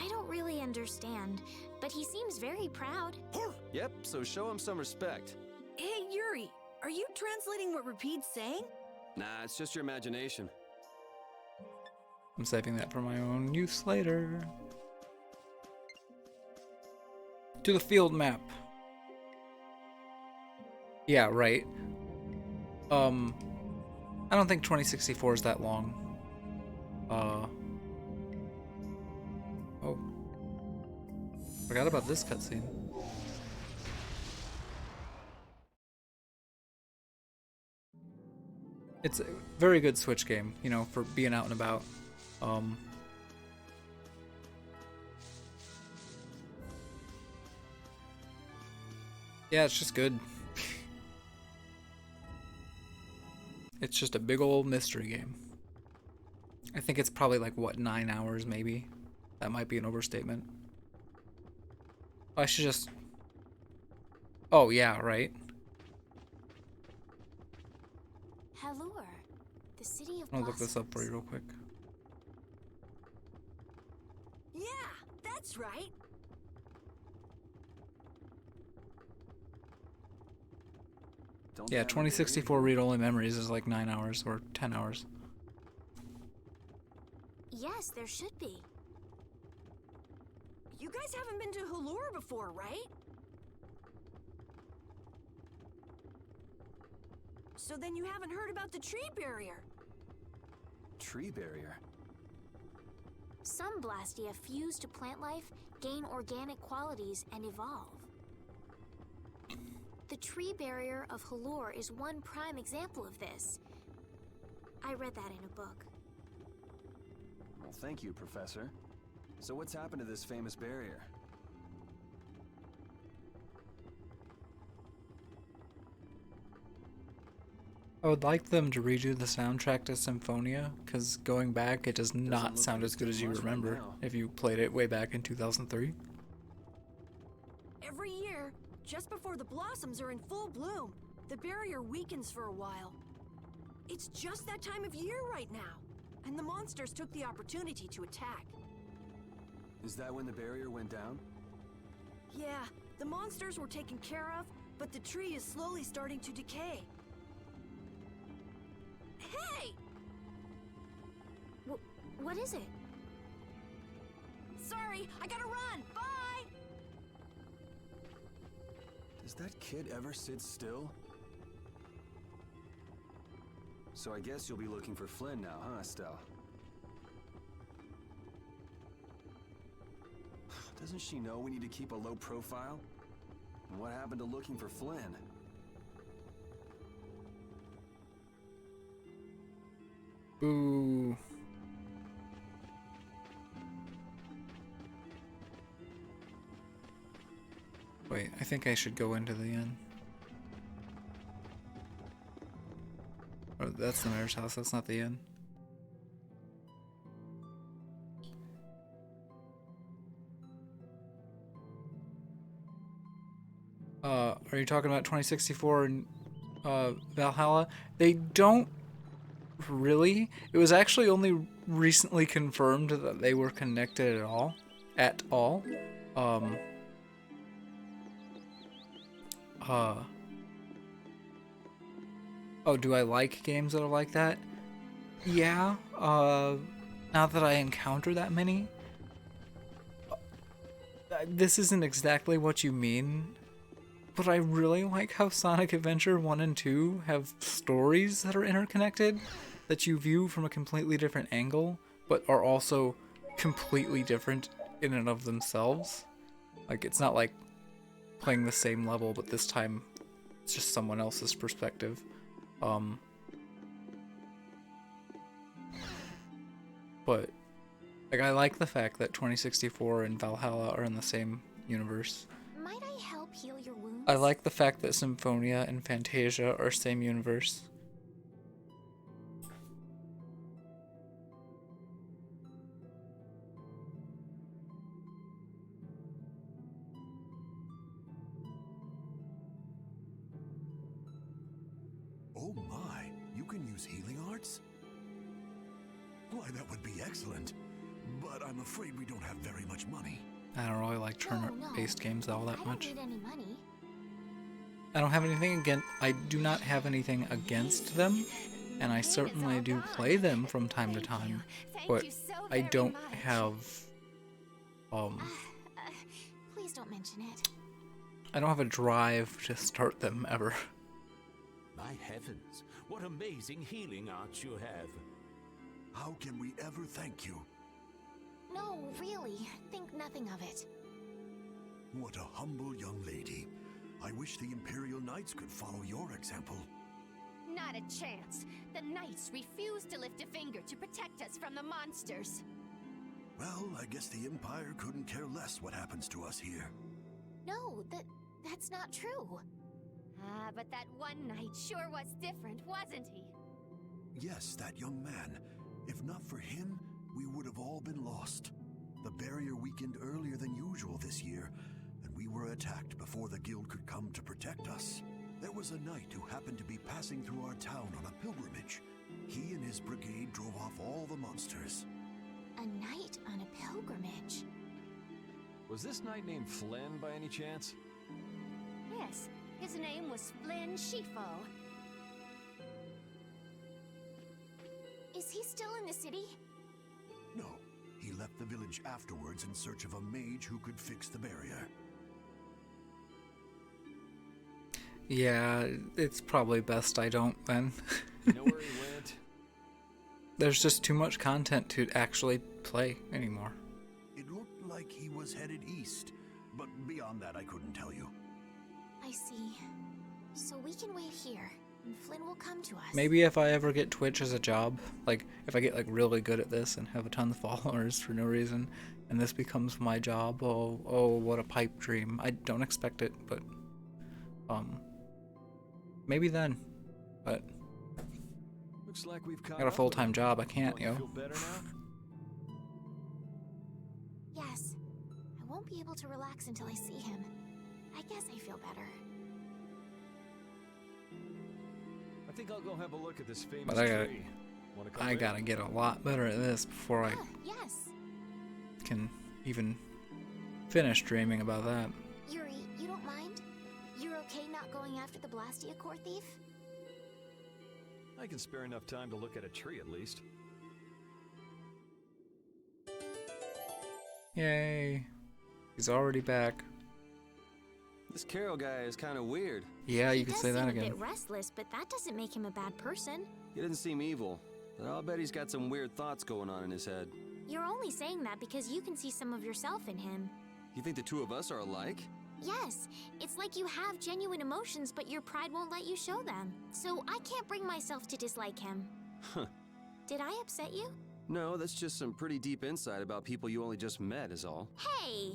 I don't really understand, but he seems very proud. Yep, so show him some respect. Hey, Yuri, are you translating what Repeat's saying? Nah, it's just your imagination. I'm saving that for my own use later. To the field map. Yeah, right. I don't think 2064 is that long. Oh. Forgot about this cutscene. It's a very good Switch game, you know, for being out and about. Yeah, it's just good. It's just a big old mystery game. I think it's probably like, what, 9 hours maybe? That might be an overstatement. I should just... Oh, yeah, right. Halure, the city of I'll look this up blossoms. for you real quick. Yeah, that's right. Yeah, 2064 read-only memories is like 9 hours or 10 hours. Yes, there should be. You guys haven't been to Halure before, right? So then you haven't heard about the tree barrier. Tree barrier? Some Blastia fuse to plant life, gain organic qualities, and evolve. The tree barrier of Halure is one prime example of this. I read that in a book. Well, thank you, Professor. So what's happened to this famous barrier? I would like them to redo the soundtrack to Symphonia, because going back, it does not sound as good as you remember if you played it way back in 2003. Every year, just before the blossoms are in full bloom, the barrier weakens for a while. It's just that time of year right now, and the monsters took the opportunity to attack. Is that when the barrier went down? Yeah, the monsters were taken care of, but the tree is slowly starting to decay. Hey! What is it? Sorry, I gotta run! Bye! Does that kid ever sit still? So I guess you'll be looking for Flynn now, huh, Estelle? Doesn't she know we need to keep a low profile? And what happened to looking for Flynn? Boo. Wait, I think I should go into the inn. Oh, that's the mayor's house, that's not the inn. Are you talking about 2064 and Valhalla? They don't really. It was actually only recently confirmed that they were connected at all. Oh, do I like games that are like that? Yeah, not that I encounter that many. This isn't exactly what you mean, but I really like how Sonic Adventure 1 and 2 have stories that are interconnected, that you view from a completely different angle, but are also completely different in and of themselves. Like, it's not like playing the same level, but this time it's just someone else's perspective. But like, I like the fact that 2064 and Valhalla are in the same universe. Might I help heal your wounds? I like the fact that Symphonia and Fantasia are same universe. Oh my, you can use healing arts? Why, that would be excellent. But I'm afraid we don't have very much money. I don't really like turn-based games all that much. I don't need any money. I don't have anything against. I do not have anything against them, and I certainly do play them from time to time. But I don't have. Please don't mention it. I don't have a drive to start them ever. My heavens, what amazing healing arts you have. How can we ever thank you? No, really. Think nothing of it. What a humble young lady. I wish the Imperial Knights could follow your example. Not a chance. The Knights refuse to lift a finger to protect us from the monsters. Well, I guess the Empire couldn't care less what happens to us here. No, that's not true. Ah, but that one knight sure was different, wasn't he? Yes, that young man. If not for him, we would have all been lost. The barrier weakened earlier than usual this year, and we were attacked before the guild could come to protect us. There was a knight who happened to be passing through our town on a pilgrimage. He and his brigade drove off all the monsters. A knight on a pilgrimage? Was this knight named Flynn by any chance? Yes, his name was Flynn Shifo. Is he still in the city? No, he left the village afterwards in search of a mage who could fix the barrier. Yeah, it's probably best I don't then. You know where he went? There's just too much content to actually play anymore. It looked like he was headed east, but beyond that I couldn't tell you. I see. So we can wait here, and Flynn will come to us. Maybe if I ever get Twitch as a job, like if I get like really good at this and have a ton of followers for no reason, and this becomes my job, oh, what a pipe dream. I don't expect it, but maybe then. But looks like we've got a full-time job. I can't, yo. Feel better now? Yes. I won't be able to relax until I see him. I guess I feel better. I think I'll go have a look at this famous But tree. I gotta get a lot better at this before I Yes. can even finish dreaming about that. Yuri, you don't mind? You're okay not going after the Blastia core thief? I can spare enough time to look at a tree at least. Yay. He's already back. This Carol guy is kind of weird. Yeah, you could say that He again. does seem a bit restless, but that doesn't make him a bad person. He doesn't seem evil, but I'll bet he's got some weird thoughts going on in his head. You're only saying that because you can see some of yourself in him. You think the two of us are alike? Yes, it's like you have genuine emotions, but your pride won't let you show them. So I can't bring myself to dislike him. Huh. Did I upset you? No, that's just some pretty deep insight about people you only just met is all. Hey!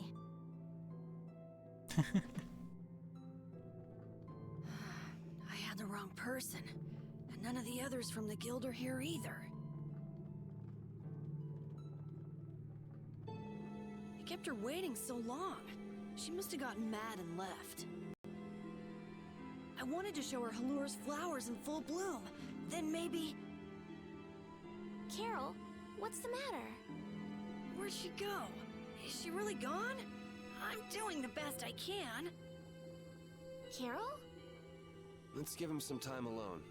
I had the wrong person, and none of the others from the guild are here either. I kept her waiting so long. She must have gotten mad and left. I wanted to show her Halur's flowers in full bloom. Then maybe... Carol, what's the matter? Where'd she go? Is she really gone? I'm doing the best I can. Carol? Let's give him some time alone.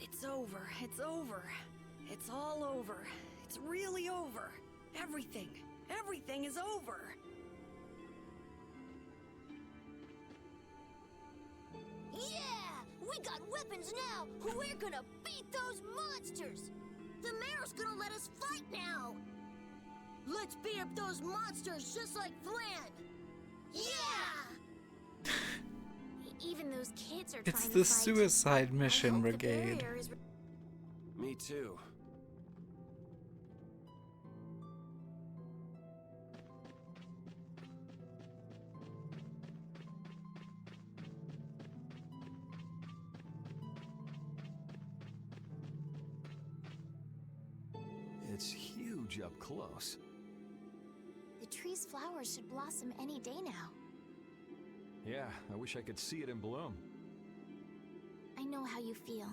It's over. It's over. It's all over. It's really over. Everything. Everything is over. Yeah! We got weapons now! We're gonna beat those monsters! The mayor's gonna let us fight now! Let's beat up those monsters just like Flynn! Yeah! Even those kids are It's trying the to fight. Suicide Mission I hope the Brigade. barrier is Me too. It's huge up close. The tree's flowers should blossom any day now. Yeah, I wish I could see it in bloom. I know how you feel.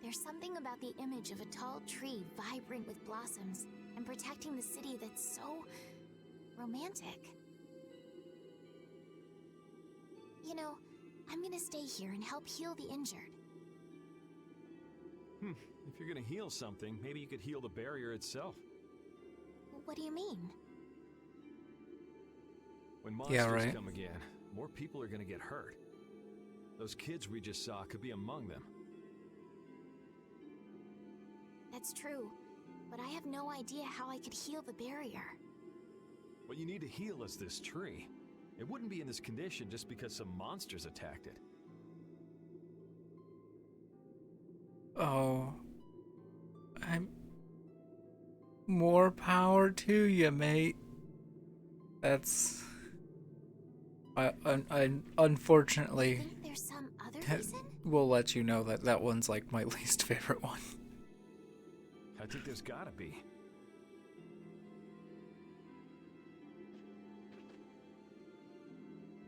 There's something about the image of a tall tree vibrant with blossoms and protecting the city that's so romantic. You know, I'm gonna stay here and help heal the injured. If you're gonna heal something, maybe you could heal the barrier itself. What do you mean? When monsters Yeah, right. come again, more people are gonna get hurt. Those kids we just saw could be among them. That's true, but I have no idea how I could heal the barrier. What you need to heal is this tree. It wouldn't be in this condition just because some monsters attacked it. Oh. More power to you, mate. That's... unfortunately... Think there's some other reason? We'll let you know that that one's like my least favorite one. I think there's gotta be.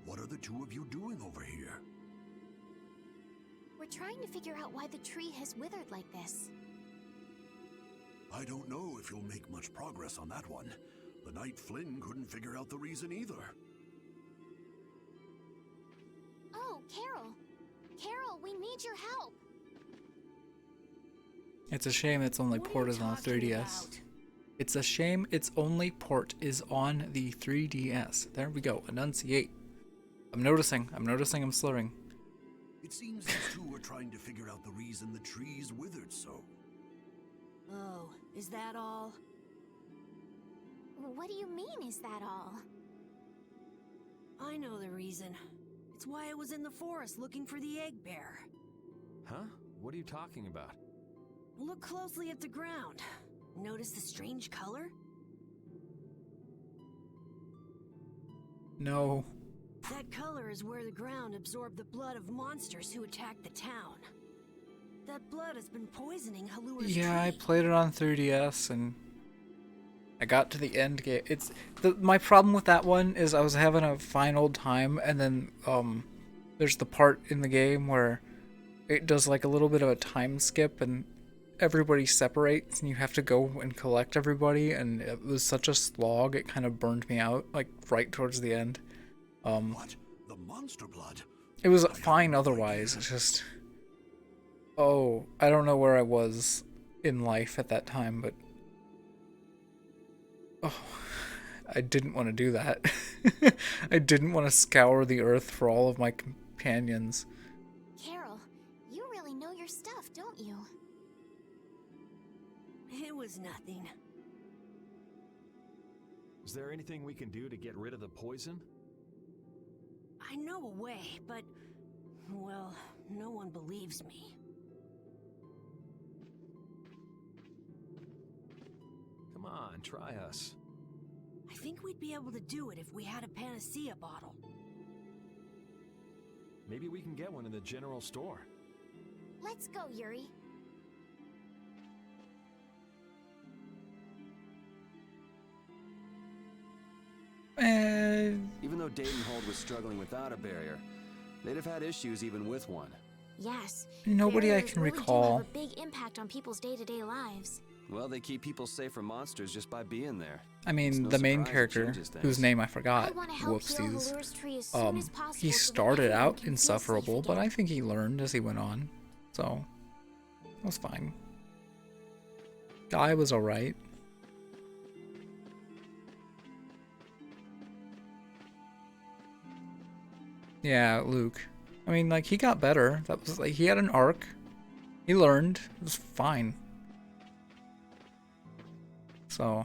What are the two of you doing over here? We're trying to figure out why the tree has withered like this. I don't know if you'll make much progress on that one. The Knight Flynn couldn't figure out the reason either. Oh, Carol! Carol, we need your help! It's a shame its only port is on the 3DS. It's a shame its only port is on the 3DS. There we go. Enunciate. I'm noticing I'm slurring. It seems these two were trying to figure out the reason the trees withered so. Oh, is that all? What do you mean, is that all? I know the reason. It's why I was in the forest looking for the egg bear. Huh? What are you talking about? Look closely at the ground. Notice the strange color? No. That color is where the ground absorbed the blood of monsters who attacked the town. That blood has been poisoning Halura's Yeah, I tree. played it on 3DS and I got to the end game. My problem with that one is I was having a fine old time, and then there's the part in the game where it does like a little bit of a time skip and everybody separates and you have to go and collect everybody, and it was such a slog, it kind of burned me out like right towards the end. What? The monster blood? It was fine otherwise. It's just, oh, I don't know where I was in life at that time, but oh, I didn't want to do that. I didn't want to scour the earth for all of my companions. Carol, you really know your stuff, don't you? It was nothing. Is there anything we can do to get rid of the poison? I know a way, but, well, no one believes me. Come on, try us. I think we'd be able to do it if we had a panacea bottle. Maybe we can get one in the general store. Let's go, Yuri. Even though Dadenhold was struggling without a barrier, they'd have had issues even with one. Yes. Nobody I barriers can really recall. do have a big impact on people's day-to-day lives. Well, they keep people safe from monsters just by being there. I mean, It's no the main surprise it character, changes things. whose name I forgot, I wanna help heal whoopsies, Halura's tree as soon as possible he so that started everyone out can feel insufferable, safe but again. I think he learned as he went on, so it was fine. Guy was alright. Yeah, Luke. I mean, like, he got better. That was like, he had an arc. He learned. It was fine. So.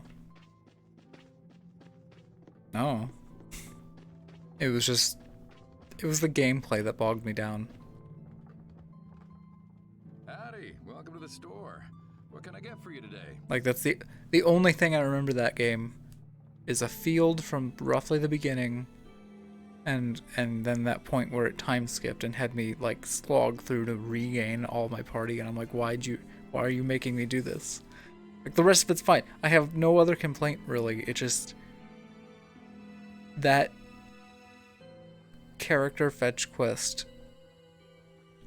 No. It was just. It was the gameplay that bogged me down. Howdy, welcome to the store. What can I get for you today? Like, that's the only thing I remember that game is a field from roughly the beginning, and then that point where it time skipped and had me like slog through to regain all my party, and I'm like, why are you making me do this? Like, the rest of it's fine. I have no other complaint really. It just, that character fetch quest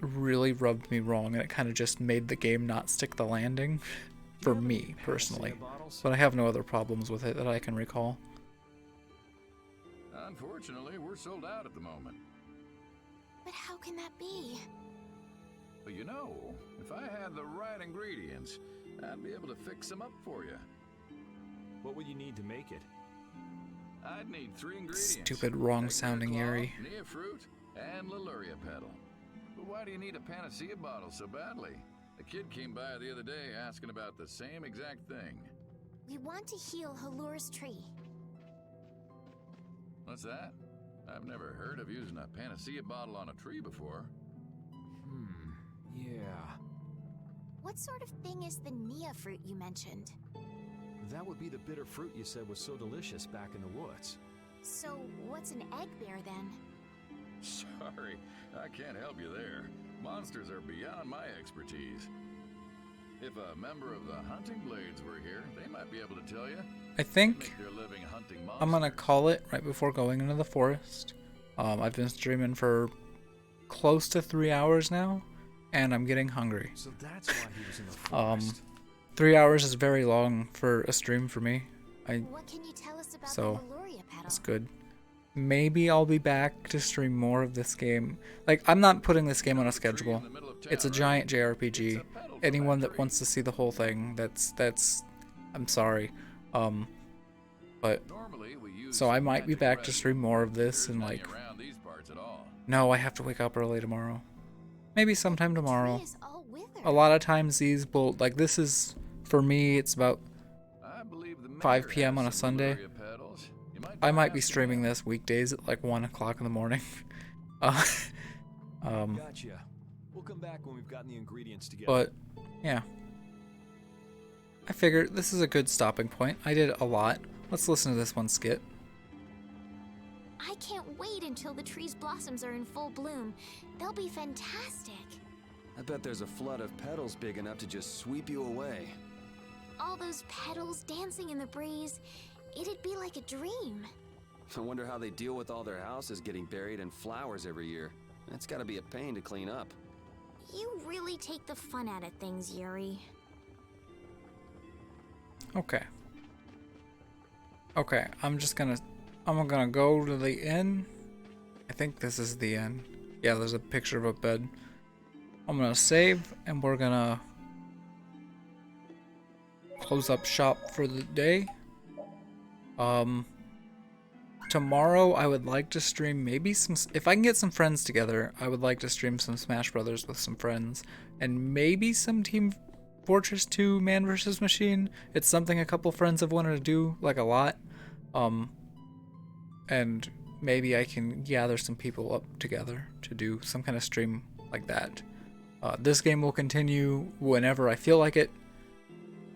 really rubbed me wrong, and it kind of just made the game not stick the landing for me personally. But I have no other problems with it that I can recall. Unfortunately, we're sold out at the moment. But how can that be? But you know, if I had the right ingredients, I'd be able to fix them up for you. What would you need to make it? I'd need 3 ingredients. Stupid wrong sounding Yuri. Nia fruit, and Leluria petal. But why do you need a panacea bottle so badly? A kid came by the other day asking about the same exact thing. We want to heal Halura's tree. What's that? I've never heard of using a panacea bottle on a tree before. Yeah. What sort of thing is the Nia fruit you mentioned? That would be the bitter fruit you said was so delicious back in the woods. So, what's an egg bear then? Sorry, I can't help you there. Monsters are beyond my expertise. If a member of the Hunting Blades were here, they might be able to tell you. I think They're living hunting monsters. I'm gonna call it right before going into the forest. I've been streaming for close to 3 hours now, and I'm getting hungry. So that's why he was in the forest. 3 hours is very long for a stream for me. What can you tell us about So the Luria pedal? that's good. Maybe I'll be back to stream more of this game. Like, I'm not putting this game on a schedule. It's a giant JRPG. Anyone that wants to see the whole thing, that's I'm sorry. But so I might be back to stream more of this and like no, I have to wake up early tomorrow. Maybe sometime tomorrow. A lot of times these will like this is for me it's about 5 p.m. on a Sunday. I might be streaming this weekdays at like 1 o'clock in the morning. Gotcha. We'll come back when we've gotten the ingredients together. But yeah. I figured this is a good stopping point. I did a lot. Let's listen to this one skit. I can't wait until the tree's blossoms are in full bloom. They'll be fantastic. I bet there's a flood of petals big enough to just sweep you away. All those petals dancing in the breeze. It'd be like a dream. I wonder how they deal with all their houses getting buried in flowers every year. That's gotta be a pain to clean up. You really take the fun out of things, Yuri. Okay. Okay, I'm gonna go to the inn. I think this is the inn. Yeah, there's a picture of a bed. I'm gonna save and we're gonna close up shop for the day. Tomorrow I would like to stream maybe some, if I can get some friends together, I would like to stream some Smash Brothers with some friends and maybe some Team Fortress 2 Man vs. Machine. It's something a couple friends have wanted to do, like a lot. And maybe I can gather some people up together to do some kind of stream like that. This game will continue whenever I feel like it,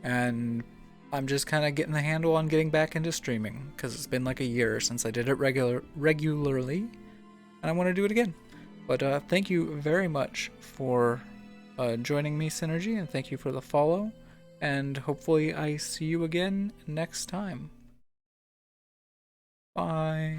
and I'm just kind of getting the handle on getting back into streaming because it's been like a year since I did it regularly, and I want to do it again. But thank you very much for joining me, Synergy, and thank you for the follow, and hopefully I see you again next time. Bye.